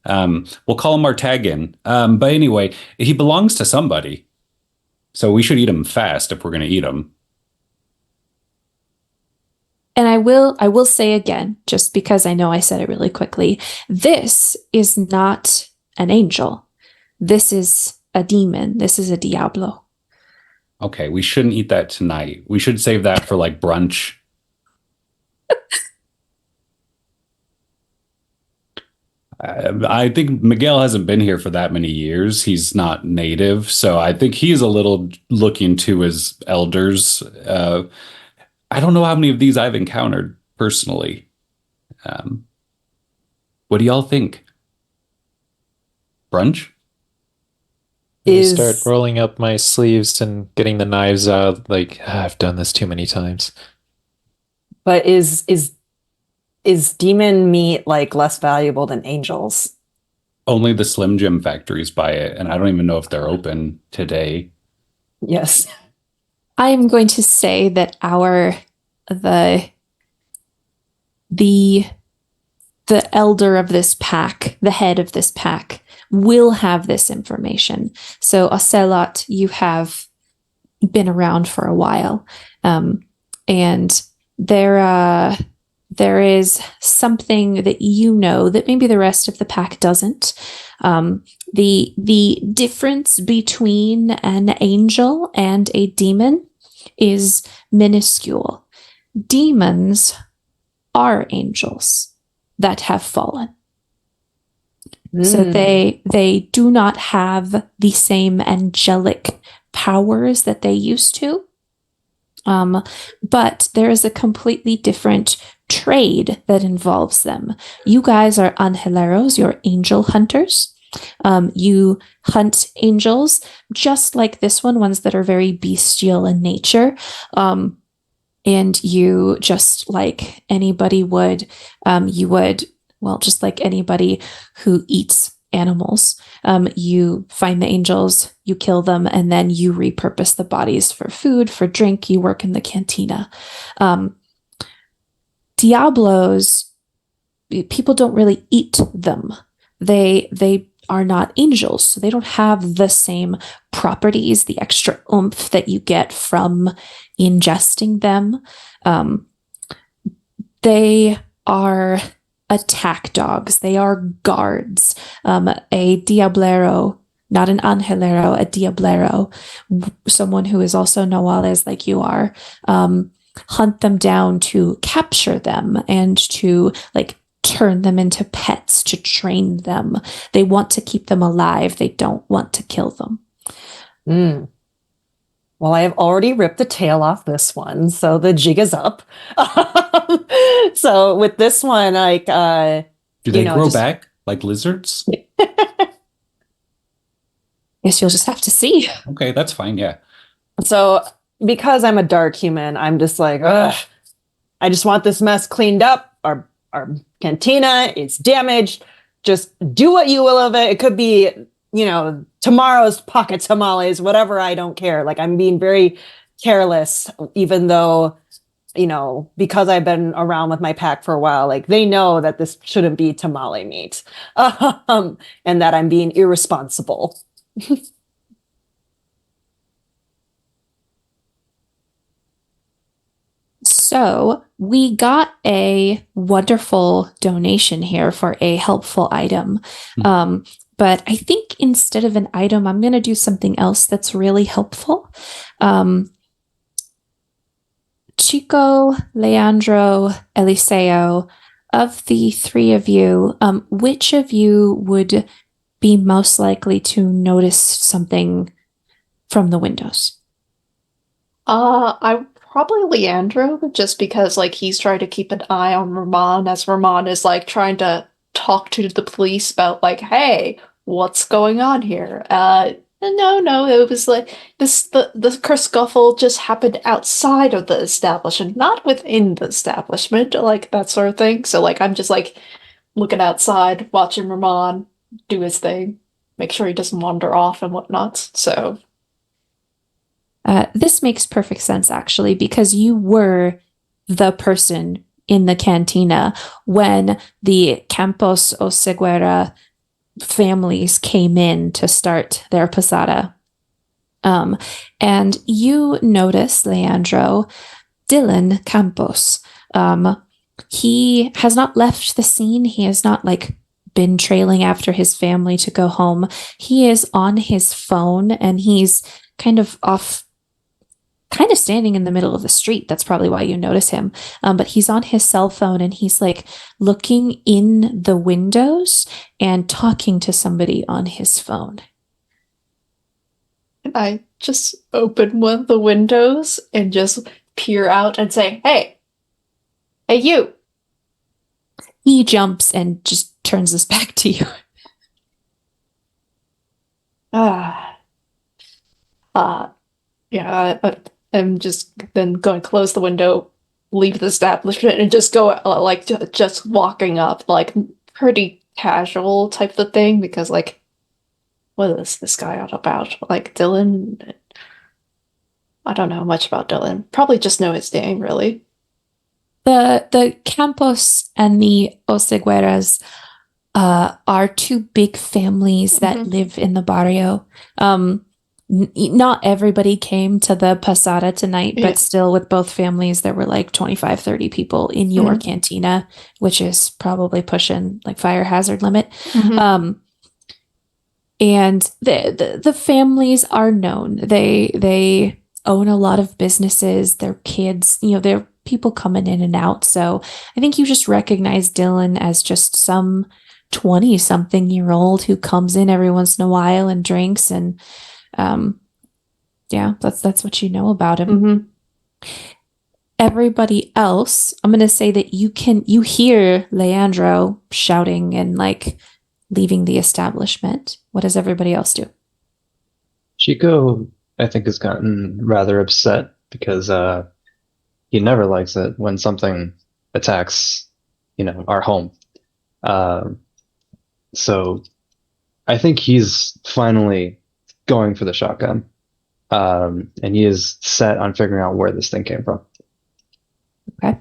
We'll call him Artagan. But anyway, he belongs to somebody. So we should eat him fast if we're going to eat him. And I will say again, just because I know I said it really quickly, this is not an angel. This is a demon. This is a Diablo. Okay, we shouldn't eat that tonight. We should save that for like brunch. I think Miguel hasn't been here for that many years. He's not native, so I think he's a little looking to his elders. I don't know how many of these I've encountered personally. What do y'all think? Brunch? I start rolling up my sleeves and getting the knives out. Like, I've done this too many times. But is demon meat like less valuable than angels? Only the Slim Jim factories buy it, and I don't even know if they're open today. Yes. I am going to say that the elder of this pack, the head of this pack, will have this information. So, Ocelot, you have been around for a while, and there is something that you know that maybe the rest of the pack doesn't. The difference between an angel and a demon is minuscule. Demons are angels that have fallen. So they do not have the same angelic powers that they used to. But there is a completely different trade that involves them. You guys are angeleros, you're angel hunters. You hunt angels, just like this one, ones that are very bestial in nature. And you, just like anybody would, just like anybody who eats animals. You find the angels, you kill them, and then you repurpose the bodies for food, for drink. You work in the cantina. Diablos, people don't really eat them. They are not angels, so they don't have the same properties, the extra oomph that you get from ingesting them. They are attack dogs. They are guards. A diablero, not an angelero, a diablero, someone who is also Nahuales like you are, hunt them down to capture them and to like turn them into pets, to train them. They want to keep them alive. They don't want to kill them. Well, I have already ripped the tail off this one, so the jig is up. So with this one, like, do they grow back like lizards? Guess you'll just have to see. Okay, that's fine. Yeah. So because I'm a dark human, I'm just like, ugh, I just want this mess cleaned up. Our cantina is damaged. Just do what you will of it. It could be, tomorrow's pocket tamales, whatever. I don't care. Like, I'm being very careless, even though, because I've been around with my pack for a while, like they know that this shouldn't be tamale meat, and that I'm being irresponsible. So we got a wonderful donation here for a helpful item. But I think instead of an item, I'm going to do something else that's really helpful. Chico, Leandro, Eliseo, of the three of you, which of you would be most likely to notice something from the windows? I probably Leandro, just because like he's trying to keep an eye on Ramon as Ramon is like trying to talk to the police about like, hey, what's going on here? No, it was like the kerfuffle just happened outside of the establishment, not within the establishment, like that sort of thing. So like I'm just like looking outside, watching Ramon do his thing, make sure he doesn't wander off and whatnot. So this makes perfect sense, actually, because you were the person in the cantina when the Campos o Seguera families came in to start their posada. And you notice, Leandro, Dylan Campos. He has not left the scene. He has not been trailing after his family to go home. He is on his phone and he's kind of standing in the middle of the street. That's probably why you notice him. But he's on his cell phone and he's looking in the windows and talking to somebody on his phone. I just open one of the windows and just peer out and say, hey, you. He jumps and just turns his back to you. Yeah, I'm just then going to close the window, leave the establishment, and just go just walking up, pretty casual type of thing, because what is this guy all about? Dylan, I don't know much about Dylan. Probably just know his name, really. The Campos and the Osegueras are two big families that live in the barrio. Not everybody came to the posada tonight, but still with both families, there were 25, 30 people in your cantina, which is probably pushing fire hazard limit. And the families are known. They own a lot of businesses. Their kids, they're people coming in and out. So I think you just recognize Dylan as just some 20-something-year-old who comes in every once in a while and drinks, and that's what you know about him. Everybody else, I'm gonna say that you hear Leandro shouting and leaving the establishment. What does everybody else do? Chico, I think, has gotten rather upset because he never likes it when something attacks, our home. So I think he's finally going for the shotgun. And he is set on figuring out where this thing came from. Okay.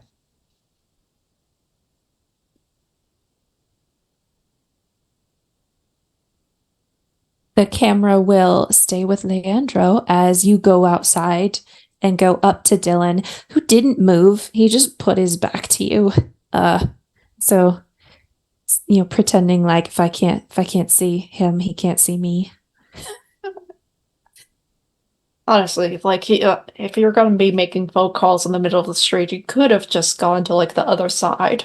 The camera will stay with Leandro as you go outside and go up to Dylan, who didn't move. He just put his back to you. So pretending like if I can't see him, he can't see me. Honestly, like if you're going to be making phone calls in the middle of the street, you could have just gone to like the other side.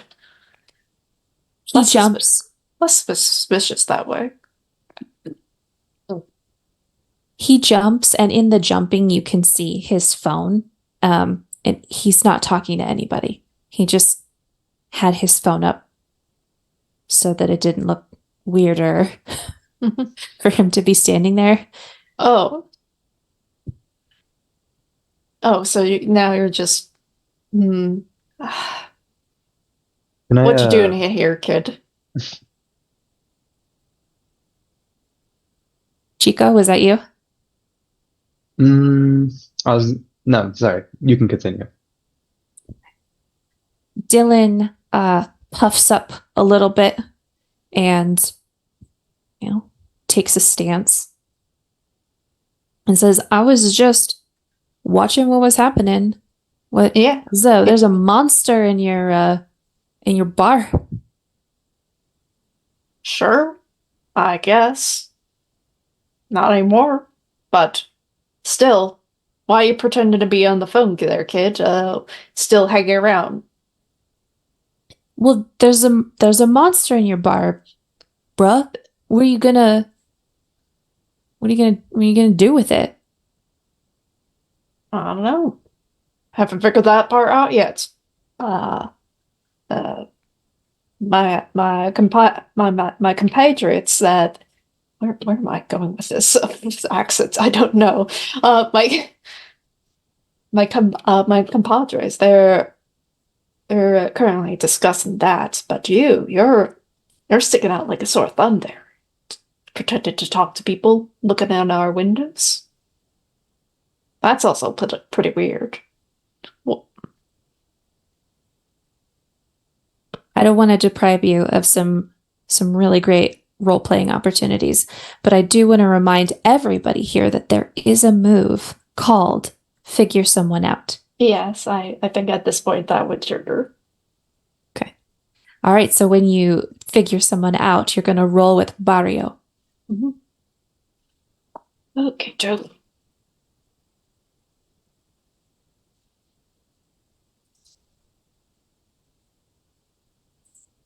He jumps. Less suspicious that way. He jumps, and in the jumping, you can see his phone. And he's not talking to anybody. He just had his phone up so that it didn't look weirder for him to be standing there. Oh. Oh, so now you're just... What you doing here, kid? Chico, was that you? No, sorry. You can continue. Dylan puffs up a little bit and, takes a stance and says, I was just watching what was happening. What? Yeah. So there's a monster in your bar. Sure, I guess. Not anymore, but still, why are you pretending to be on the phone there, kid? Still hanging around. Well, there's a monster in your bar, bruh. What are you gonna do with it? I don't know. Haven't figured that part out yet. My compatriots that where am I going with this? This accents, I don't know. My compadres, they're currently discussing that, but you're sticking out like a sore thumb there. Pretending to talk to people, looking out our windows. That's also pretty weird. Well, I don't want to deprive you of some really great role-playing opportunities, but I do want to remind everybody here that there is a move called Figure Someone Out. yes, I think at this point that would trigger. Okay. All right, so when you figure someone out, you're going to roll with Barrio. Mm-hmm. Okay, Joe.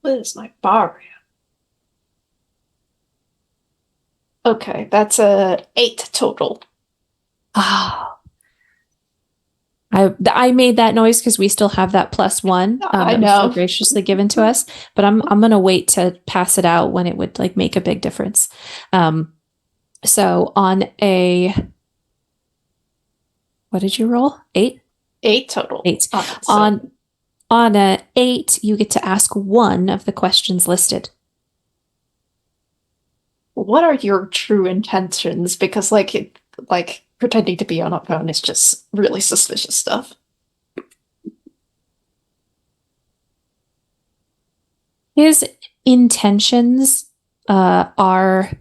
What is my Barrio? Okay, that's a 8 total. Oh. I made that noise because we still have that +1. I that know. was so graciously given to us, but I'm gonna wait to pass it out when it would like make a big difference. So on a, what did you roll? 8? 8 total. 8. On a 8, you get to ask one of the questions listed. What are your true intentions? Because like pretending to be on a phone is just really suspicious stuff. His intentions are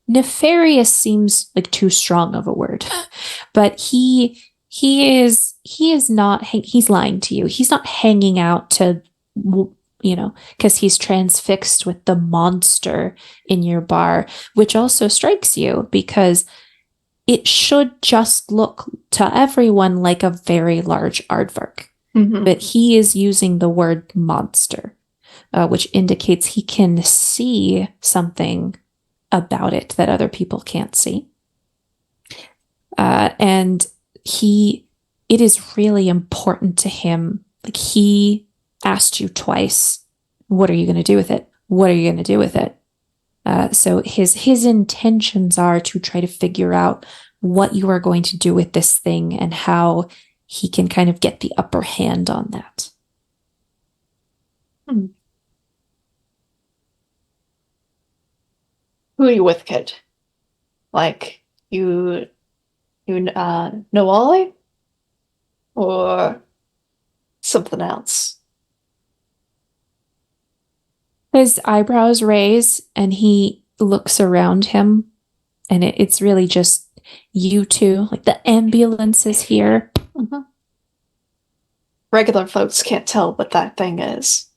nefarious. Seems like too strong of a word, but he is not. He's lying to you. He's not hanging out to, because he's transfixed with the monster in your bar, which also strikes you because it should just look to everyone like a very large aardvark. Mm-hmm. But he is using the word monster, which indicates he can see something about it that other people can't see. And it is really important to him. Like, he asked you twice, what are you going to do with it? What are you going to do with it? So his intentions are to try to figure out what you are going to do with this thing and how he can kind of get the upper hand on that. Who are you with, kid? Like, Nahual? Or something else? His eyebrows raise and he looks around him, and it's really just you two. Like the ambulance is here. Mhm. Regular folks can't tell what that thing is.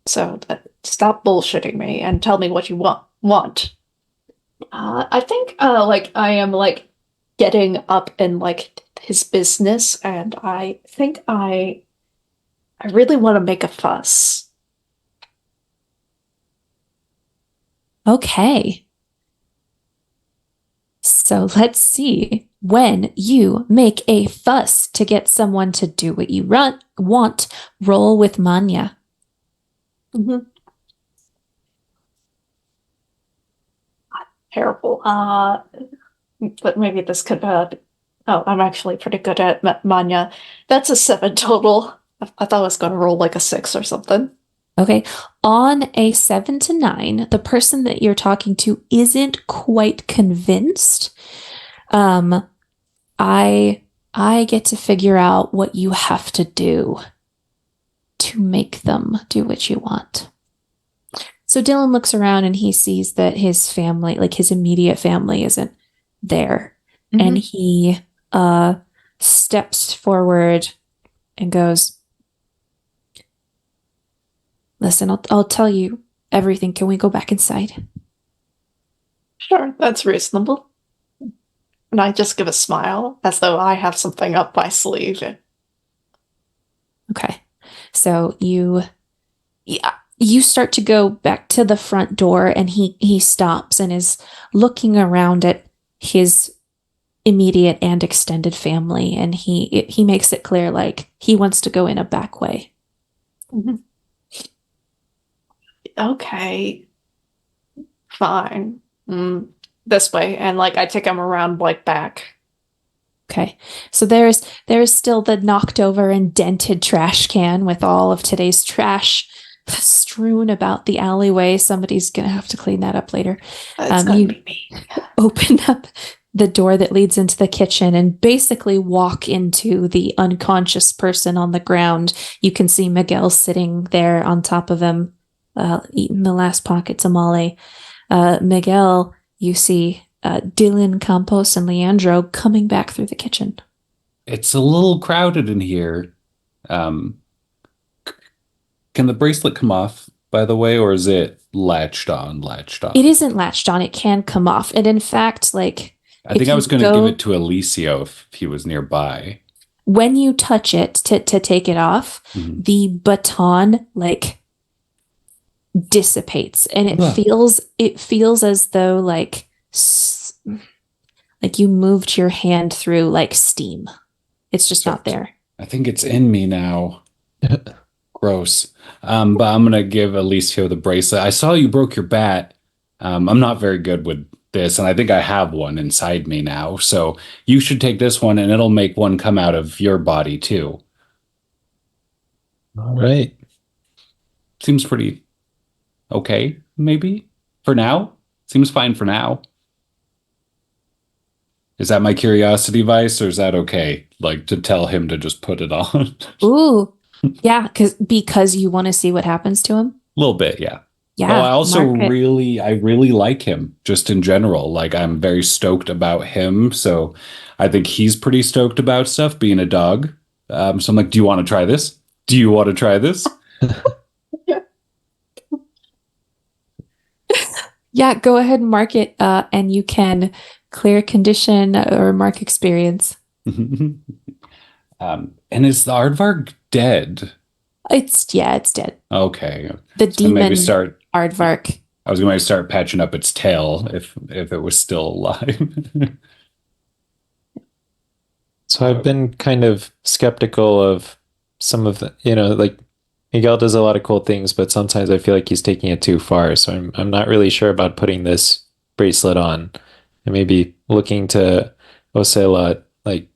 So stop bullshitting me and tell me what you want. I think like I am like getting up in like his business, and I think I really want to make a fuss. Okay. So let's see. When you make a fuss to get someone to do what you want, roll with mania. Mm-hmm. Terrible. But maybe this could. Oh, I'm actually pretty good at mania. That's a 7 total. I thought I was going to roll like a 6 or something. Okay. On a 7 to 9, the person that you're talking to isn't quite convinced. I get to figure out what you have to do to make them do what you want. So Dylan looks around and he sees that his family, like his immediate family, isn't there. Mhm. And he steps forward and goes, listen, I'll tell you everything. Can we go back inside? Sure, that's reasonable. And I just give a smile as though I have something up my sleeve. Okay. So you start to go back to the front door, and he stops and is looking around at his immediate and extended family, and he makes it clear like he wants to go in a back way. Mm-hmm. Okay. Fine. This way. And like I take him around like back. Okay. So there's still the knocked over and dented trash can with all of today's trash strewn about the alleyway. Somebody's gonna have to clean that up later. It's gonna be me. Open up the door that leads into the kitchen and basically walk into the unconscious person on the ground. You can see Miguel sitting there on top of him, eating the last pocket tamale. Miguel, you see Dylan, Campos, and Leandro coming back through the kitchen. It's a little crowded in here. Can the bracelet come off, by the way, or is it latched on? It isn't latched on. It can come off. And in fact, like, I think I was going to give it to Alicio if he was nearby. When you touch it to take it off, the baton like dissipates, and it feels as though like you moved your hand through like steam. It's just not there. I think it's in me now. Gross. But I'm gonna give Alicio the bracelet. I saw you broke your bat. I'm not very good with this, and I think I have one inside me now. So you should take this one, and it'll make one come out of your body too. All right. Seems pretty okay, maybe for now. Seems fine for now. Is that my curiosity vice, or is that okay? Like to tell him to just put it on? Ooh, yeah, because you want to see what happens to him. A little bit, yeah. Yeah. Oh, I also really like him just in general. Like I'm very stoked about him. So I think he's pretty stoked about stuff being a dog. So I'm like, do you want to try this? Do you want to try this? Yeah, go ahead and mark it, and you can clear condition or mark experience. And is the aardvark dead? It's dead. Okay. The demon maybe start aardvark. I was going to start patching up its tail if it was still alive. So I've been kind of skeptical of some of the, like Miguel does a lot of cool things, but sometimes I feel like he's taking it too far. So I'm not really sure about putting this bracelet on, and maybe looking to Ocelot. Like,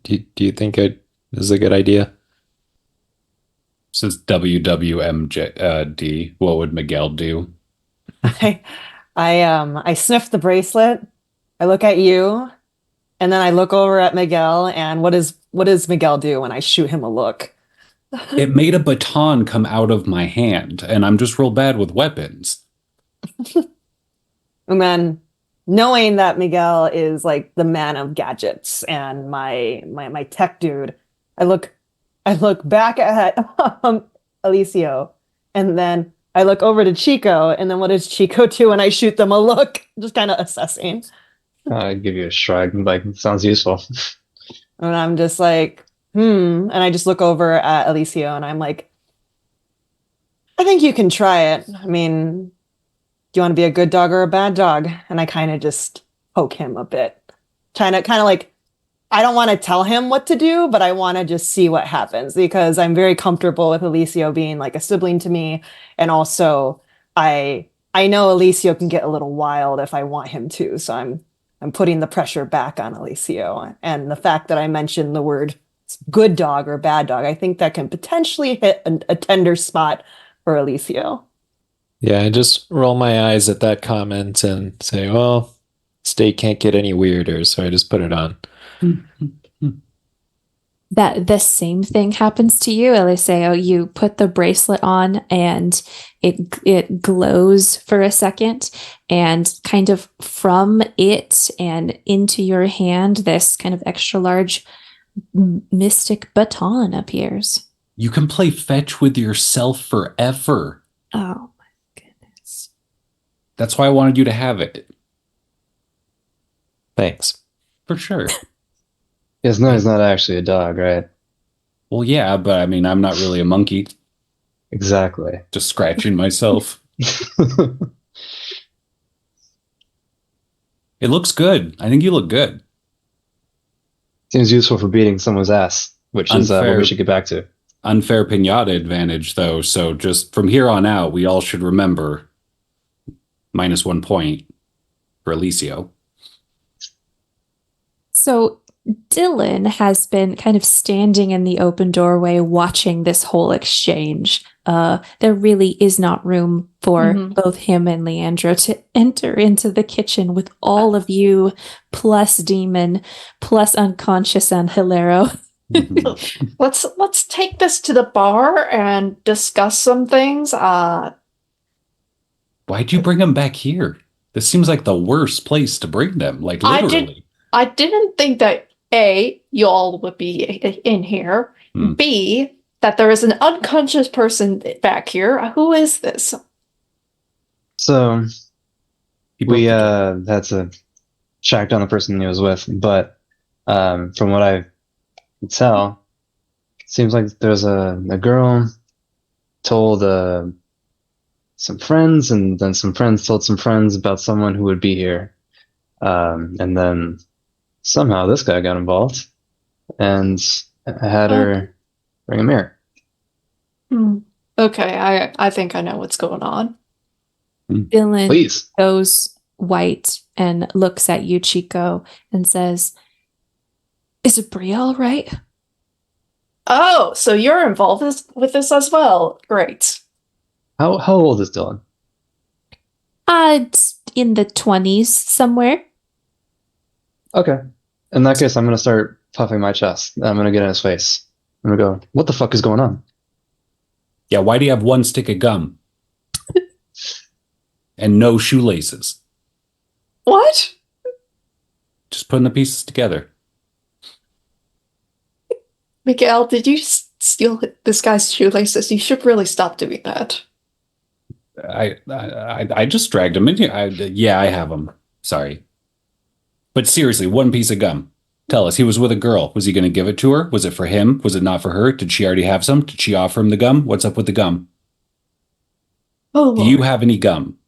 do you think this is a good idea? Says WWMD. What would Miguel do? I sniff the bracelet. I look at you, and then I look over at Miguel. And what does Miguel do when I shoot him a look? It made a baton come out of my hand, and I'm just real bad with weapons. And then, knowing that Miguel is like the man of gadgets and my tech dude, I look back at Alicio, and then I look over to Chico, and then what does Chico do when I shoot them a look? Just kind of assessing. I give you a shrug. Like, sounds useful. And I'm just like, And I just look over at Alicio, and I'm like, I think you can try it. I mean, do you want to be a good dog or a bad dog? And I kind of just poke him a bit. Kind of like, I don't want to tell him what to do, but I want to just see what happens, because I'm very comfortable with Alicio being like a sibling to me. And also I know Alicio can get a little wild if I want him to. So I'm putting the pressure back on Alicio. And the fact that I mentioned the word good dog or bad dog, I think that can potentially hit a tender spot for Alicio. Yeah, I just roll my eyes at that comment and say, well, state can't get any weirder, so I just put it on. That the same thing happens to you, Eliseo. You put the bracelet on and it glows for a second, and kind of from it and into your hand, this kind of extra large mystic baton appears. You can play fetch with yourself forever. Oh my goodness. That's why I wanted you to have it. Thanks. For sure. Yes, no, he's not actually a dog, right? Well, yeah, but I mean, I'm not really a monkey. Exactly. Just scratching myself. It looks good. I think you look good. Seems useful for beating someone's ass, which is what we should get back to. Unfair pinata advantage, though. So just from here on out, we all should remember -1 point for Alicio. So Dylan has been kind of standing in the open doorway watching this whole exchange. There really is not room for both him and Leandro to enter into the kitchen with all of you, plus Demon, plus Unconscious and Hilaro. Let's take this to the bar and discuss some things. Why'd you bring them back here? This seems like the worst place to bring them, like literally. I didn't think that A, y'all would be in here. B, that there is an unconscious person back here. Who is this? So we had to track down the person he was with, but from what I can tell, it seems like there's a girl told some friends, and then some friends told some friends about someone who would be here, and then somehow this guy got involved and had her bring a mirror. Okay, I think I know what's going on. Dylan goes white and looks at you, Chico, and says, "Is it Bria all right?" Oh, so you're involved with this as well. Great. How old is Dylan? In the 20s somewhere. Okay. In that case, I'm going to start puffing my chest. I'm going to get in his face. I'm going to go, what the fuck is going on? Yeah, why do you have one stick of gum? And no shoelaces? What? Just putting the pieces together. Miguel, did you steal this guy's shoelaces? You should really stop doing that. I just dragged him in here. I have them. Sorry. But seriously, one piece of gum. Tell us, he was with a girl. Was he going to give it to her? Was it for him? Was it not for her? Did she already have some? Did she offer him the gum? What's up with the gum? Oh, do you have any gum?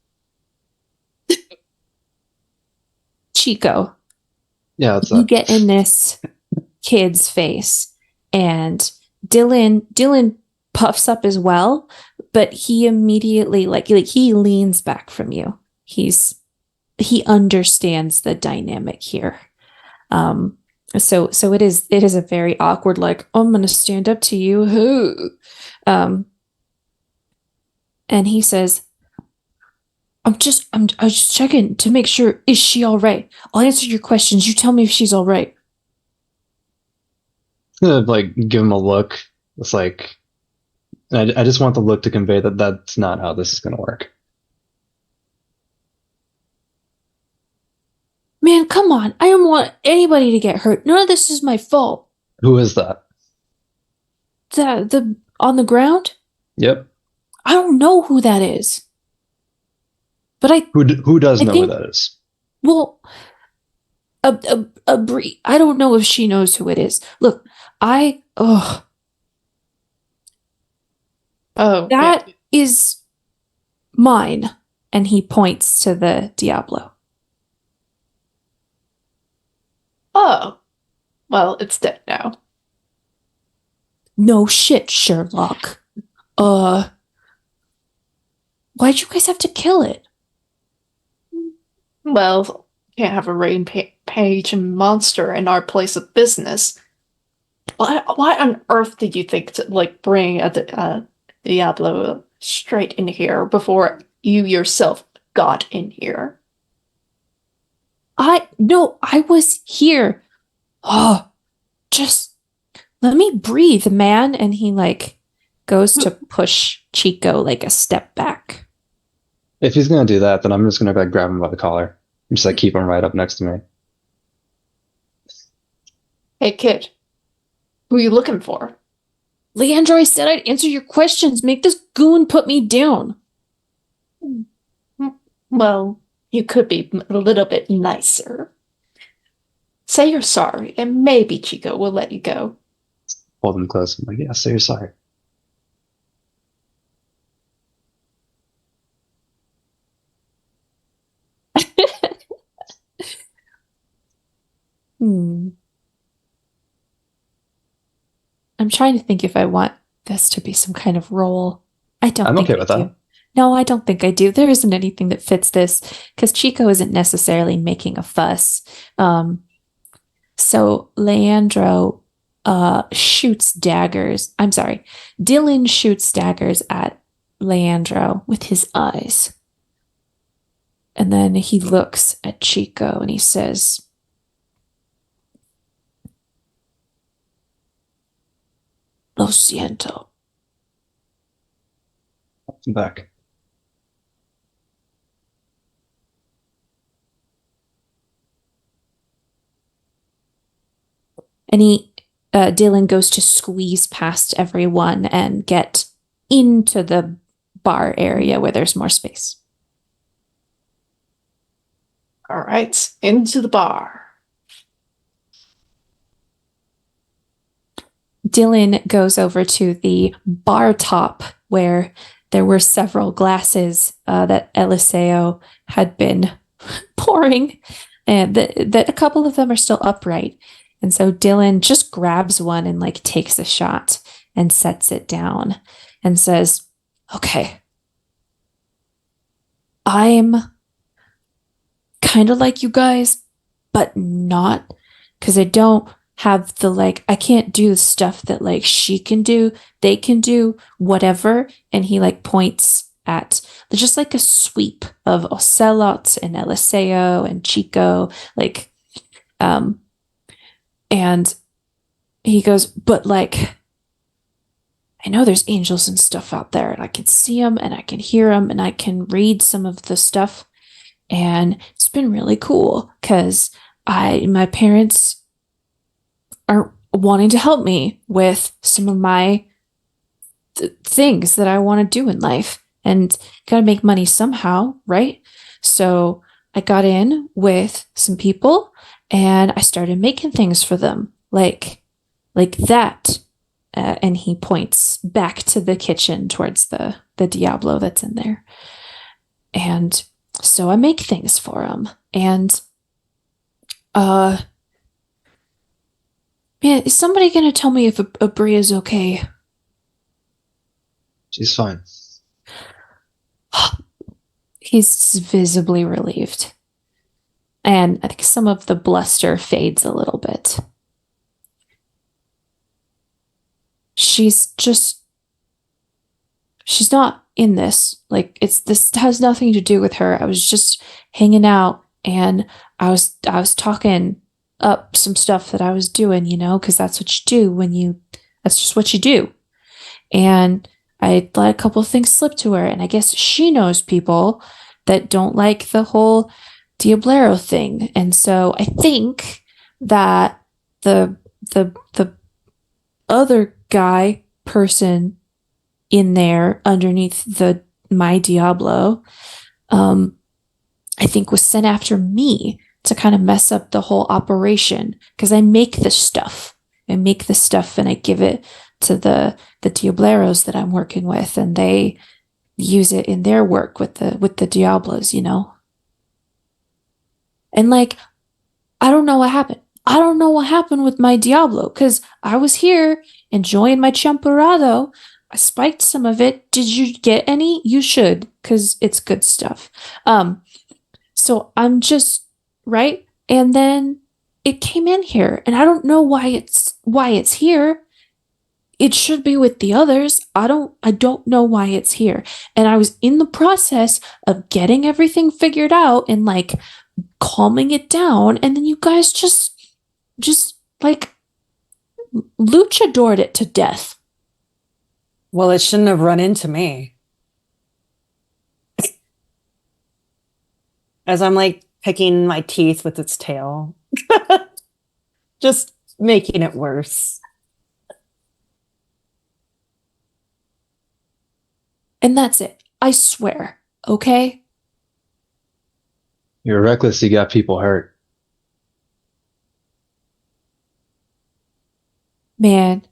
Chico. Yeah, what's you up? Get in this kid's face, and Dylan puffs up as well, but he immediately like he leans back from you. He understands the dynamic here. So it is a very awkward, like, I'm gonna stand up to you. And he says, I was just checking to make sure, is she all right? I'll answer your questions. You tell me if she's all right. I'm gonna like give him a look. It's like I just want the look to convey that that's not how this is gonna work. Man, come on. I don't want anybody to get hurt. None of this is my fault. Who is that? The on the ground? Yep. I don't know who that is. But Who does know who think, that is? well, a Bree. I don't know if she knows who it is. Look, Oh, that is mine. And he points to the Diablo. Oh, well, it's dead now. No shit, Sherlock. Why'd you guys have to kill it? Well, can't have a rampage monster in our place of business. Why on earth did you think to like bring a Diablo straight in here before you yourself got in here? I was here. Oh, just let me breathe, man. And he like goes to push Chico like a step back. If he's gonna do that, then I'm just gonna like grab him by the collar and just like keep him right up next to me. Hey, kid, who are you looking for? Leandro, I said I'd answer your questions. Make this goon put me down. Well, you could be a little bit nicer. Say you're sorry, and maybe Chico will let you go. Hold him close. I'm like, yeah, say you're sorry. I'm trying to think if I want this to be some kind of role. I'm okay with that. No, I don't think I do. There isn't anything that fits this because Chico isn't necessarily making a fuss. So Leandro shoots daggers. I'm sorry. Dylan shoots daggers at Leandro with his eyes. And then he looks at Chico and he says, Lo siento. I'm back. And Dylan goes to squeeze past everyone and get into the bar area where there's more space. All right, into the bar. Dylan goes over to the bar top where there were several glasses that Eliseo had been pouring, and that a couple of them are still upright. And so Dylan just grabs one and like takes a shot and sets it down and says, okay, I'm kind of like you guys, but not, because I don't have the like, I can't do the stuff that like she can do, they can do, whatever. And he like points at just like a sweep of Ocelot and Eliseo and Chico, like, and he goes, but like, I know there's angels and stuff out there, and I can see them and I can hear them and I can read some of the stuff. And it's been really cool because my parents are wanting to help me with some of my things that I want to do in life, and got to make money somehow, right? So I got in with some people and I started making things for them, like that. And he points back to the kitchen towards the Diablo that's in there. And so I make things for him. And man, is somebody gonna tell me if Audrey is okay? She's fine. He's visibly relieved. And I think some of the bluster fades a little bit. she's not in this. Like, this has nothing to do with her. I was just hanging out, and I was talking up some stuff that I was doing, because that's what you do that's just what you do. And I let a couple of things slip to her, and I guess she knows people that don't like the whole Diablero thing. And so I think that the other guy person in there underneath my Diablo, I think was sent after me to kind of mess up the whole operation, because I make this stuff. I make the stuff and I give it to the Diableros that I'm working with, and they use it in their work with the Diablos, And like, I don't know what happened. I don't know what happened with my Diablo, because I was here enjoying my champorado. I spiked some of it. Did you get any? You should, because it's good stuff. So I'm just right. And then it came in here, and I don't know why it's here. It should be with the others. I don't know why it's here. And I was in the process of getting everything figured out and like calming it down, and then you guys just like luchadored it to death. Well, it shouldn't have run into me. As I'm like picking my teeth with its tail. Just making it worse. And that's it. I swear. Okay? You're reckless. You got people hurt. Man,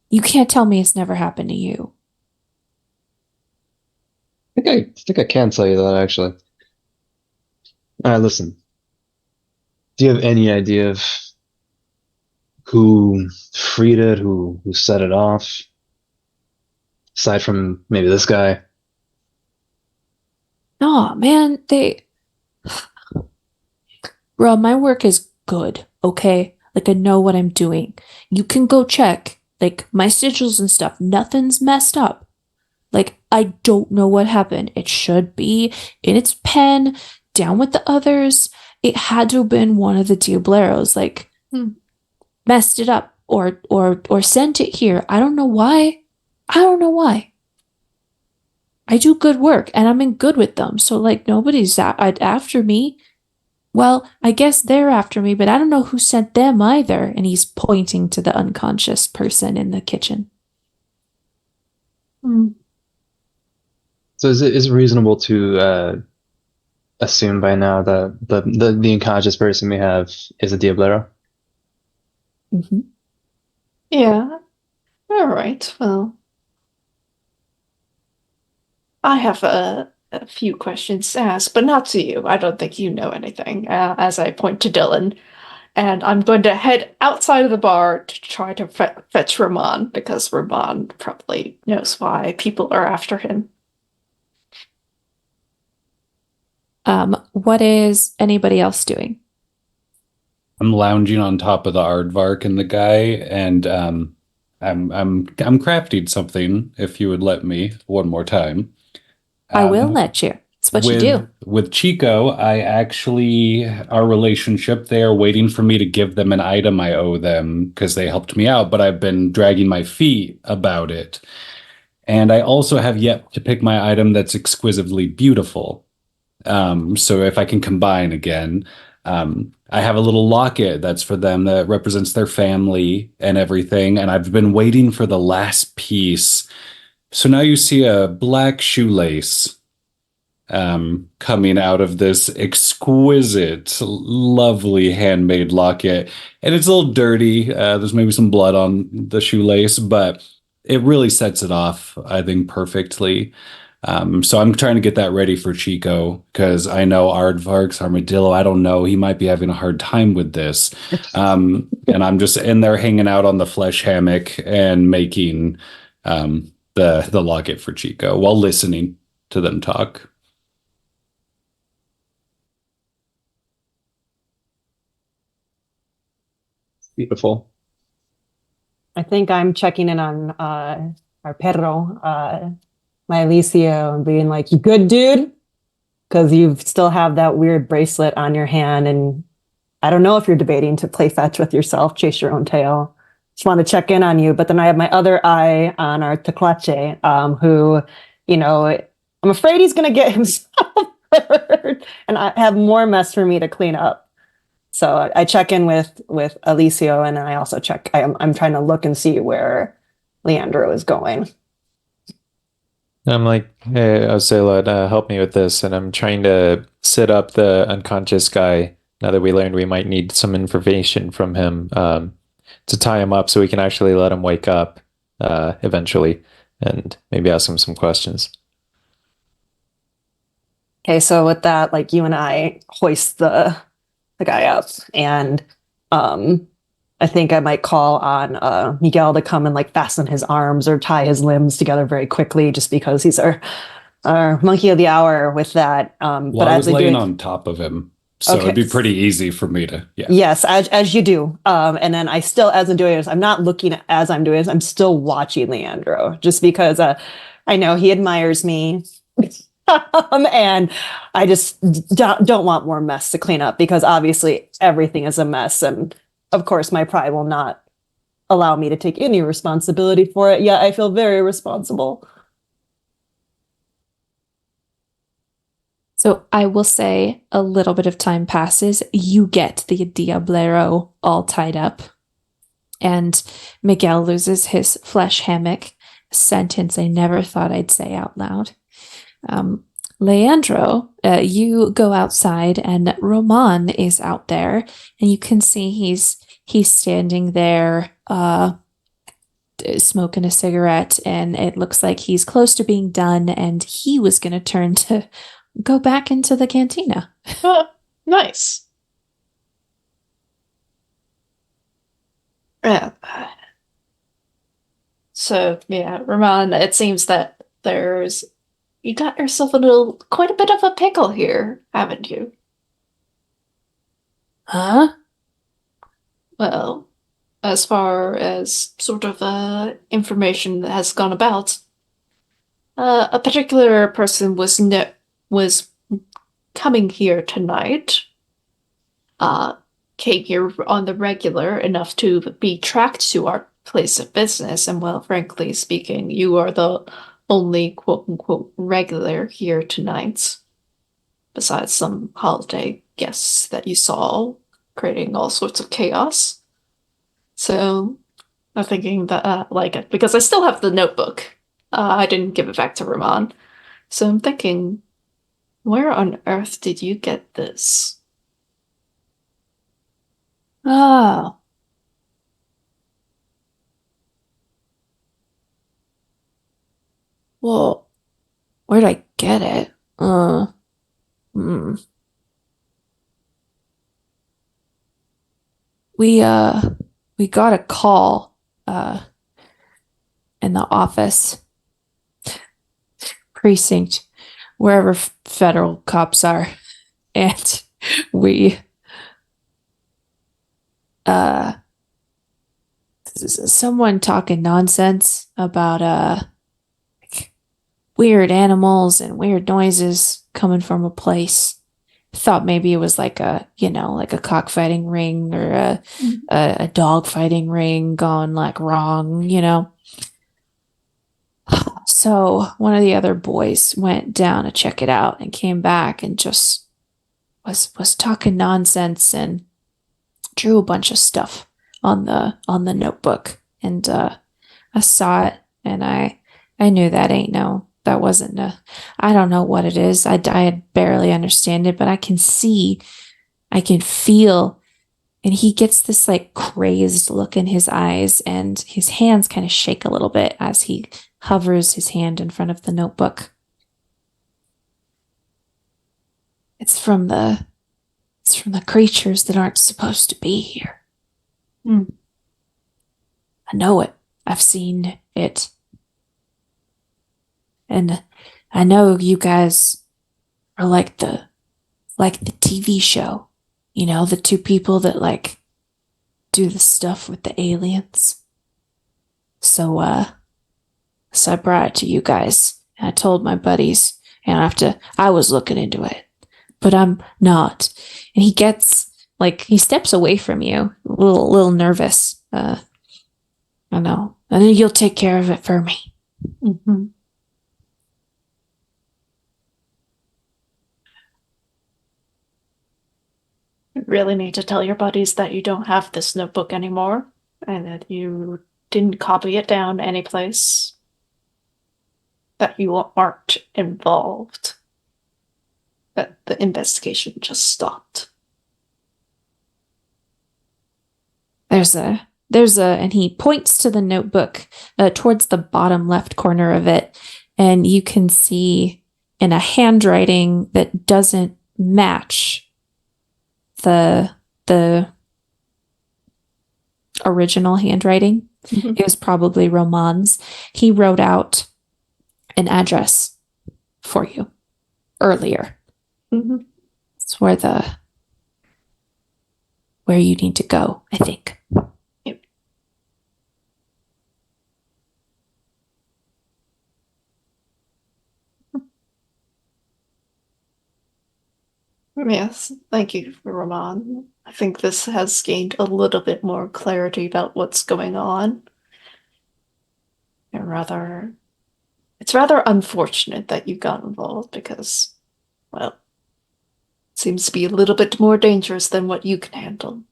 you can't tell me it's never happened to you. I think I can tell you that, actually. All right, listen. Do you have any idea of who freed it, who set it off? Aside from maybe this guy? No, man, Bro, my work is good, okay? Like, I know what I'm doing. You can go check, like, my sigils and stuff. Nothing's messed up. Like, I don't know what happened. It should be in its pen, down with the others. It had to have been one of the Diableros, like, messed it up or sent it here. I don't know why. I don't know why. I do good work, and I'm in good with them. So, like, nobody's after me. Well, I guess they're after me, but I don't know who sent them either. And he's pointing to the unconscious person in the kitchen. So is it reasonable to assume by now that the unconscious person we have is a Diablero? Mm-hmm. Yeah. All right. Well, I have a few questions to ask, but not to you. I don't think you know anything, as I point to Dylan. And I'm going to head outside of the bar to try to fetch Ramon, because Ramon probably knows why people are after him. What is anybody else doing? I'm lounging on top of the aardvark and the guy, and I'm crafting something. If you would let me one more time. I will let you. It's what you do. With Chico, I actually, our relationship, they are waiting for me to give them an item I owe them because they helped me out, but I've been dragging my feet about it. And I also have yet to pick my item that's exquisitely beautiful. So if I can combine again, I have a little locket that's for them that represents their family and everything. And I've been waiting for the last piece. So now you see a black shoelace coming out of this exquisite, lovely handmade locket. And it's a little dirty. There's maybe some blood on the shoelace, but it really sets it off, I think, perfectly. So I'm trying to get that ready for Chico because I know Aardvark's Armadillo. I don't know. He might be having a hard time with this. And I'm just in there hanging out on the flesh hammock and making the locket for Chico while listening to them talk. Beautiful. I think I'm checking in on our perro, my Alicio, and being like, "You good, dude?" Because you still have that weird bracelet on your hand, and I don't know if you're debating to play fetch with yourself, chase your own tail. Just want to check in on you. But then I have my other eye on our Teclache, who, I'm afraid he's going to get himself hurt, and I have more mess for me to clean up. So I check in with Alicio, and I also check. I'm trying to look and see where Leandro is going. I'm like, hey, Ocelot, help me with this. And I'm trying to sit up the unconscious guy now that we learned we might need some information from him to tie him up so we can actually let him wake up eventually and maybe ask him some questions. Okay, so with that, like you and I hoist the guy up, and I think I might call on Miguel to come and like fasten his arms or tie his limbs together very quickly, just because he's our monkey of the hour with that. But I was laying on top of him, so it'd be pretty easy for me to. Yeah. Yes, as you do. And then I still, as I'm doing this, I'm not looking as I'm doing this. I'm still watching Leandro, just because I know he admires me. And I just don't want more mess to clean up, because obviously everything is a mess. And of course, my pride will not allow me to take any responsibility for it. Yet I feel very responsible. So I will say a little bit of time passes. You get the Diablero all tied up. And Miguel loses his flesh hammock, a sentence I never thought I'd say out loud. Leandro, you go outside, and Roman is out there, and you can see he's standing there smoking a cigarette, and it looks like he's close to being done, and he was going to turn to go back into the cantina. Oh, nice. Yeah. So, yeah, Roman, it seems that you got yourself quite a bit of a pickle here, haven't you? Huh? Well, as far as sort of information that has gone about, a particular person was coming here tonight, came here on the regular enough to be tracked to our place of business, and well, frankly speaking, you are the only quote-unquote regular here tonight, besides some holiday guests that you saw, creating all sorts of chaos. So, I'm thinking that, because I still have the notebook, I didn't give it back to Roman, so I'm thinking, where on earth did you get this? Oh. Well, where'd I get it? We got a call in the office precinct, wherever federal cops are, and we someone talking nonsense about weird animals and weird noises coming from a place. Thought maybe it was like a cockfighting ring or a dog fighting ring gone like wrong, So one of the other boys went down to check it out and came back and just was talking nonsense and drew a bunch of stuff on the notebook. And I saw it, and I knew that wasn't I don't know what it is. I barely understand it, but I can feel, and he gets this like crazed look in his eyes, and his hands kind of shake a little bit as he hovers his hand in front of the notebook. It's from the creatures that aren't supposed to be here. I know it. I've seen it. And I know you guys are like the TV show, the two people that like do the stuff with the aliens. So I brought it to you guys. And I told my buddies, and I was looking into it, but I'm not. And he steps away from you, a little nervous. I know. And then you'll take care of it for me. Mm-hmm. You really need to tell your buddies that you don't have this notebook anymore, and that you didn't copy it down anyplace, that you aren't involved, that the investigation just stopped. And he points to the notebook towards the bottom left corner of it, and you can see in a handwriting that doesn't match the original handwriting. Mhm. It was probably Roman's. He wrote out an address for you earlier. Mhm. It's where you need to go, I think. Yep. Yes, thank you, Roman. I think this has gained a little bit more clarity about what's going on. It's rather unfortunate that you got involved because, well, it seems to be a little bit more dangerous than what you can handle.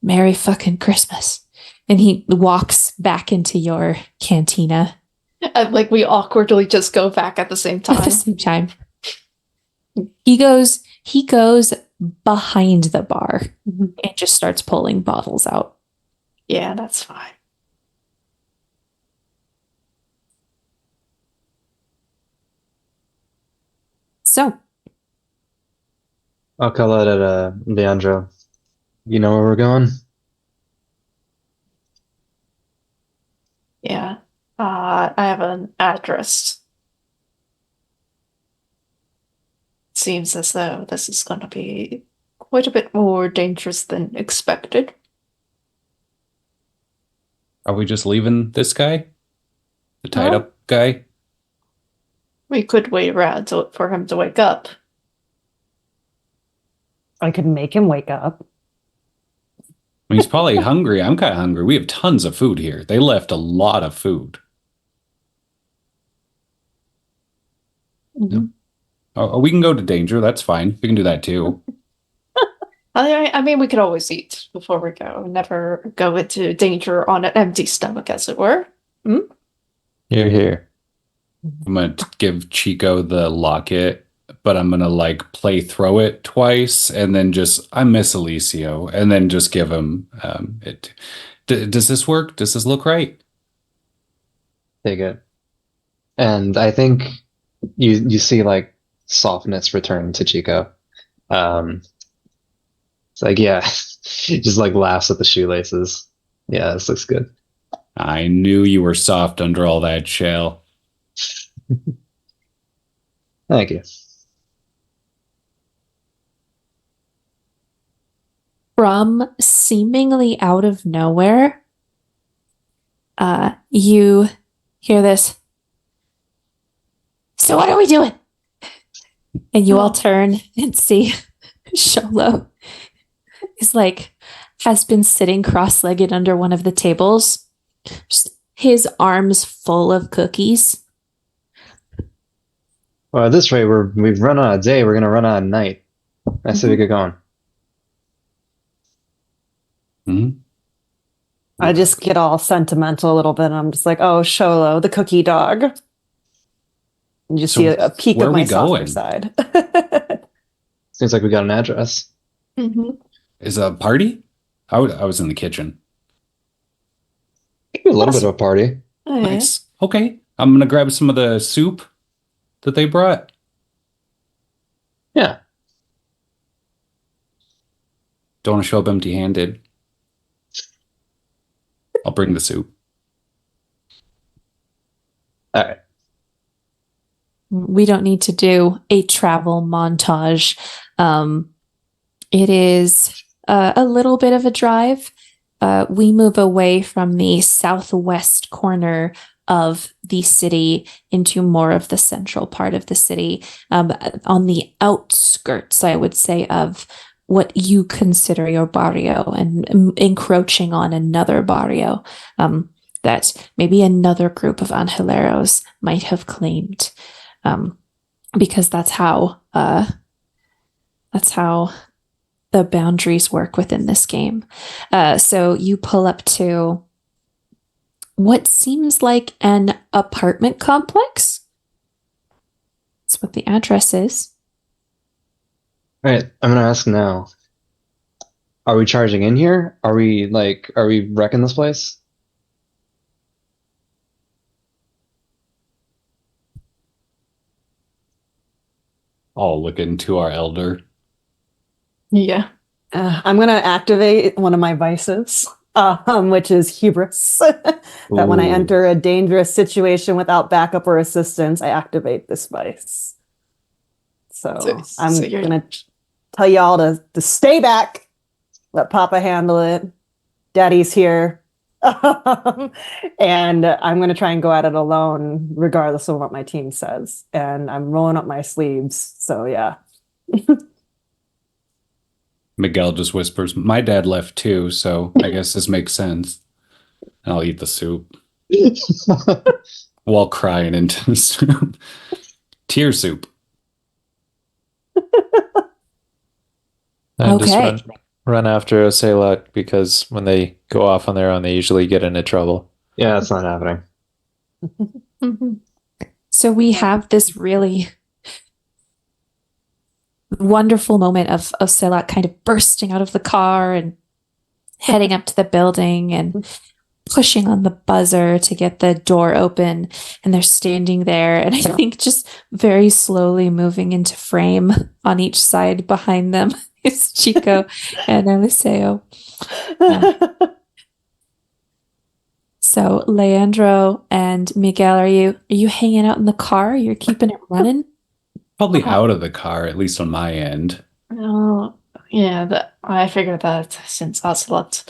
Merry fucking Christmas. And he walks back into your cantina Like we awkwardly just go back at the same at time. the same time. He goes behind the bar Mhm. and just starts pulling bottles out. Yeah, that's fine. So, I'll call out at Leandro. You know where we're going? Yeah. I have an address. Seems as though this is going to be quite a bit more dangerous than expected. Are we just leaving this guy? The tied Huh? up guy? We could wait around for him to wake up. I could make him wake up. I mean, he's probably hungry. I'm kind of hungry. We have tons of food here. They left a lot of food. Mhm. Oh, we can go to danger. That's fine. We can do that too. I mean, we could always eat before we go. Never go into danger on an empty stomach, as it were. You're here. I'm gonna give Chico the locket, but I'm gonna like play throw it twice, and then just I miss Alicio, and then just give him it. Does this work? Does this look right? Take it. And I think you see like softness return to Chico. It's like, yeah, he just like laughs at the shoelaces. Yeah, this looks good. I knew you were soft under all that shell. Thank you. from seemingly out of nowhere, you hear this. So what are we doing? And you all turn and see Sholo has been sitting cross-legged under one of the tables, just his arms full of cookies. Well, at this rate, we've run on a day. We're gonna run on a night. I say we get going. Mhm. I just get all sentimental a little bit. I'm just like, oh, Sholo, the cookie dog. You just So see a peek where of are we my softer going? side. Seems like we got an address. Mm-hmm. Is a party? I was in the kitchen. A little bit of a party. Nice. Okay. I'm gonna grab some of the soup that they brought. Yeah. Don't want to show up empty-handed. I'll bring the soup. All right. We don't need to do a travel montage. It is a little bit of a drive. We move away from the southwest corner of the city into more of the central part of the city, on the outskirts, I would say, of what you consider your barrio, and encroaching on another barrio that maybe another group of Angeleros might have claimed, because that's how the boundaries work within this game. So you pull up to what seems like an apartment complex. That's what the address is. All right, I'm gonna ask now. Are we charging in here? Are we wrecking this place? I'll look into our elder. Yeah. I'm going to activate one of my vices, which is hubris. That when I Ooh. enter a dangerous situation without backup or assistance, I activate this vice. So I'm you're- going to tell y'all to stay back, let Papa handle it. Daddy's here. And I'm going to try and go at it alone, regardless of what my team says. And I'm rolling up my sleeves. So yeah. Miguel just whispers, "My dad left too, so I guess this makes sense." And I'll eat the soup while crying into the soup. Tear soup. I just Okay. run after Ocelot because when they go off on their own, they usually get into trouble. Yeah, that's not happening. So we have this really wonderful moment of Ocelot kind of bursting out of the car and heading up to the building and pushing on the buzzer to get the door open. And they're standing there, and I think just very slowly moving into frame on each side behind them is Chico and Eliseo. So Leandro and Miguel, are you hanging out in the car? You're keeping it running? Probably out of the car, at least on my end. Oh, yeah, I figured that since Ocelot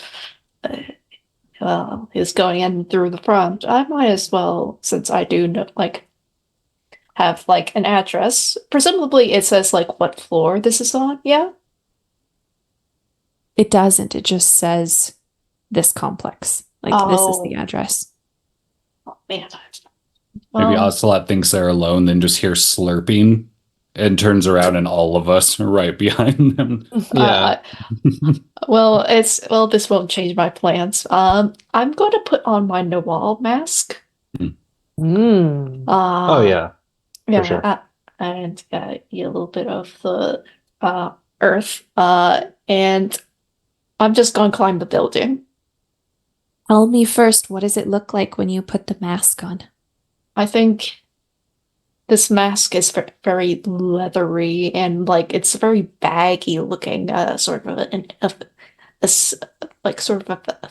is going in through the front, I might as well, since I do know, have an address. Presumably it says what floor this is on, yeah? It doesn't. It just says this complex. This is the address. Oh man. Maybe Ocelot thinks they're alone, then just hears slurping and turns around and all of us are right behind them. Yeah. This won't change my plans. I'm going to put on my Nahual mask. Oh yeah. Yeah, sure. and eat a little bit of the earth. And I'm just going to climb the building. Tell me first, what does it look like when you put the mask on? I think this mask is very leathery and it's very baggy looking, sort of a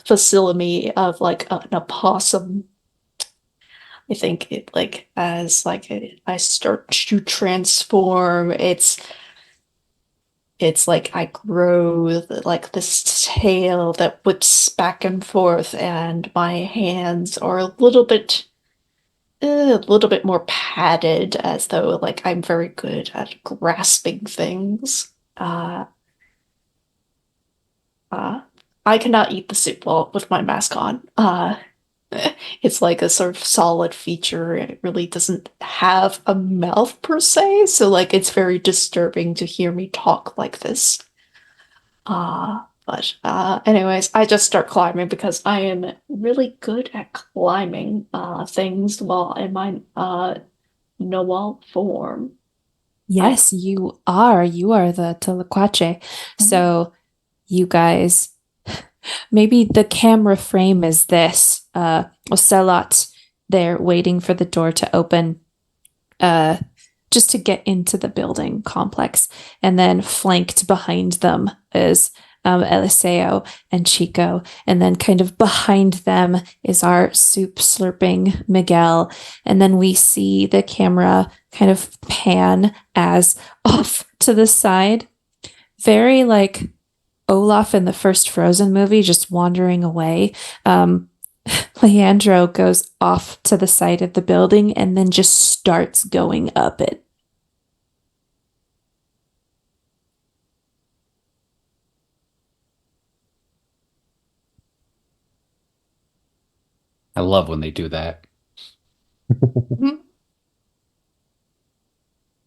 facsimile of an opossum. I think it as I start to transform, it's I grow this tail that whips back and forth, and my hands are a little bit more padded, as though I'm very good at grasping things. I cannot eat the soup with my mask on. It's a sort of solid feature. It really doesn't have a mouth per se, so it's very disturbing to hear me talk like this. But anyways, I just start climbing because I am really good at climbing things while in my Nahual form. Yes, you are. You are the Tlaquache. So you guys, maybe the camera frame is this. Ocelot there waiting for the door to open just to get into the building complex. And then flanked behind them is Eliseo and Chico. And then kind of behind them is our soup slurping Miguel. And then we see the camera kind of pan as off to the side. Very Olaf in the first Frozen movie just wandering away. Leandro goes off to the side of the building and then just starts going up it. I love when they do that.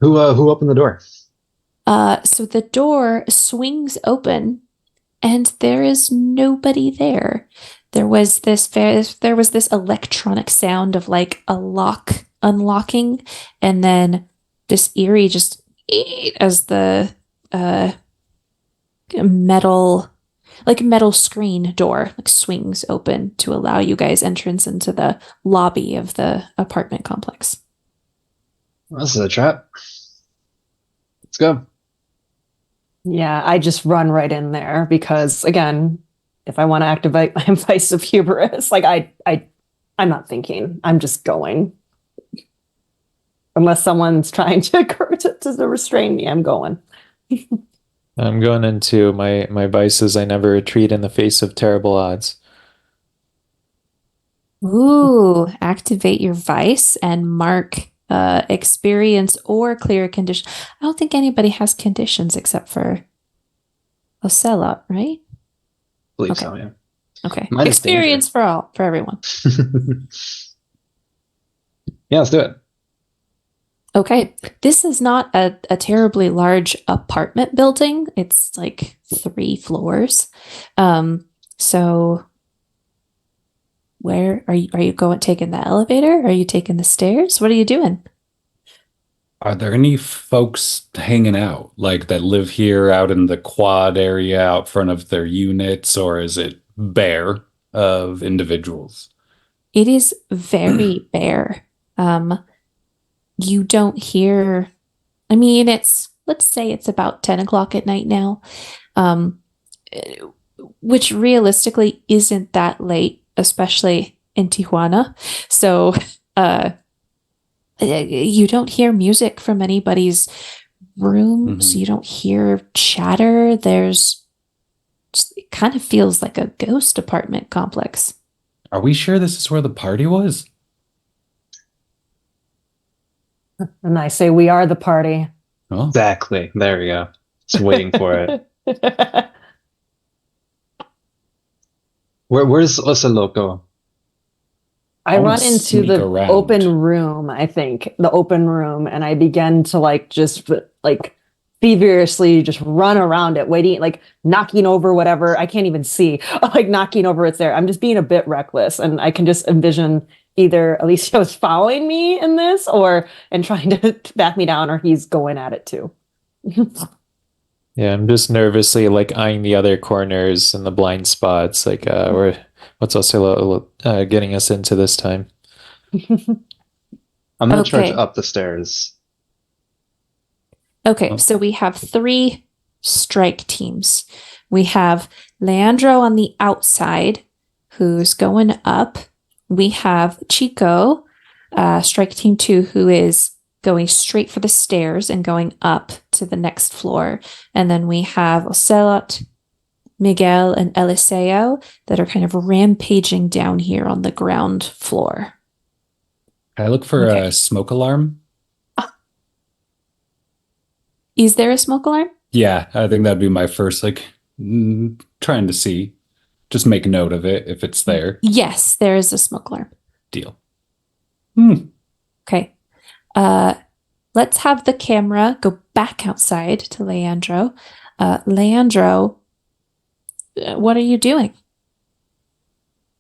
Who opened the door? So the door swings open and there is nobody there. There was this electronic sound of like a lock unlocking, and then this eerie just as the metal screen door like swings open to allow you guys entrance into the lobby of the apartment complex. Well, this is a trap. Let's go. Yeah, I just run right in there because, again, if I want to activate my vice of hubris, like I'm not thinking. I'm just going. Unless someone's trying to restrain me, I'm going. I'm going into my vices. I never retreat in the face of terrible odds. Ooh, activate your vice and mark experience or clear condition. I don't think anybody has conditions except for Ocelot, right? Believe Okay. so, yeah. Okay. Mine is Experience for everyone. Yeah, let's do it. Okay. This is not a terribly large apartment building. It's like 3 floors. So where are you going, taking the elevator? Are you taking the stairs? What are you doing? Are there any folks hanging out, like that live here out in the quad area out front of their units, or is it bare of individuals? It is very bare. You don't hear, I mean, let's say it's about 10 o'clock at night now, which realistically isn't that late, especially in Tijuana. So, you don't hear music from anybody's rooms. You don't hear chatter. It kind of feels like a ghost apartment complex. Are we sure this is where the party was? And I say, we are the party. Oh, Exactly. There we go. Just waiting for it. Where's Oceloco? I wanna run into sneak the around. open room, I think, the open room, and I begin to just feverishly just run around it, waiting, like knocking over whatever. I can't even see, like knocking over what's there. I'm just being a bit reckless, and I can just envision either Alicia was following me in this and trying to back me down, or he's going at it too. Yeah, I'm just nervously like eyeing the other corners and the blind spots. Like, what's also getting us into this time? I'm gonna charge Okay. up the stairs. Okay, Oh. so we have 3 strike teams. We have Leandro on the outside, who's going up. We have Chico, strike team 2, who is going straight for the stairs and going up to the next floor. And then we have Ocelot, Miguel, and Eliseo that are kind of rampaging down here on the ground floor. Can I look for Okay. a smoke alarm? Is there a smoke alarm? Yeah, I think that'd be my first, trying to see. Just make note of it if it's there. Yes, there is a smoke alarm. Deal. Okay. Let's have the camera go back outside to Leandro. Leandro, what are you doing?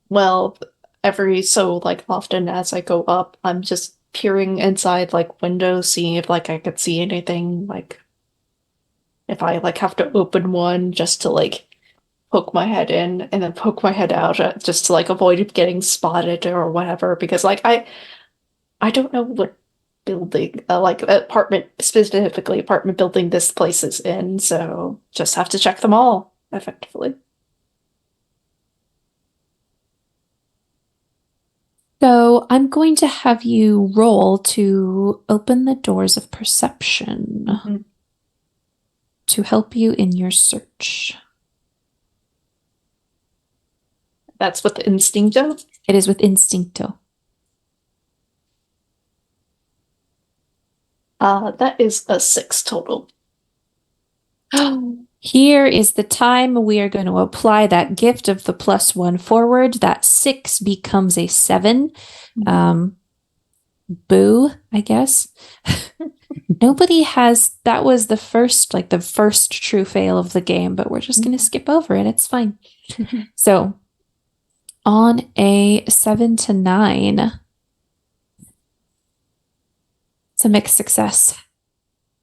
Well, every so often as I go up, I'm just peering inside windows, seeing if I could see anything, if I have to open one just to poke my head in and then poke my head out just to avoid getting spotted or whatever, because I don't know what building apartment building this place is in, so just have to check them all effectively. So I'm going to have you roll to open the doors of perception to help you in your search. That's with the Instinto? It is with Instinto. That is a 6 total. Here is the time we are going to apply that gift of the +1 forward. That 6 becomes a 7. Boo, I guess. Nobody has, that was the first true fail of the game, but we're just going to skip over it. It's fine. So on a 7 to 9, it's a mixed success.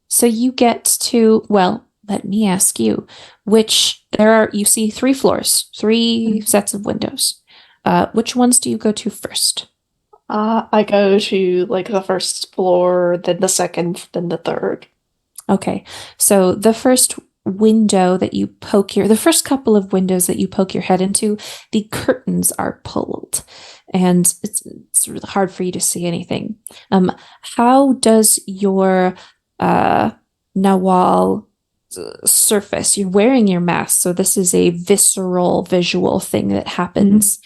So you get to, well, let me ask you, you see 3 floors, 3 sets of windows. Which ones do you go to first? I go to like the first floor, then the second, then the third. Okay. So the first window that you the first couple of windows that you poke your head into, the curtains are pulled and it's really hard for you to see anything. How does your Nahual surface? You're wearing your mask, so this is a visceral visual thing that happens.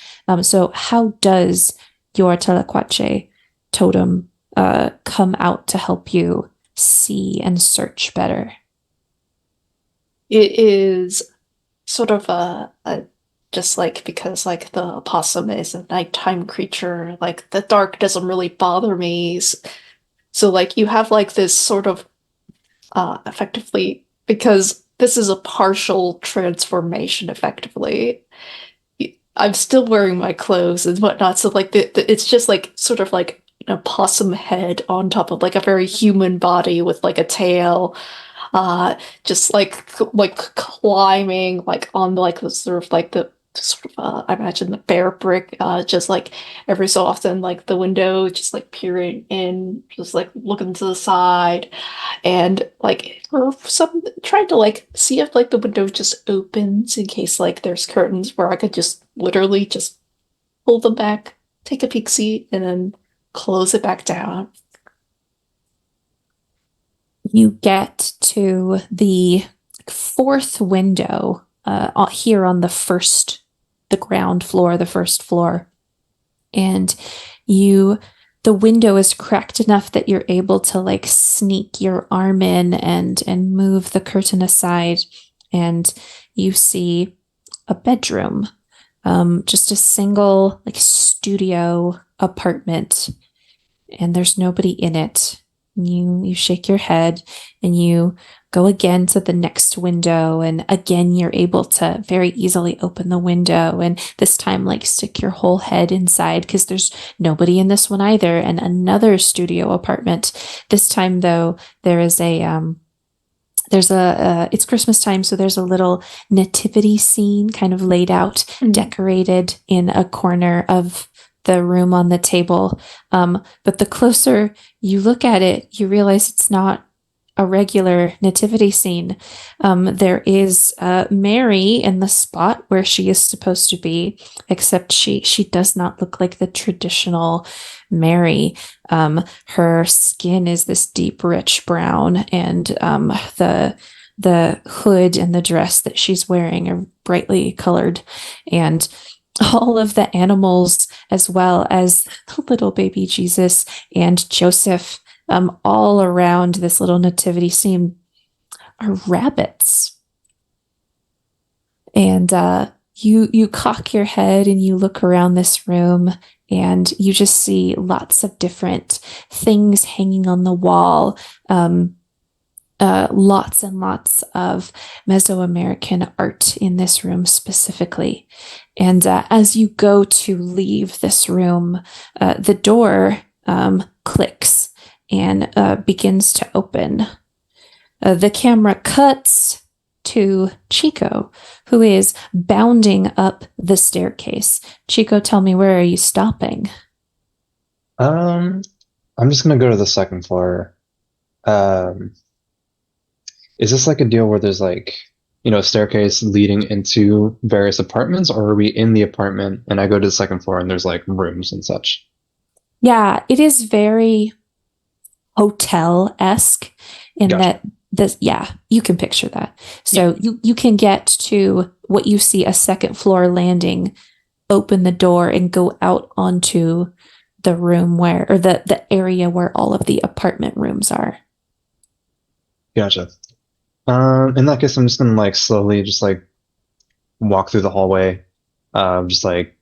So how does your Tlacuache totem come out to help you see and search better? It is sort of just like, because like the opossum is a nighttime creature, like the dark doesn't really bother me. So like you have like this sort of effectively, because this is a partial transformation effectively. I'm still wearing my clothes and whatnot, so like it's just like sort of like a possum head on top of like a very human body with like a tail, just like climbing like on like the sort of like the sort of I imagine the bare brick, just like every so often like the window, just like peering in, just like looking to the side, and like trying to like see if like the window just opens in case like there's curtains where I could just literally just pull them back, take a peek, see, and then close it back down. You get to the 4th window here on the ground floor, the first floor. And the window is cracked enough that you're able to like sneak your arm in and move the curtain aside. And you see a bedroom, just a single like studio apartment, and there's nobody in it. You shake your head and you go again to the next window, and again you're able to very easily open the window, and this time like stick your whole head inside because there's nobody in this one either. And another studio apartment. This time though, there is it's Christmas time, so there's a little nativity scene kind of laid out, decorated in a corner of the room on the table. But the closer you look at it, you realize it's not a regular nativity scene. There is Mary in the spot where she is supposed to be, except she does not look like the traditional Mary. Her skin is this deep, rich brown, and the hood and the dress that she's wearing are brightly colored, and all of the animals, as well as the little baby Jesus and Joseph, all around this little nativity scene, are rabbits. And you cock your head and you look around this room, and you just see lots of different things hanging on the wall. Lots and lots of Mesoamerican art in this room specifically. And as you go to leave this room, the door clicks and begins to open. The camera cuts to Chico, who is bounding up the staircase. Chico, tell me, where are you stopping? I'm just gonna go to the second floor. Is this like a deal where there's like, a staircase leading into various apartments, or are we in the apartment and I go to the second floor and there's like rooms and such? Yeah, it is very hotel-esque in Gotcha. that you can picture that. So you can get to what you see, a second floor landing open the door and go out onto the room or the area where all of the apartment rooms are. Gotcha. In that case, I'm just gonna like slowly just like walk through the hallway, just like,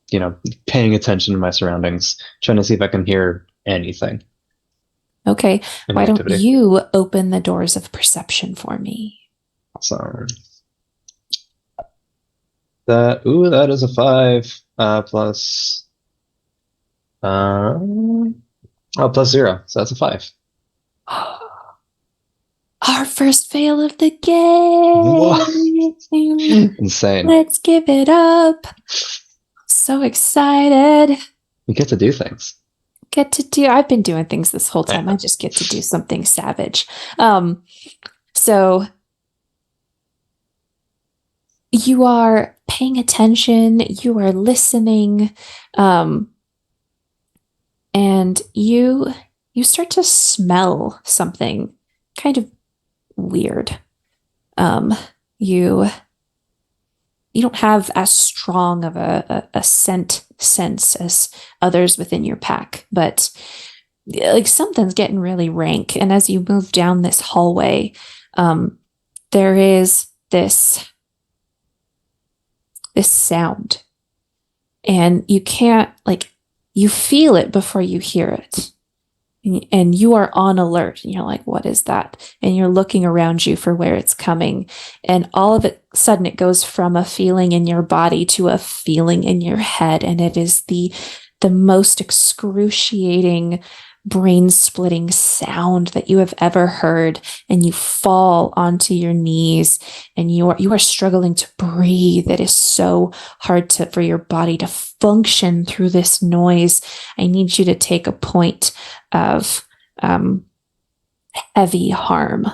you know, paying attention to my surroundings, trying to see if I can hear anything. Okay, Any why don't activity. you open the doors of perception for me? So that is a 5 plus plus 0, so that's a 5. Our first fail of the game. Insane. Let's give it up. So excited. You get to do things. I've been doing things this whole time. I just get to do something savage. So you are paying attention, you are listening, and you start to smell something kind of weird. You don't have as strong of a scent sense as others within your pack, but like something's getting really rank. And as you move down this hallway, there is this sound, and you can't, like, you feel it before you hear it. And you are on alert, and you're like, what is that? And you're looking around you for where it's coming. And all of a sudden it goes from a feeling in your body to a feeling in your head. And it is the most excruciating, brain-splitting sound that you have ever heard. And you fall onto your knees, and you are struggling to breathe. It is so hard for your body to function through this noise. I need you to take a point of heavy harm.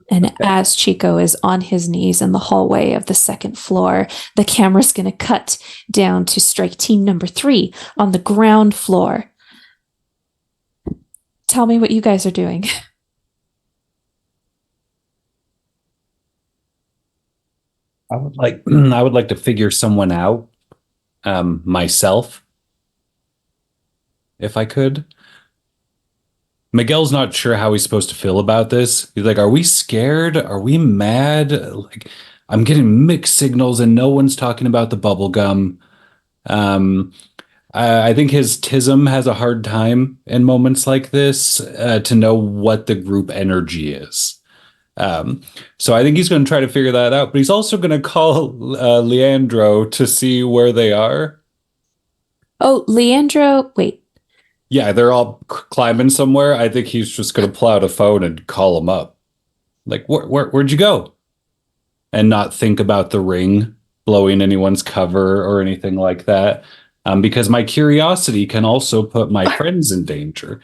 And as Chico is on his knees in the hallway of the second floor, the camera's going to cut down to strike team number 3 on the ground floor. Tell me what you guys are doing. I would like to figure someone out, myself, if I could. Miguel's not sure how he's supposed to feel about this. He's like, are we scared? Are we mad? Like, I'm getting mixed signals and no one's talking about the bubble gum. I think his TISM has a hard time in moments like this to know what the group energy is. So I think he's going to try to figure that out, but he's also going to call Leandro to see where they are. Oh, Leandro, wait. Yeah, they're all climbing somewhere. I think he's just going to pull out a phone and call them up. Like, where'd you go? And not think about the ring blowing anyone's cover or anything like that. Because my curiosity can also put my friends in danger.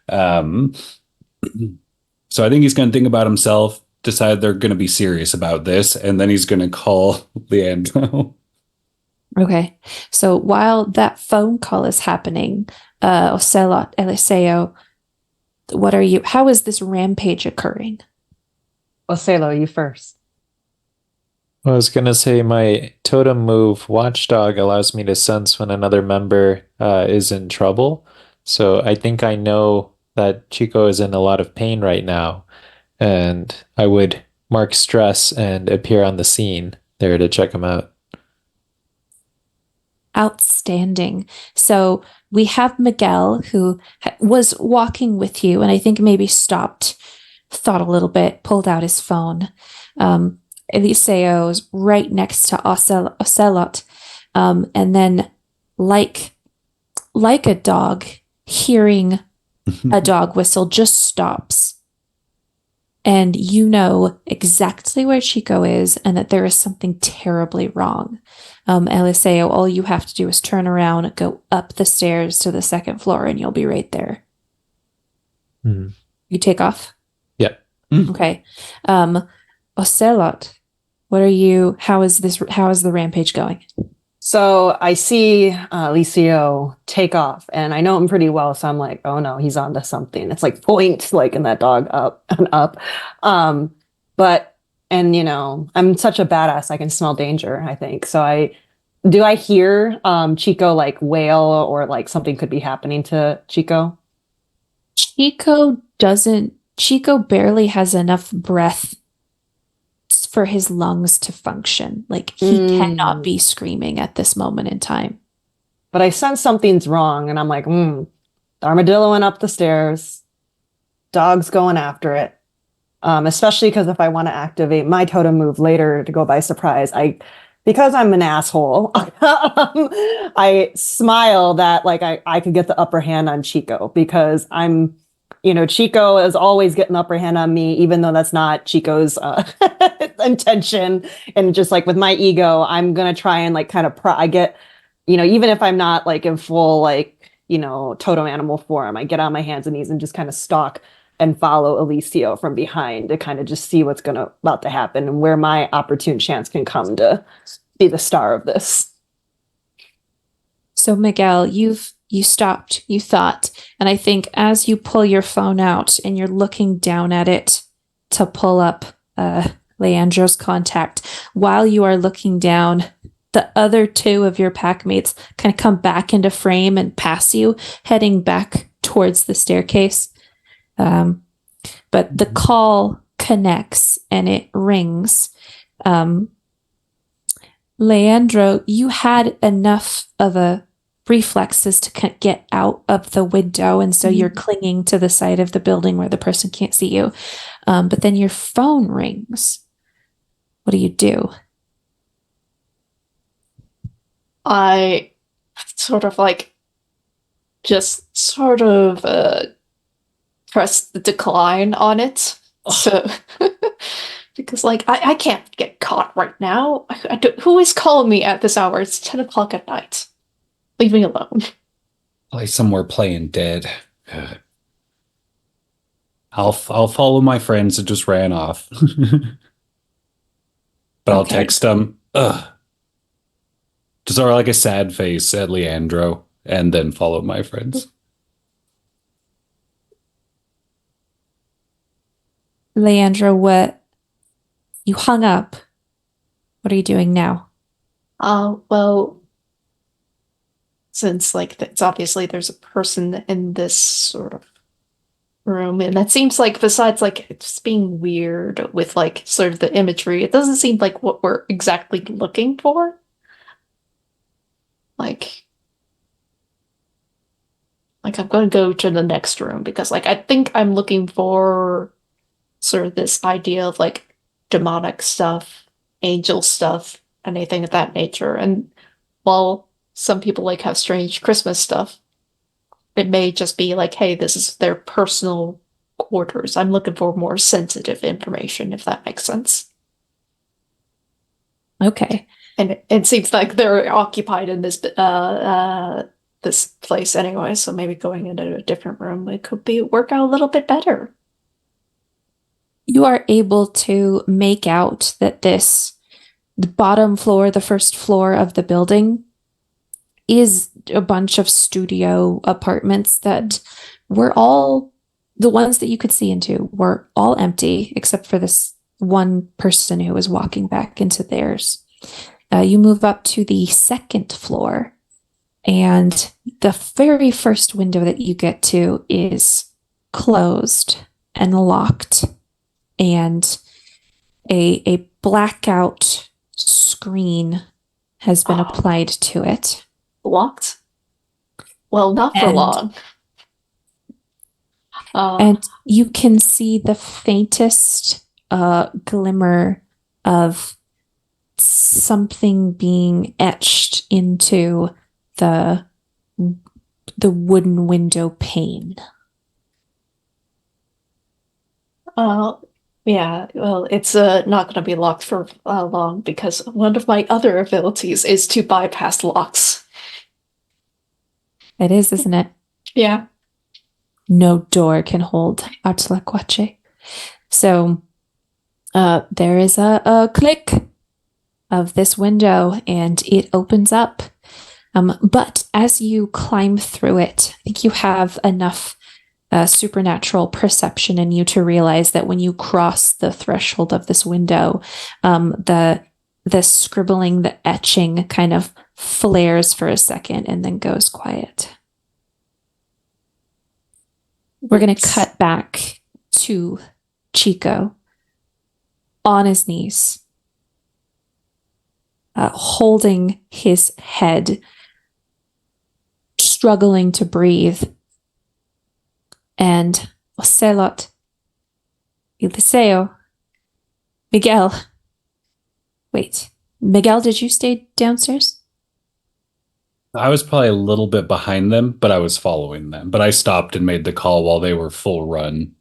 So I think he's going to think about himself, decide they're going to be serious about this, and then he's going to call Leandro. Okay. So while that phone call is happening, Ocelot, Eliseo, how is this rampage occurring? Ocelo, you first. I was going to say my totem move, Watchdog, allows me to sense when another member is in trouble. So I think I know that Chico is in a lot of pain right now. And I would mark stress and appear on the scene there to check him out. Outstanding. So we have Miguel, who was walking with you, and I think maybe stopped, thought a little bit, pulled out his phone. Eliseo's right next to Ocelot. And then like a dog hearing a dog whistle, just stops. And you know exactly where Chico is and that there is something terribly wrong. Eliseo, all you have to do is turn around, go up the stairs to the second floor, and you'll be right there. Mm. You take off? Yeah. Okay. Ocelot, how is the rampage going? So I see Licio take off, and I know him pretty well, so I'm like, oh no, he's onto something. It's like point, like in that dog up and up. And you know, I'm such a badass, I can smell danger, I think. So I do I hear Chico like wail or like something could be happening to Chico? Chico barely has enough breath for his lungs to function. Like he cannot be screaming at this moment in time. But I sense something's wrong, and I'm like, the armadillo went up the stairs. Dog's going after it. Especially because if I want to activate my totem move later to go by surprise, because I'm an asshole, I smile that like I could get the upper hand on Chico because I'm, Chico is always getting the upper hand on me, even though that's not Chico's intention. And just like with my ego, I'm gonna try and like kind of I get, even if I'm not like in full like totem animal form, I get on my hands and knees and just kind of stalk and follow Alicio from behind to kind of just see what's about to happen and where my opportune chance can come to be the star of this. So Miguel, you stopped, you thought, and I think as you pull your phone out and you're looking down at it to pull up Leandro's contact, while you are looking down, the other two of your packmates kind of come back into frame and pass you, heading back towards the staircase. But the call connects and it rings. Leandro, you had enough of a reflexes to get out of the window, and so you're clinging to the side of the building where the person can't see you. But then your phone rings. What do you do? I sort of like just sort of press the decline on it. So because like I can't get caught right now. Who is calling me at this hour? It's 10 o'clock at night. Leave me alone. Play somewhere playing dead. I'll follow my friends that just ran off. But I'll text them. Just sort of like a sad face at Leandro, and then follow my friends. Leandro, you hung up. What are you doing now? Well, since like it's obviously there's a person in this sort of room, and that seems like besides like it's being weird with like sort of the imagery, it doesn't seem like what we're exactly looking for. Like I'm going to go to the next room because like I think I'm looking for sort of this idea of like demonic stuff, angel stuff, anything of that nature. And while some people like have strange Christmas stuff, it may just be like, hey, this is their personal quarters. I'm looking for more sensitive information, if that makes sense. Okay. And it seems like they're occupied in this this place anyway, so maybe going into a different room work out a little bit better. You are able to make out that the bottom floor, the first floor of the building, is a bunch of studio apartments that were all, the ones that you could see into were all empty, except for this one person who was walking back into theirs. You move up to the second floor, and the very first window that you get to is closed and locked, and a blackout screen has been applied to it. Locked? Well, not for long. And you can see the faintest glimmer of something being etched into the wooden window pane. Yeah, well, it's not going to be locked for long because one of my other abilities is to bypass locks. It is, isn't it? Yeah. No door can hold Atzlaquache. So there is a click of this window and it opens up. But as you climb through it, I think you have enough supernatural perception in you to realize that when you cross the threshold of this window, the scribbling, the etching kind of flares for a second and then goes quiet. We're going to cut back to Chico on his knees, holding his head, struggling to breathe. And Ocelot, Eliseo, Miguel. Wait, Miguel, did you stay downstairs? I was probably a little bit behind them, but I was following them. But I stopped and made the call while they were full run.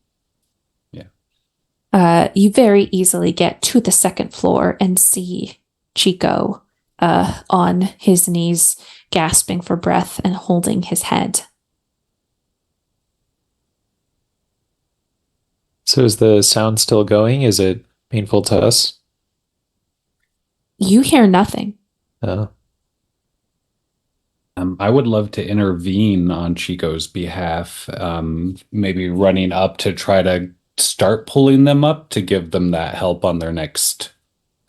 Yeah. You very easily get to the second floor and see Chico on his knees, gasping for breath and holding his head. So is the sound still going? Is it painful to us? You hear nothing. Oh. I would love to intervene on Chico's behalf, maybe running up to try to start pulling them up to give them that help on their next,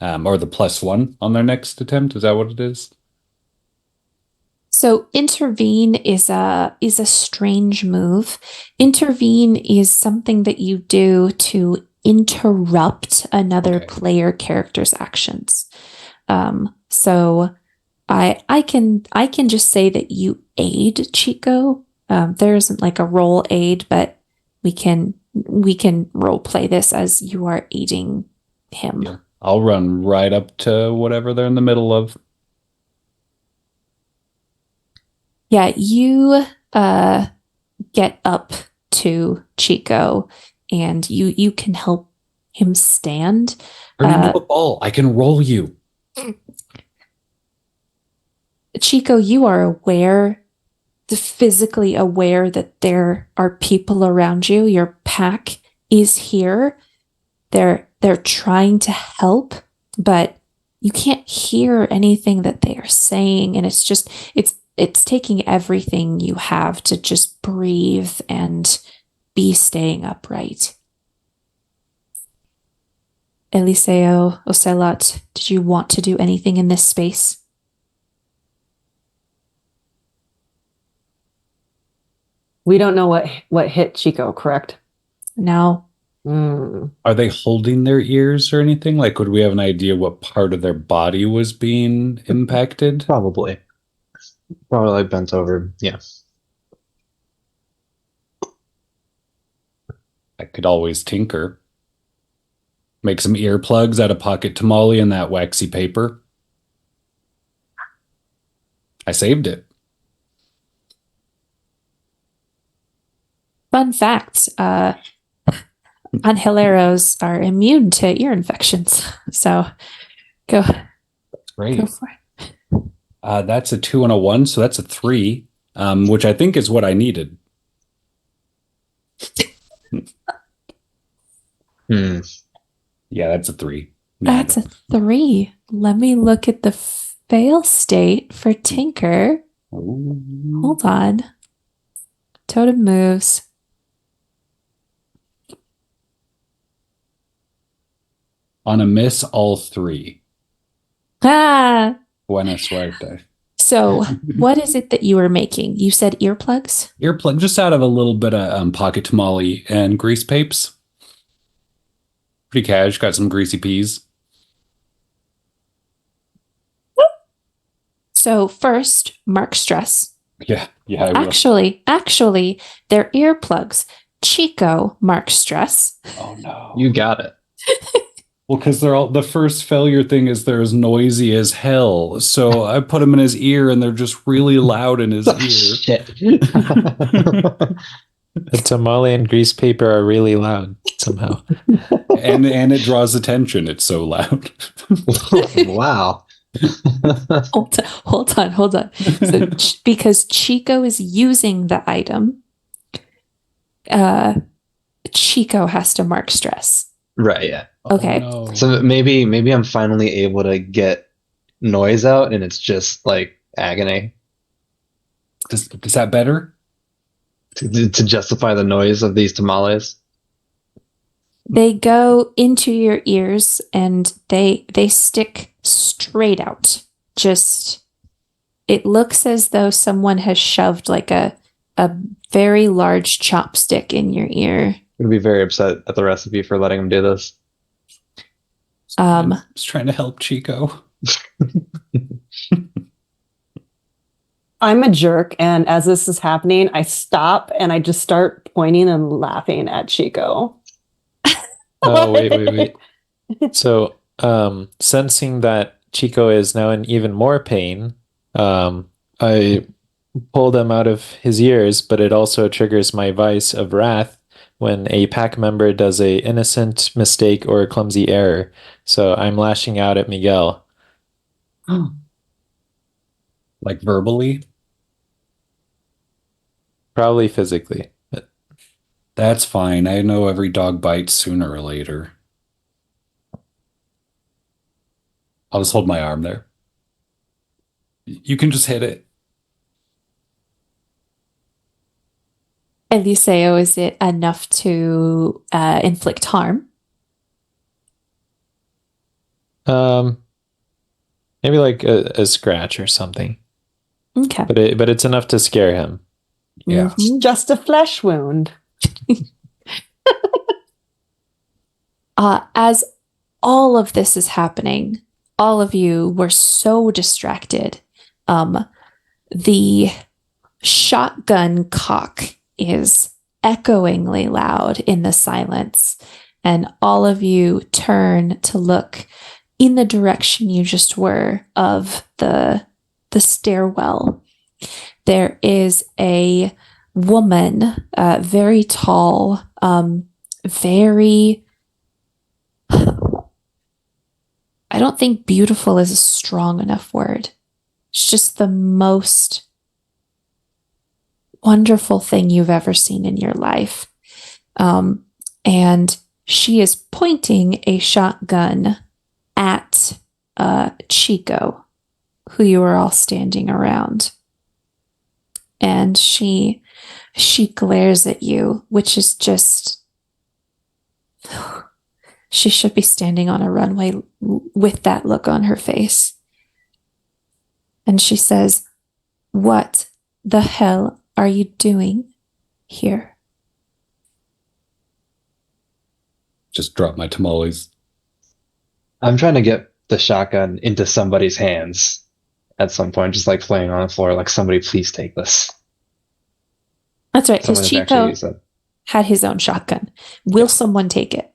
or the +1 on their next attempt. Is that what it is? So intervene is a strange move. Intervene is something that you do to interrupt another player character's actions. So I can just say that you aid Chico. There isn't like a role aid, but we can role play this as you are aiding him. Yeah. I'll run right up to whatever they're in the middle of. Yeah, you get up to Chico and you can help him stand. Turn into a ball. I can roll you. Chico, you are physically aware that there are people around you. Your pack is here. They're trying to help, but you can't hear anything that they are saying, and it's taking everything you have to just breathe and be staying upright. Eliseo, Ocelot, did you want to do anything in this space? We don't know what hit Chico, correct? No. Are they holding their ears or anything? Like, would we have an idea what part of their body was being impacted? Probably like bent over. Yeah. I could always tinker. Make some earplugs out of pocket tamale and that waxy paper. I saved it. Fun fact, Angeleros are immune to ear infections. So go Great. Go for it. That's a 2 and a 1, so that's a 3, which I think is what I needed. Yeah, that's a 3. That's a 3. Let me look at the fail state for Tinker. Ooh. Hold on. Totem moves. On a miss, all 3. Ah! Buena suerte. So, what is it that you were making? You said earplugs? Earplug, just out of a little bit of pocket tamale and grease papes. Pretty cash. Got some greasy peas. So, first, mark stress. Yeah, I will. Actually, they're earplugs. Chico, mark stress. Oh no. You got it. Well, because the first failure thing is they're as noisy as hell. So I put them in his ear and they're just really loud in his ear. Shit. The tamale and grease paper are really loud somehow. and it draws attention. It's so loud. Wow. Hold on. So, because Chico is using the item, Chico has to mark stress. Right, yeah. Okay. Oh, no. So maybe I'm finally able to get noise out and it's just like agony Is that better? to justify the noise of these tamales. They go into your ears and they stick straight out. Just it looks as though someone has shoved like a very large chopstick in your ear. I'm gonna be very upset at the recipe for letting him do this. I was trying to help Chico. I'm a jerk, and as this is happening, I stop and I just start pointing and laughing at Chico. Oh, wait. So, sensing that Chico is now in even more pain, I pull them out of his ears, but it also triggers my vice of wrath when a pack member does a innocent mistake or a clumsy error. So I'm lashing out at Miguel. Like verbally? Probably physically. That's fine. I know every dog bites sooner or later. I'll just hold my arm there. You can just hit it. Eliseo, is it enough to inflict harm? Maybe like a scratch or something. Okay. But it's enough to scare him. Yeah. Mhm. Just a flesh wound. As all of this is happening, all of you were so distracted. The shotgun cock is echoingly loud in the silence, and all of you turn to look in the direction you just were of the stairwell. There is a woman, very tall, very... I don't think beautiful is a strong enough word. It's just the most wonderful thing you've ever seen in your life. And she is pointing a shotgun at Chico, who you are all standing around. And she glares at you, which is just... She should be standing on a runway with that look on her face. And she says, "What the hell are you doing here?" Just drop my tamales. I'm trying to get the shotgun into somebody's hands at some point, just like playing on the floor, like somebody please take this. That's right, Someone because has actually Chico used it. had his own shotgun. Will someone take it?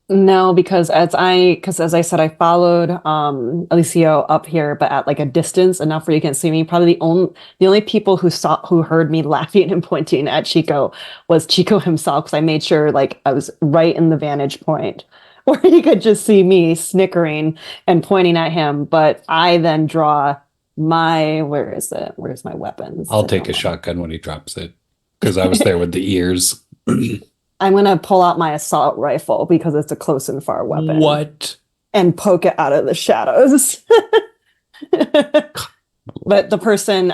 No, because as I said, I followed Eliseo up here, but at like a distance enough where you can't see me. Probably the only people who heard me laughing and pointing at Chico was Chico himself, because I made sure like I was right in the vantage point where he could just see me snickering and pointing at him. But I then draw my where's my weapons? I'll take a shotgun when he drops it, because I was there with the ears. I'm going to pull out my assault rifle because it's a close and far weapon. What? And poke it out of the shadows. But the person,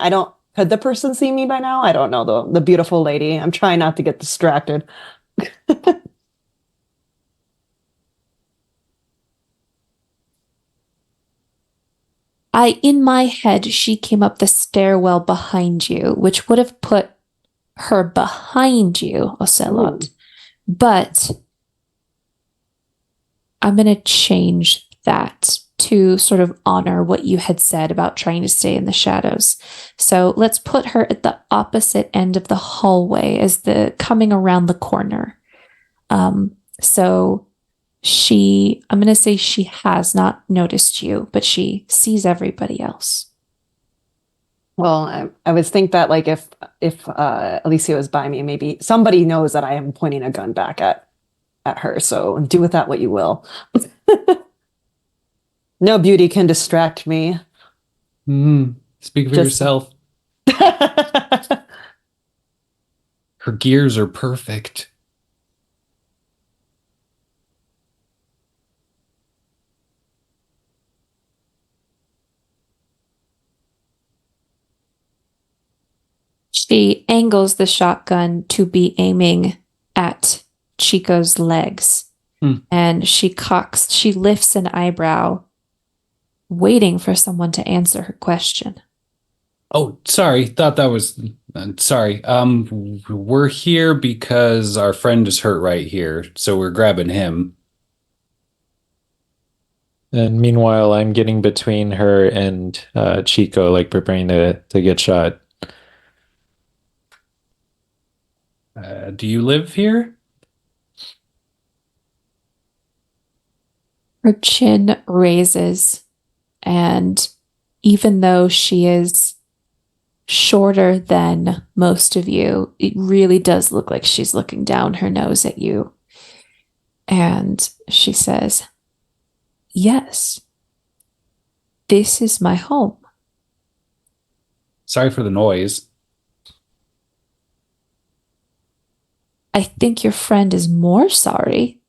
could the person see me by now? I don't know, though. The beautiful lady. I'm trying not to get distracted. In my head, she came up the stairwell behind you, which would have put her behind you, Ocelot. But I'm going to change that to sort of honor what you had said about trying to stay in the shadows. So let's put her at the opposite end of the hallway as the coming around the corner. So I'm going to say she has not noticed you, but she sees everybody else. Well, I would think that like if Alicia was by me, maybe somebody knows that I am pointing a gun back at her. So do with that what you will. No beauty can distract me. Speak for yourself. Her gears are perfect. She angles the shotgun to be aiming at Chico's legs. And she lifts an eyebrow waiting for someone to answer her question. Oh, sorry. Thought that was sorry. We're here because our friend is hurt right here, so we're grabbing him. And meanwhile, I'm getting between her and Chico, like preparing to get shot. Do you live here? Her chin raises, and even though she is shorter than most of you, it really does look like she's looking down her nose at you. And she says, "Yes, this is my home." Sorry for the noise. I think your friend is more sorry,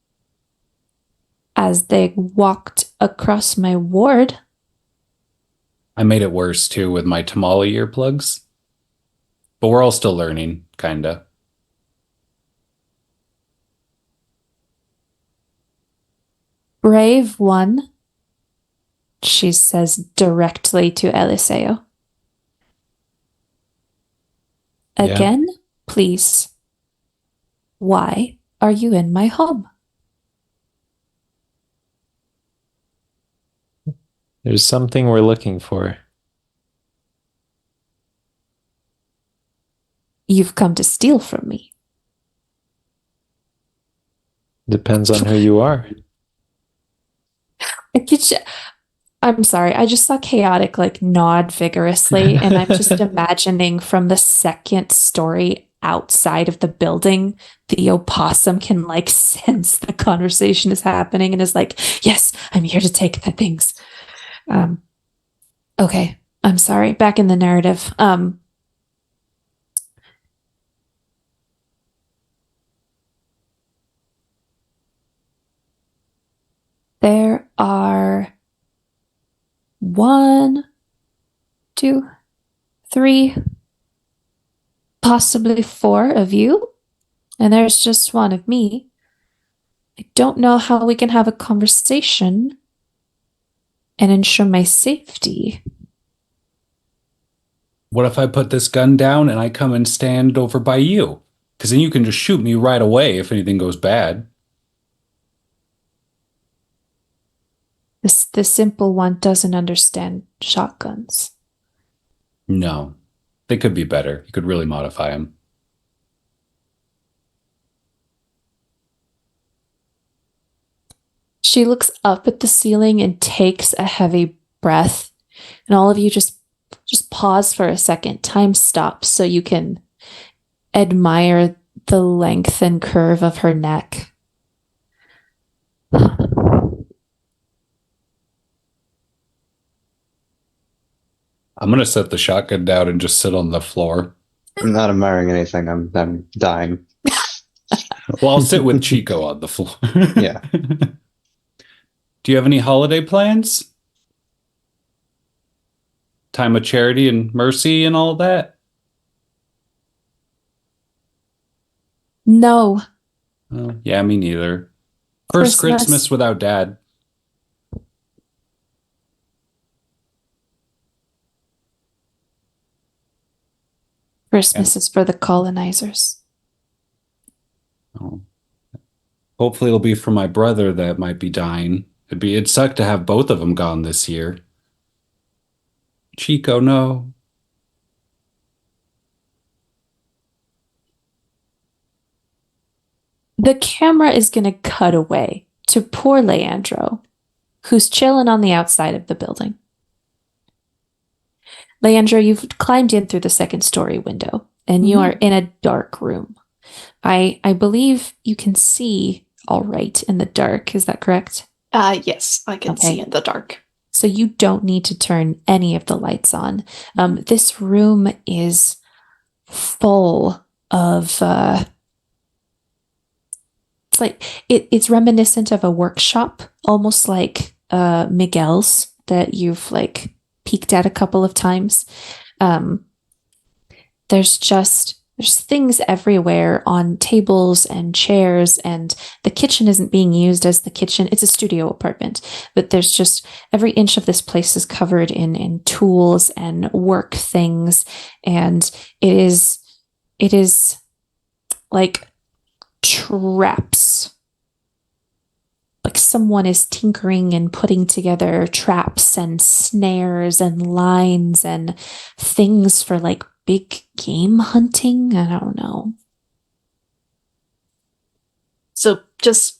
as they walked across my ward. I made it worse too with my tamale earplugs. But we're all still learning, kinda. Brave one, she says directly to Eliseo. Yeah. Again, please. Why are you in my home? There's something we're looking for. You've come to steal from me. Depends on who you are. I'm sorry, I just saw Chaotic like nod vigorously, and I'm just imagining from the second story outside of the building, the opossum can like sense the conversation is happening and is like, "Yes, I'm here to take the things." Okay, I'm sorry. Back in the narrative. There are 1, 2, 3, possibly 4 of you, and there's just 1 of me. I don't know how we can have a conversation and ensure my safety. What if I put this gun down and I come and stand over by you? Because then you can just shoot me right away if anything goes bad. The simple one doesn't understand shotguns. No, they could be better. You could really modify them. She looks up at the ceiling and takes a heavy breath. And all of you just pause for a second. Time stops so you can admire the length and curve of her neck. I'm going to set the shotgun down and just sit on the floor. I'm not admiring anything. I'm dying. Well, I'll sit with Chico on the floor. Yeah. Do you have any holiday plans? Time of charity and mercy and all that? No. Oh, yeah, me neither. First Christmas without Dad. Christmas is for the colonizers. Oh. Hopefully it'll be for my brother that might be dying. It'd suck to have both of them gone this year. Chico, no. The camera is going to cut away to poor Leandro, who's chilling on the outside of the building. Leandro, you've climbed in through the second story window, and you are in a dark room. I believe you can see all right in the dark. Is that correct? Yes, I can see in the dark. So you don't need to turn any of the lights on. This room is full of it's reminiscent of a workshop, almost like Miguel's that you've like peeked at a couple of times. There's there's things everywhere on tables and chairs, and the kitchen isn't being used as the kitchen. It's a studio apartment, but there's just every inch of this place is covered in tools and work things, and it is like traps. Like someone is tinkering and putting together traps and snares and lines and things for like big game hunting. I don't know. So just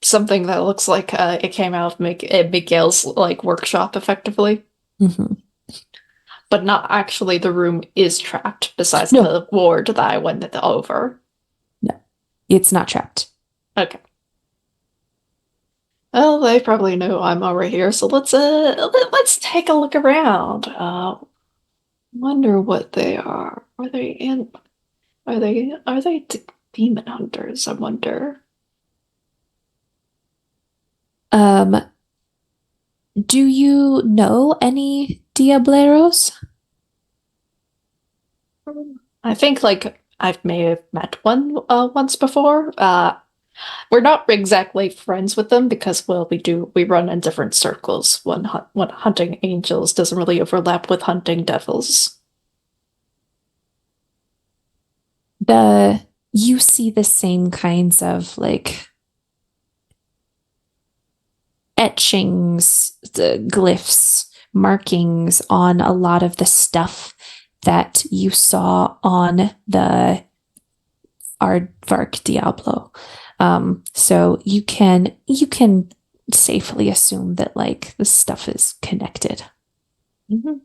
something that looks like it came out of Miguel's like workshop, effectively, Mm-hmm. but not actually. The room is trapped. Besides No. the ward that I went over. No, it's not trapped. Okay. Well, they probably know I'm over here, so let's take a look around. Wonder what they are. Are they demon hunters? I wonder. Do you know any Diableros? I think like I may have met one once before. We're not exactly friends with them because, well, we run in different circles. When hunting angels doesn't really overlap with hunting devils. You see the same kinds of like etchings, the glyphs, markings on a lot of the stuff that you saw on the Aardvark Diablo. So you can safely assume that like the stuff is connected. Mm-hmm.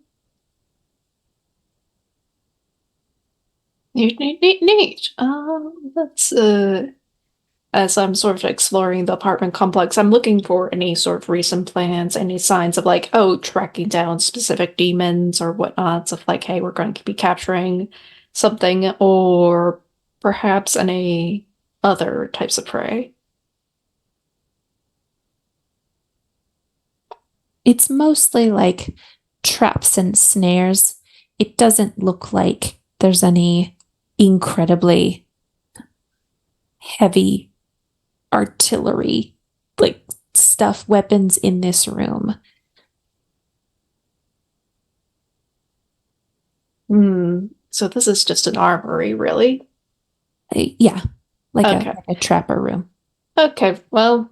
Neat. Let's as I'm sort of exploring the apartment complex, I'm looking for any sort of recent plans, any signs of like, tracking down specific demons or whatnots of like, hey, we're going to be capturing something, or perhaps any other types of prey. It's mostly like traps and snares. It doesn't look like there's any incredibly heavy artillery, like stuff, weapons in this room. So this is just an armory, really? Yeah, like Okay. a trapper room. Okay, well,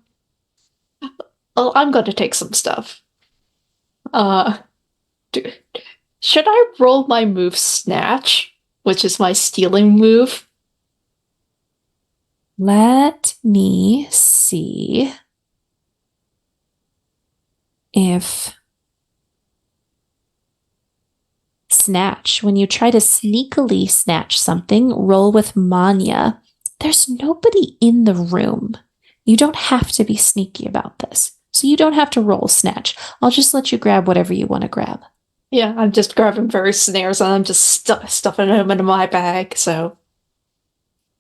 I'm going to take some stuff. Should I roll my move Snatch, which is my stealing move? Let me see if Snatch, when you try to sneakily snatch something, roll with Manya. There's nobody in the room. You don't have to be sneaky about this. So you don't have to roll Snatch. I'll just let you grab whatever you want to grab. Yeah, I'm just grabbing various snares and I'm just stuffing them into my bag, so...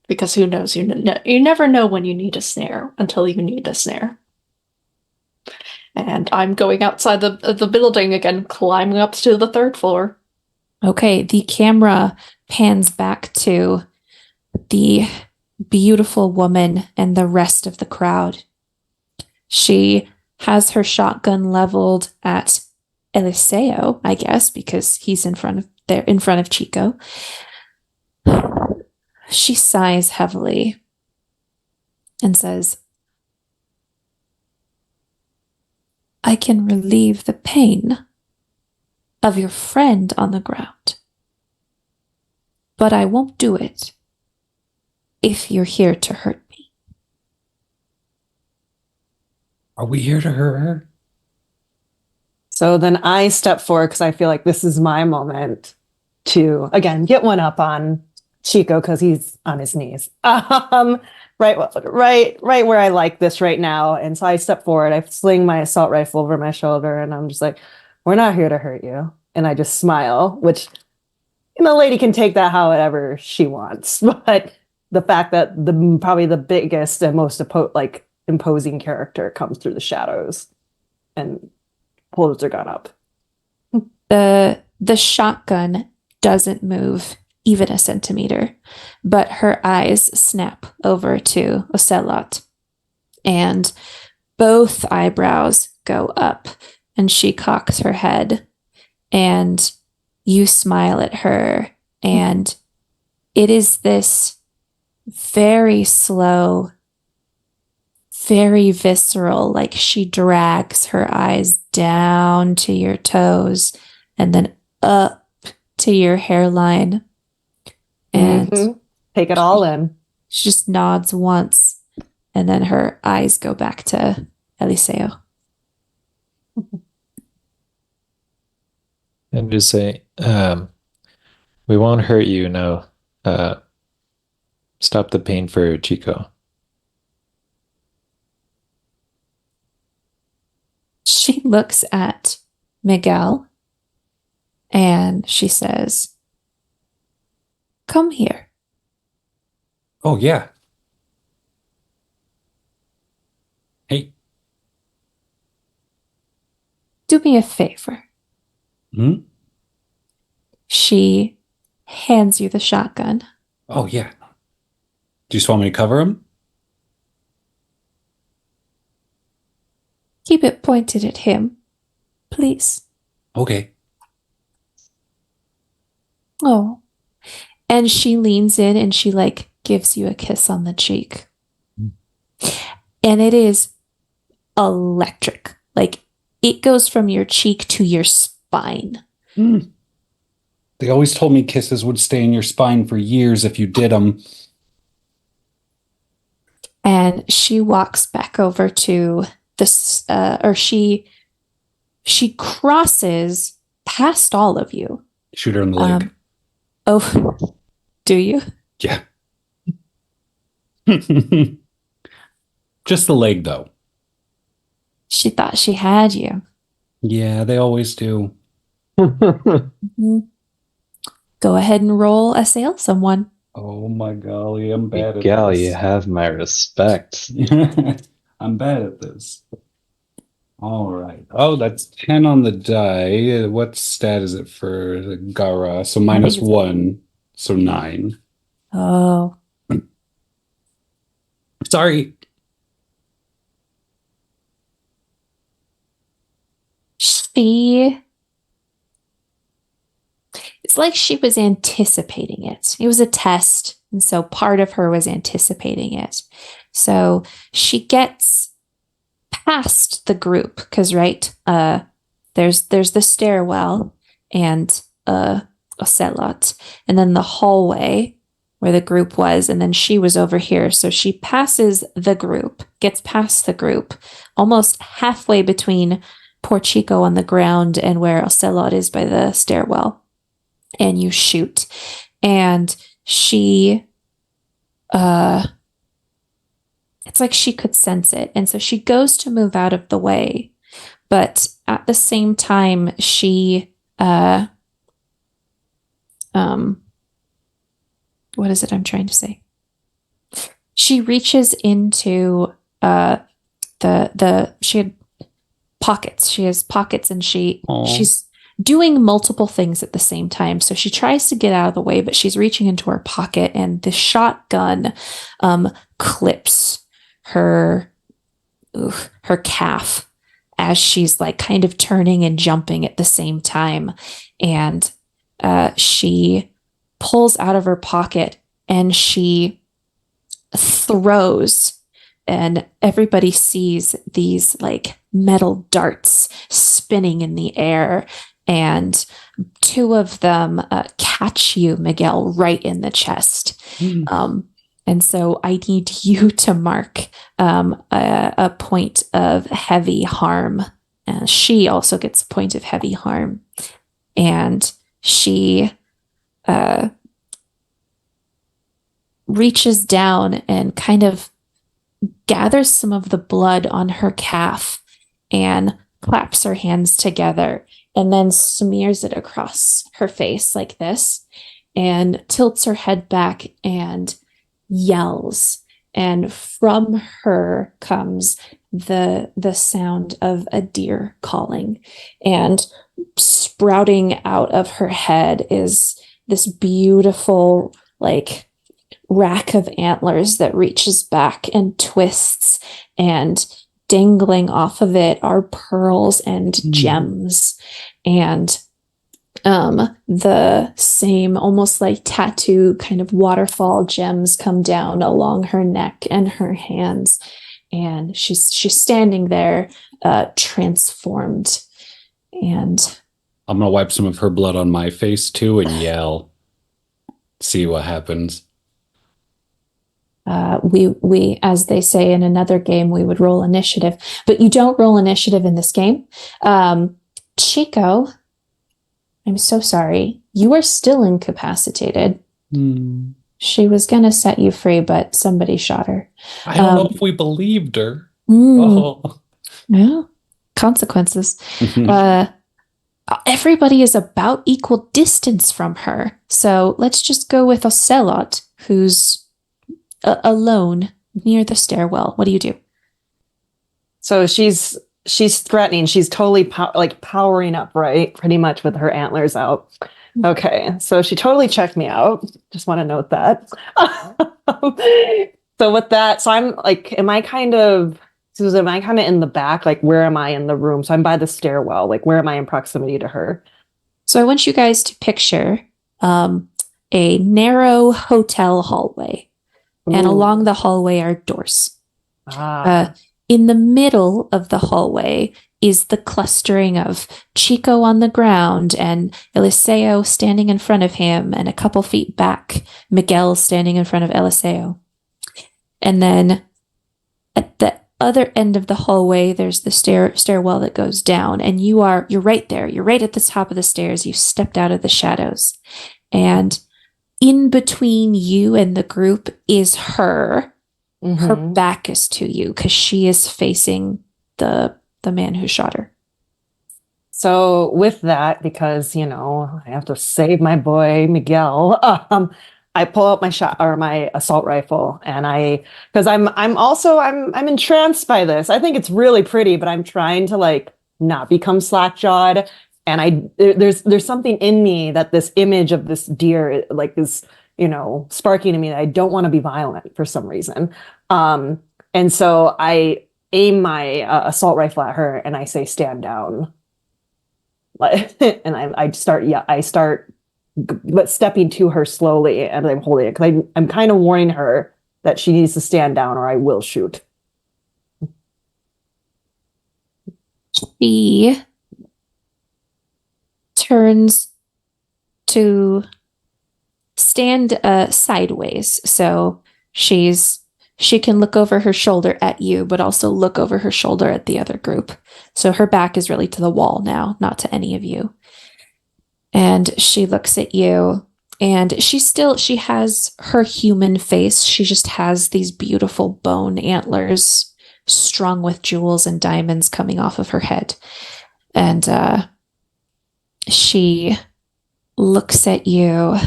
Because who knows, you never know when you need a snare until you need a snare. And I'm going outside the building again, climbing up to the 3rd floor. Okay, the camera pans back to the beautiful woman and the rest of the crowd. She has her shotgun leveled at Eliseo, I guess, because he's in front of Chico. She sighs heavily and says, I can relieve the pain of your friend on the ground, but I won't do it if you're here to hurt me. Are we here to hurt her? So then I step forward because I feel like this is my moment to, again, get one up on Chico because he's on his knees. Right where I like this right now. And so I step forward, I sling my assault rifle over my shoulder, and I'm just like, we're not here to hurt you. And I just smile, which, lady can take that however she wants. But the fact that probably the biggest and most imposing character comes through the shadows and pulls their gun up. The shotgun doesn't move even a centimeter. But her eyes snap over to Ocelot, and both eyebrows go up, and she cocks her head, and you smile at her, and it is this very slow, very visceral, like she drags her eyes down to your toes and then up to your hairline. And take it all in. She just nods once, and then her eyes go back to Eliseo. And just say, we won't hurt you, no. Stop the pain for Chico. She looks at Miguel and she says, "Come here." Oh, yeah. Hey. Do me a favor. Hmm? She hands you the shotgun. Oh, yeah. Do you just want me to cover him? Keep it pointed at him, please. Okay. Oh. And she leans in and she like gives you a kiss on the cheek. And it is electric. Like it goes from your cheek to your spine. They always told me kisses would stay in your spine for years if you did them. And she walks back over to this, or she crosses past all of you. Shoot her in the leg. Oh, do you? Yeah. Just the leg, though. She thought she had you. Yeah, they always do. Mhm. Go ahead and roll assail someone. Oh my golly, I'm bad Miguel, at you this. have my respect. I'm bad at this. All right. Oh, that's 10 on the die. What stat is it for the Gara? So minus it's- 1. So 9. Oh, Sorry. it's like she was anticipating it. It was a test, and so part of her was anticipating it. So she gets past the group because there's the stairwell and a celot, and then the hallway where the group was, and then she was over here. So she passes the group, gets past the group, almost halfway between poor Chico on the ground and where Ocelot is by the stairwell. And you shoot. And she, it's like she could sense it. And so she goes to move out of the way. But at the same time, she, what is it I'm trying to say? She reaches into she had pockets. She has pockets, and she's doing multiple things at the same time. So she tries to get out of the way, but she's reaching into her pocket, and the shotgun clips her calf as she's like kind of turning and jumping at the same time. And she pulls out of her pocket and she throws, and everybody sees these like metal darts spinning in the air, and 2 of them catch you, Miguel, right in the chest. And so I need you to mark a point of heavy harm. She also gets a point of heavy harm. And she reaches down and kind of gathers some of the blood on her calf and claps her hands together and then smears it across her face like this and tilts her head back and yells. And from her comes the sound of a deer calling, and sprouting out of her head is this beautiful, like, rack of antlers that reaches back and twists, and dangling off of it are pearls and gems. And the same almost like tattoo kind of waterfall gems come down along her neck and her hands, and she's standing there transformed. And I'm gonna wipe some of her blood on my face too and yell. See what happens. We, as they say in another game, we would roll initiative, but you don't roll initiative in this game. Chico, I'm so sorry. You are still incapacitated. She was going to set you free, but somebody shot her. I don't know if we believed her. Yeah. Consequences. Everybody is about equal distance from her. So let's just go with Ocelot, who's alone near the stairwell. What do you do? So she's threatening. She's totally powering up, right? Pretty much with her antlers out. Okay, so she totally checked me out. Just want to note that. So with that, so I'm like, am I kind of in the back? Like, where am I in the room? So I'm by the stairwell. Like, where am I in proximity to her? So I want you guys to picture a narrow hotel hallway. And along the hallway are doors. In the middle of the hallway is the clustering of Chico on the ground and Eliseo standing in front of him, and a couple feet back, Miguel standing in front of Eliseo. And then at the other end of the hallway, there's the stairwell that goes down, and you're right there. You're right at the top of the stairs. You stepped out of the shadows. And in between you and the group is her. Her back is to you because she is facing the man who shot her. So with that, because I have to save my boy Miguel, I pull out my assault rifle, and because I'm entranced by this. I think it's really pretty, but I'm trying to not become slack-jawed. And there's something in me that this image of this deer is sparking in me that I don't want to be violent for some reason. And so I aim my assault rifle at her and I say, "Stand down." And I start stepping to her slowly, and I'm holding it because I'm kind of warning her that she needs to stand down or I will shoot. She turns to stand sideways, so she can look over her shoulder at you, but also look over her shoulder at the other group. So her back is really to the wall now, not to any of you. And she looks at you, and she has her human face. She just has these beautiful bone antlers strung with jewels and diamonds coming off of her head. And she looks at you,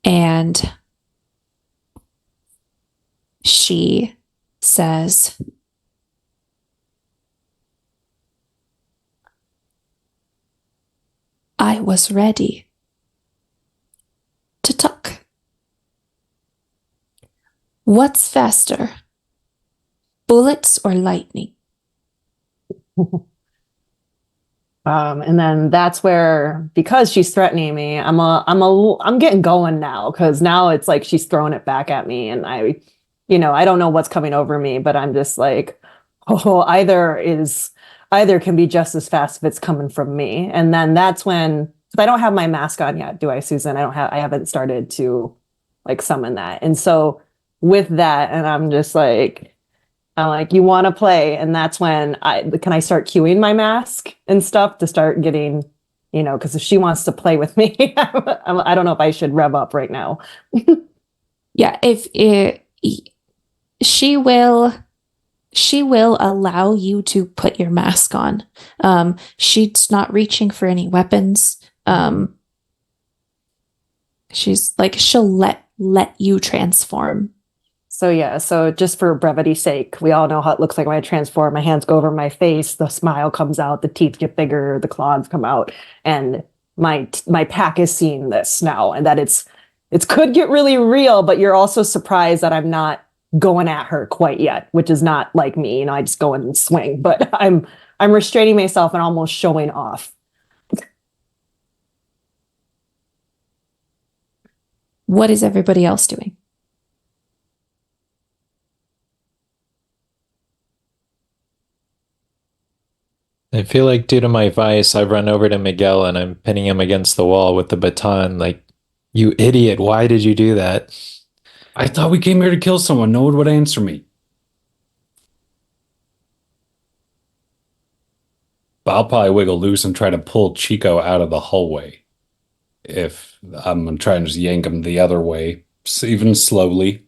and she says, "I was ready to talk. What's faster, bullets or lightning?" And then that's where, because she's threatening me, I'm getting going now, because now it's like she's throwing it back at me, and I don't know what's coming over me, but I'm just like, either can be just as fast if it's coming from me. And then that's when, I don't have my mask on yet, do I, Susan? I haven't started to summon that. And so with that, and I'm like, "You want to play?" And that's when can I start cueing my mask and stuff to start getting, because if she wants to play with me, I don't know if I should rev up right now. Yeah, she will allow you to put your mask on. She's not reaching for any weapons. She'll let you transform. So yeah, so just for brevity's sake, we all know how it looks like when I transform. My hands go over my face, the smile comes out, the teeth get bigger, the claws come out, and my pack is seeing this now, and that it's could get really real, but you're also surprised that I'm not going at her quite yet, which is not like me. You know, I just go and swing, but I'm restraining myself and almost showing off. What is everybody else doing? I feel like due to my vice, I've run over to Miguel and I'm pinning him against the wall with the baton. Like, you idiot, why did you do that? I thought we came here to kill someone. No one would answer me. But I'll probably wiggle loose and try to pull Chico out of the hallway. If I'm trying to just yank him the other way, even slowly,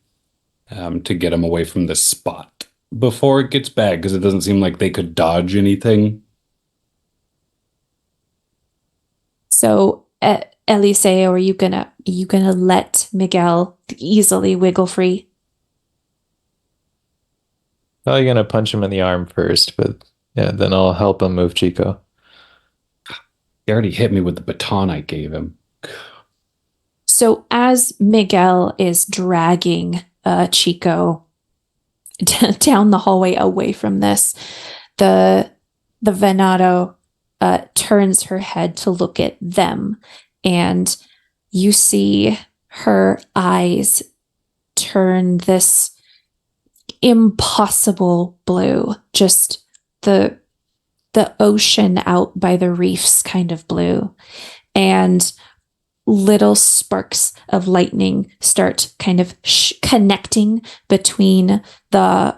to get him away from this spot before it gets bad, because it doesn't seem like they could dodge anything. So, Eliseo, are you gonna let Miguel easily wiggle free? Probably gonna punch him in the arm first, but yeah, then I'll help him move Chico. He already hit me with the baton I gave him. So as Miguel is dragging Chico down the hallway away from this, the Venado turns her head to look at them, and you see her eyes turn this impossible blue, just the ocean out by the reefs kind of blue, and little sparks of lightning start kind of connecting between the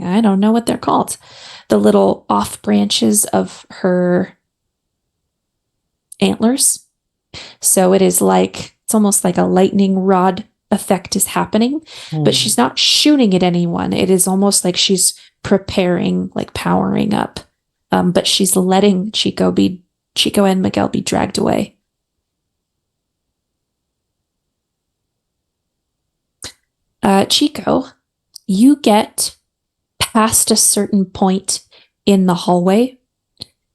I don't know what they're called, the little off branches of her antlers. So it's almost like a lightning rod effect is happening, but she's not shooting at anyone. It is almost like she's preparing, like powering up. But she's letting Chico and Miguel be dragged away. Chico, you get past a certain point in the hallway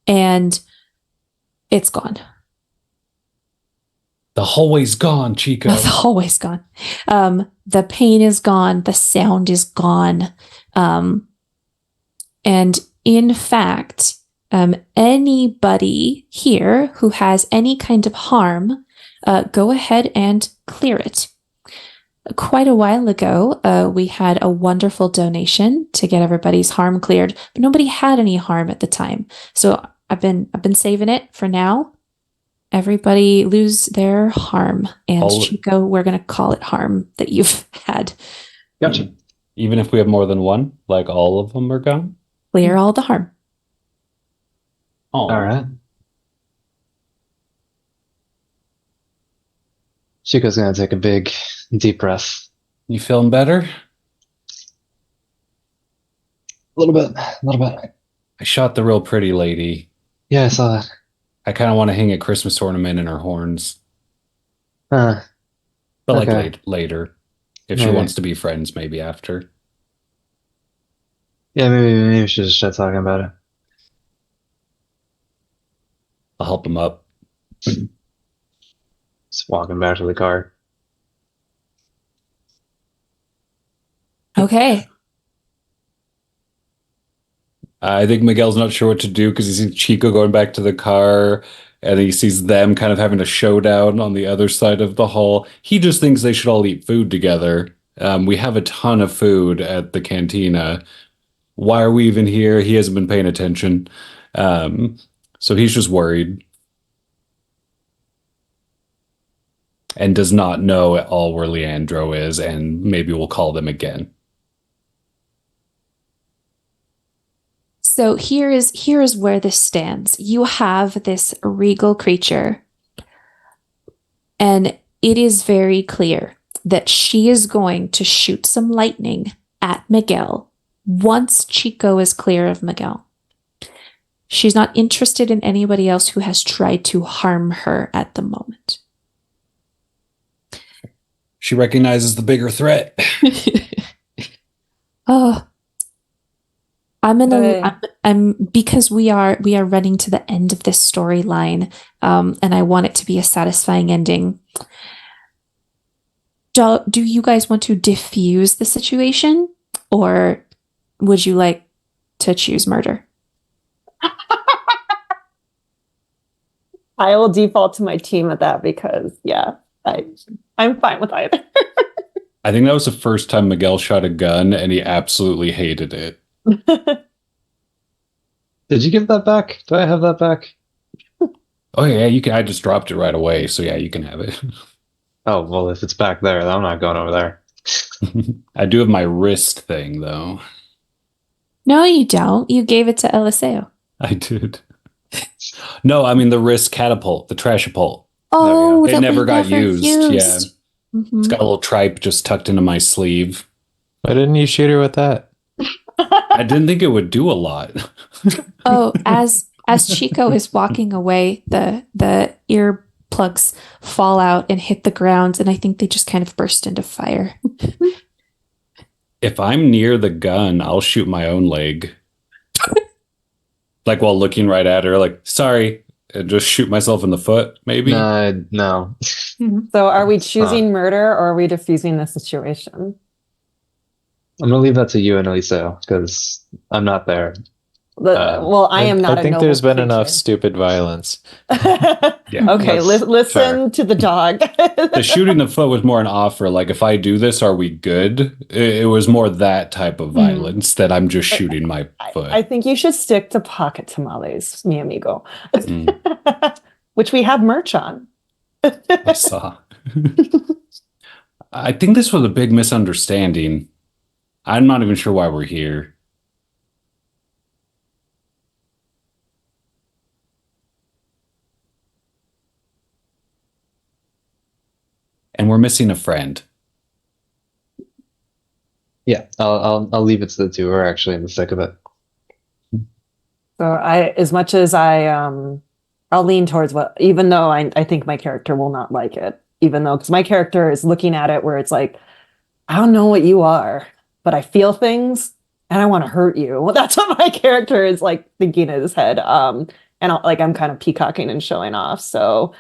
and it's gone. The hallway's gone, Chico. The hallway's gone. The pain is gone. The sound is gone. And in fact, anybody here who has any kind of harm, go ahead and clear it. Quite a while ago, we had a wonderful donation to get everybody's harm cleared, but nobody had any harm at the time. So I've been saving it for now. Everybody lose their harm, and Chico, we're gonna call it harm that you've had. Gotcha. Even if we have more than one, like all of them are gone? Clear all the harm. Oh. All right. Chico's gonna take a big, deep breath. You feeling better? A little bit. I shot the real pretty lady. Yeah, I saw that. I kind of want to hang a Christmas ornament in her horns. But like later. If she Maybe. wants to be friends, maybe after. Yeah, maybe we should just start talking about it. I'll help him up. Just walking back to the car. Okay. I think Miguel's not sure what to do because he sees Chico going back to the car and he sees them kind of having a showdown on the other side of the hall. He just thinks they should all eat food together. We have a ton of food at the cantina. Why are we even here? He hasn't been paying attention. So he's just worried. And does not know at all where Leandro is, and maybe we'll call them again. So here is where this stands. You have this regal creature, and it is very clear that she is going to shoot some lightning at Miguel once Chico is clear of Miguel. She's not interested in anybody else who has tried to harm her at the moment. She recognizes the bigger threat. Oh, I'm because we are running to the end of this storyline, and I want it to be a satisfying ending. Do you guys want to diffuse the situation, or would you like to choose murder? I will default to my team at that because, yeah, I'm fine with either. I think that was the first time Miguel shot a gun, and he absolutely hated it. Did you give that back? Do I have that back? Oh yeah, you can. I just dropped it right away, so yeah, you can have it. Oh, well, if it's back there, then I'm not going over there. I do have my wrist thing, though. No, you don't. You gave it to Eliseo. I did. No, I mean the wrist catapult, the trashapult. Oh, It that never we got never used. Yeah. Mhm. It's got a little tripe just tucked into my sleeve. Why didn't you shoot her with that? I didn't think it would do a lot. Oh, as Chico is walking away, the earplugs fall out and hit the ground, and I think they just kind of burst into fire. If I'm near the gun, I'll shoot my own leg. Like while looking right at her, like, sorry, and just shoot myself in the foot, maybe? No. So are we choosing murder or are we diffusing the situation? I'm gonna leave that to you and Eliseo because I'm not there. Well, I am not. I think there's been enough stupid violence. Yeah. Okay, listen to the dog. The shooting the foot was more an offer. Like, if I do this, are we good? It was more that type of violence that I'm just shooting my foot. I think you should stick to pocket tamales, mi amigo, which we have merch on. I saw. I think this was a big misunderstanding. I'm not even sure why we're here. And we're missing a friend. Yeah, I'll leave it to the two who are actually in the thick of it. So as much as I'll lean towards even though I think my character will not like it, even though, because my character is looking at it where it's like, I don't know what you are, but I feel things and I want to hurt you. Well, that's what my character is like thinking in his head. And I'm kind of peacocking and showing off. So,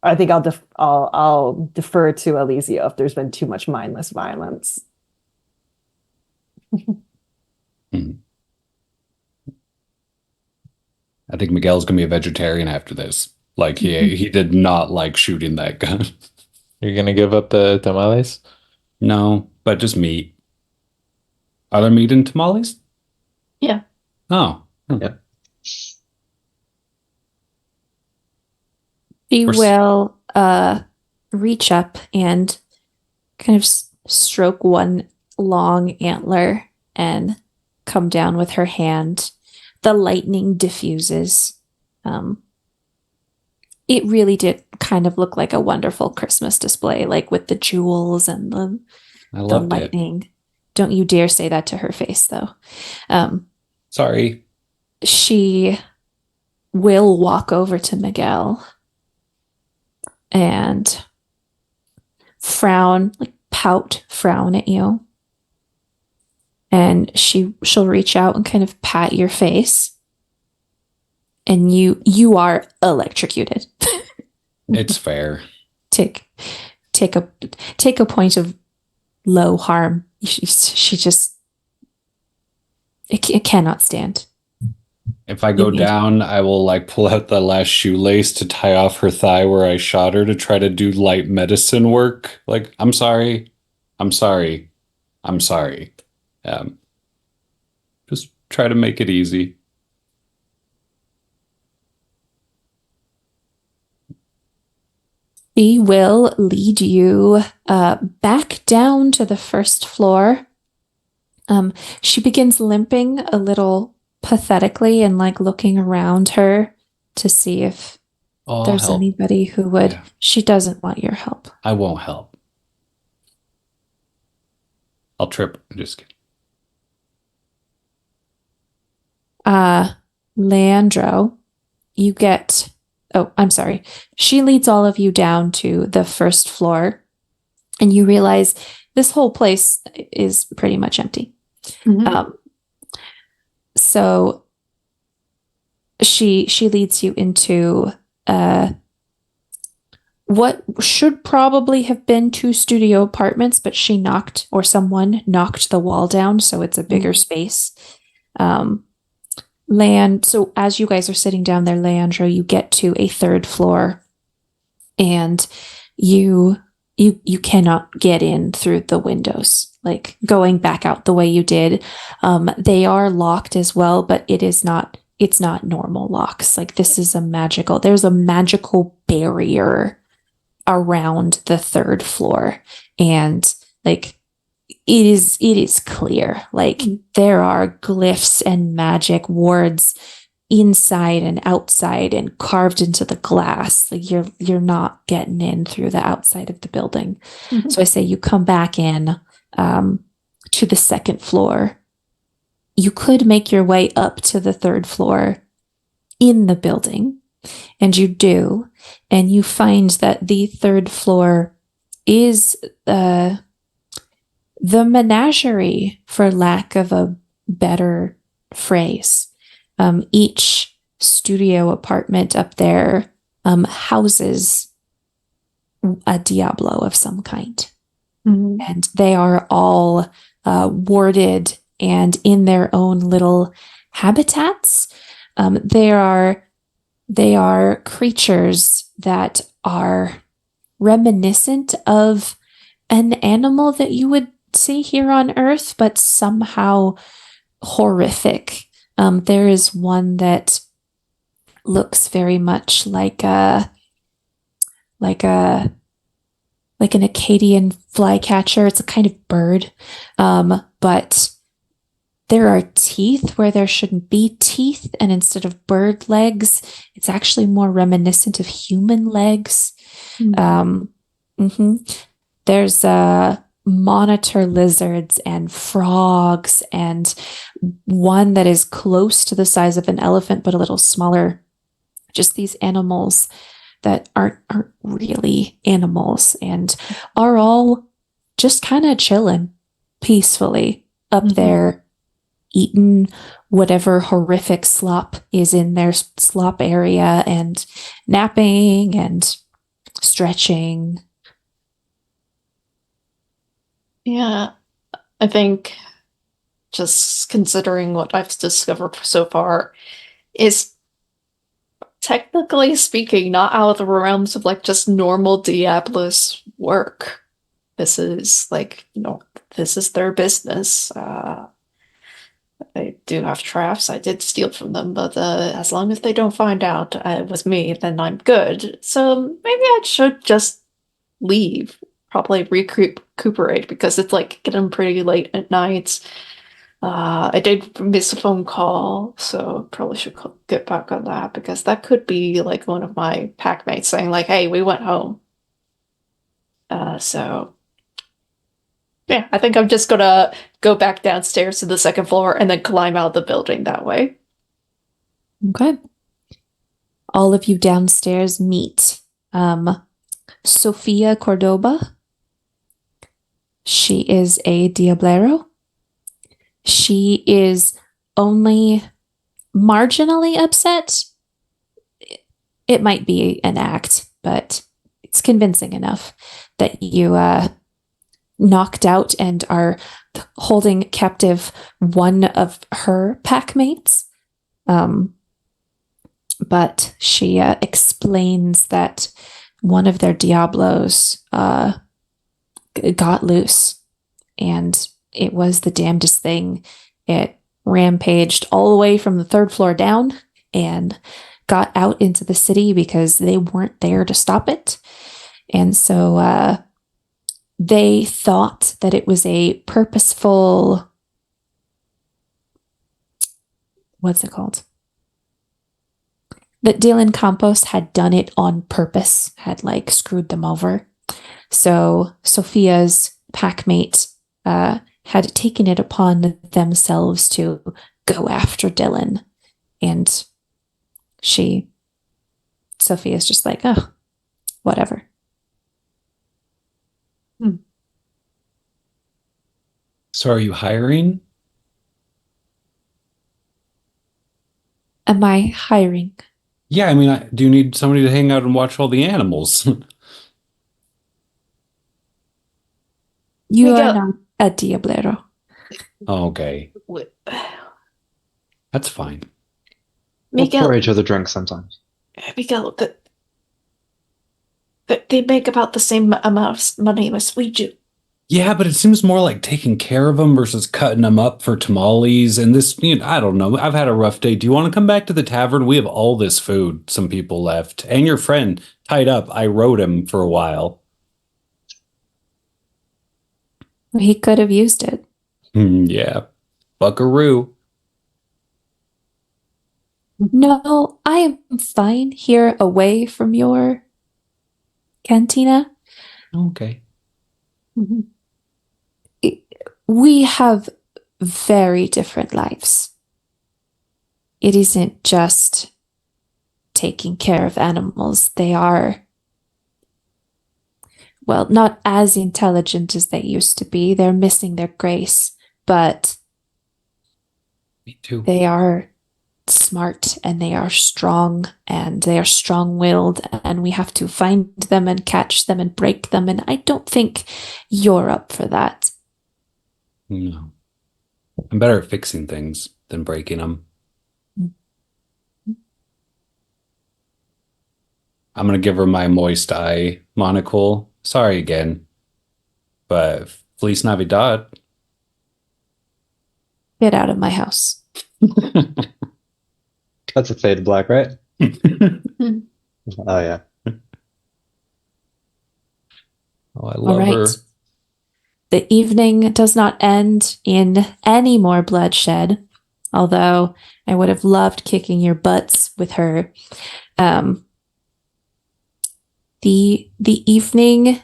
I think I'll defer to Eliseo if there's been too much mindless violence. I think Miguel's gonna be a vegetarian after this. Like he did not like shooting that gun. You're gonna give up the tamales? No, but just meat. Are there meat in tamales? Yeah. Oh. Yeah. She will reach up and kind of stroke one long antler and come down with her hand. The lightning diffuses. It really did kind of look like a wonderful Christmas display, like with the jewels and the lightning. Don't you dare say that to her face, though. Sorry. She will walk over to Miguel and frown at you. And she'll reach out and kind of pat your face. And you are electrocuted. It's fair. Take a point of low harm. She just it cannot stand. If I go down, I will like pull out the last shoelace to tie off her thigh where I shot her to try to do light medicine work. Like, I'm sorry. Just try to make it easy. She will lead you back down to the first floor. She begins limping a little pathetically and like looking around her to see if there's anybody who would. Yeah. She doesn't want your help. I won't help. I'll trip. I'm just kidding. Leandro, you get... Oh, I'm sorry. She leads all of you down to the first floor, and you realize this whole place is pretty much empty. Mm-hmm. So she leads you into what should probably have been 2 studio apartments, but someone knocked the wall down, so it's a bigger space. So as you guys are sitting down there, Leandro, you get to a 3rd floor, and you cannot get in through the windows, like going back out the way you did. They are locked as well, but it's not normal locks. Like, there's a magical barrier around the 3rd floor, and like it is clear, like there are glyphs and magic words inside and outside and carved into the glass. Like, you're not getting in through the outside of the building. So I say you come back in to the 2nd floor. You could make your way up to the 3rd floor in the building, and you do, and you find that the 3rd floor is the menagerie, for lack of a better phrase. Each studio apartment up there houses a Diablo of some kind. And they are all warded and in their own little habitats. They are creatures that are reminiscent of an animal that you would see here on Earth, but somehow horrific. There is one that looks very much like an Acadian flycatcher. It's a kind of bird, but there are teeth where there shouldn't be teeth, and instead of bird legs, it's actually more reminiscent of human legs. There's monitor lizards and frogs, and one that is close to the size of an elephant but a little smaller. Just these animals that aren't really animals and are all just kind of chilling peacefully up there, eating whatever horrific slop is in their slop area, and napping and stretching. Yeah, I think just considering what I've discovered so far is, technically speaking, not out of the realms of like just normal Diablos work. This is like, this is their business. They do have traps. I did steal from them, but as long as they don't find out it was me, then I'm good. So maybe I should just leave, probably recuperate, because it's like getting pretty late at night. I did miss a phone call, so probably should get back on that, because that could be like one of my packmates saying like, hey, we went home. So yeah, I think I'm just gonna go back downstairs to the 2nd floor and then climb out of the building that way. Okay. All of you downstairs meet Sofia Cordoba. She is a Diablero. She is only marginally upset. It might be an act, but it's convincing enough that you knocked out and are holding captive one of her packmates. But she explains that one of their Diablos got loose, and it was the damnedest thing. It rampaged all the way from the 3rd floor down and got out into the city because they weren't there to stop it. And so they thought that it was a purposeful, what's it called? That Dylan Campos had done it on purpose, had like screwed them over. So Sophia's packmate had taken it upon themselves to go after Dylan. And Sophia's just like, oh, whatever. So are you hiring? Am I hiring? Yeah, I mean, do you need somebody to hang out and watch all the animals? You are Miguel, not a diablero. Okay, that's fine. We'll Miguel, pour each other drinks sometimes. Miguel, they make about the same amount of money as we do. Yeah, but it seems more like taking care of them versus cutting them up for tamales. And this, I don't know. I've had a rough day. Do you want to come back to the tavern? We have all this food some people left. And your friend tied up. I rode him for a while. He could have used it. Yeah. Buckaroo. No, I am fine here away from your cantina. Okay. We have very different lives. It isn't just taking care of animals. They are, well, not as intelligent as they used to be. They're missing their grace, but Me too. they are smart and they are strong and they are strong-willed, and we have to find them and catch them and break them, and I don't think you're up for that. No. I'm better at fixing things than breaking them. I'm going to give her my moist eye monocle. Sorry again. But Feliz Navidad. Get out of my house. That's a fade black, right? Oh, yeah. Oh, I All love right. her. The evening does not end in any more bloodshed, although I would have loved kicking your butts with her. The evening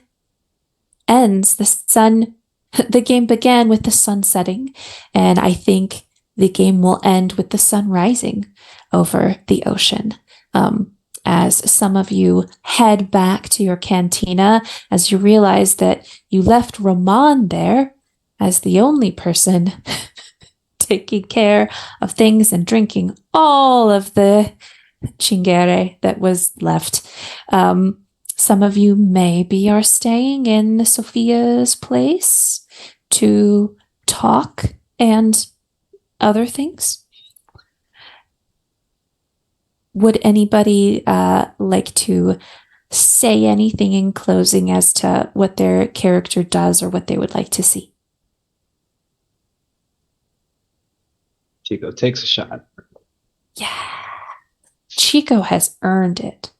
ends. The game began with the sun setting, and I think the game will end with the sun rising over the ocean. As some of you head back to your cantina, as you realize that you left Roman there as the only person taking care of things and drinking all of the chingere that was left. Some of you maybe are staying in Sophia's place to talk and other things. Would anybody like to say anything in closing as to what their character does or what they would like to see? Chico takes a shot. Yeah. Chico has earned it.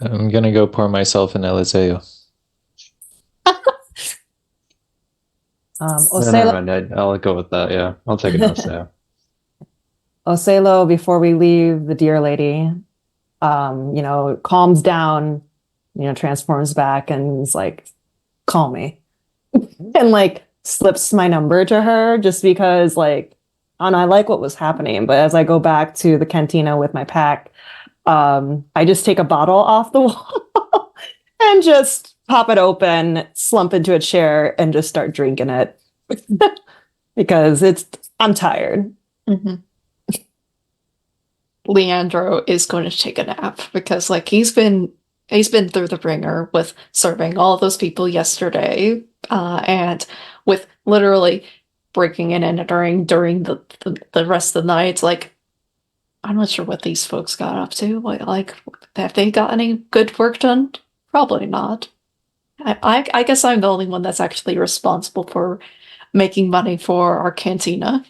I'm gonna go pour myself an Eliseo. No, Ocelo, never mind. I'll go with that. Yeah, I'll take an Oseo. Ocelo, before we leave, the dear lady, calms down, transforms back and is like, call me. And like slips my number to her just because like, I don't know, I like what was happening. But as I go back to the cantina with my pack, I just take a bottle off the wall and just pop it open, slump into a chair, and just start drinking it because I'm tired. Mm-hmm. Leandro is going to take a nap because like he's been through the ringer with serving all those people yesterday, and with literally breaking in and entering during the rest of the night. Like, I'm not sure what these folks got up to. Like, have they got any good work done? Probably not. I guess I'm the only one that's actually responsible for making money for our cantina.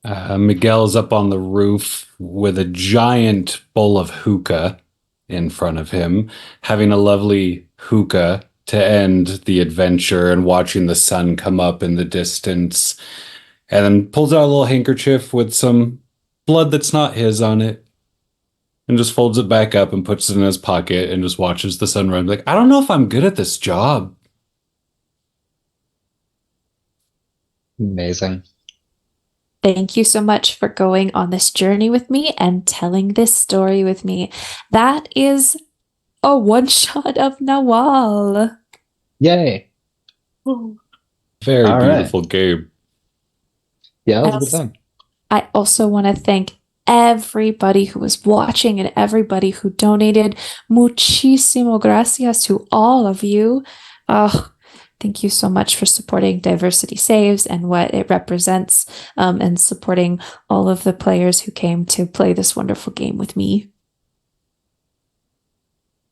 Miguel's up on the roof with a giant bowl of hookah in front of him, having a lovely hookah to end the adventure and watching the sun come up in the distance. And then pulls out a little handkerchief with some blood that's not his on it and just folds it back up and puts it in his pocket and just watches the sun rise. Like, I don't know if I'm good at this job. Amazing. Thank you so much for going on this journey with me and telling this story with me. That is a one-shot of Nahual. Yay. Very All right. beautiful game. Yeah, that was a good time. I also want to thank everybody who was watching and everybody who donated. Muchísimo gracias to all of you. Oh, thank you so much for supporting Diversity Saves and what it represents, and supporting all of the players who came to play this wonderful game with me.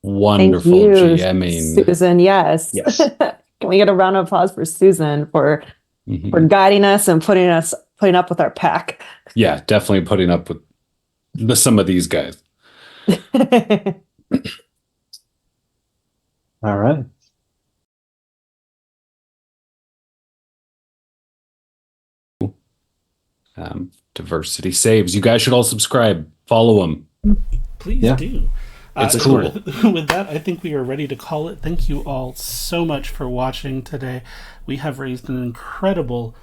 Wonderful Thank you, GMing. Susan. Yes. Yes. Can we get a round of applause for Susan for guiding us and putting up with our pack? Yeah, definitely putting up with some of these guys. All right. Diversity Saves. You guys should all subscribe. Follow them. Please Yeah. do. It's cool. With that, I think we are ready to call it. Thank you all so much for watching today. We have raised an incredible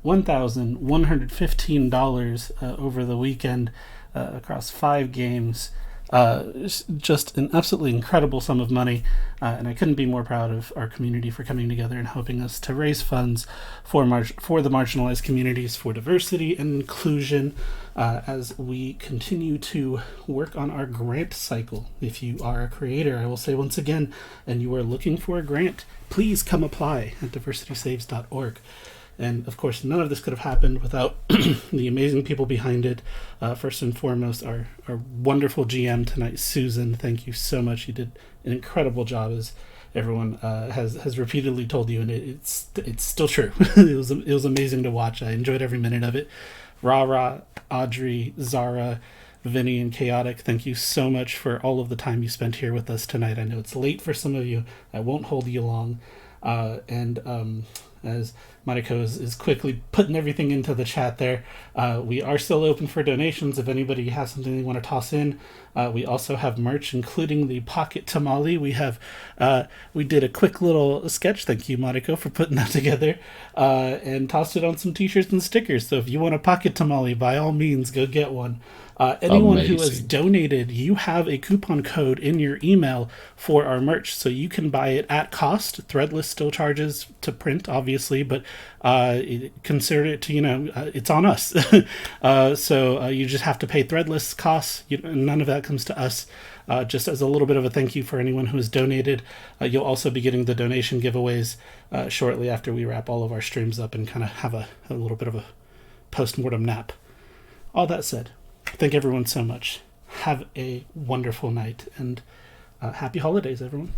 $1,115 over the weekend across 5 games. Just an absolutely incredible sum of money, and I couldn't be more proud of our community for coming together and helping us to raise funds for the marginalized communities, for diversity and inclusion, as we continue to work on our grant cycle. If you are a creator, I will say once again, and you are looking for a grant, please come apply at diversitysaves.org. And of course, none of this could have happened without the amazing people behind it. First and foremost, our wonderful GM tonight, Susan. Thank you so much. You did an incredible job, as everyone has repeatedly told you, and it's still true. It was amazing to watch. I enjoyed every minute of it. Rahrah, Audrey, Zara, Vinny, and Chaotic, thank you so much for all of the time you spent here with us tonight. I know it's late for some of you. I won't hold you long. As Mariko is quickly putting everything into the chat there, we are still open for donations if anybody has something they want to toss in. We also have merch, including the pocket tamale. We did a quick little sketch, thank you Mariko for putting that together, and tossed it on some t-shirts and stickers. So if you want a pocket tamale, by all means go get one. Anyone who has donated, you have a coupon code in your email for our merch, so you can buy it at cost. Threadless still charges to print, obviously, but consider it to, it's on us. So you just have to pay Threadless costs. None of that comes to us. Just as a little bit of a thank you for anyone who has donated. You'll also be getting the donation giveaways shortly after we wrap all of our streams up and kind of have a little bit of a post-mortem nap. All that said, thank everyone so much. Have a wonderful night, and happy holidays, everyone.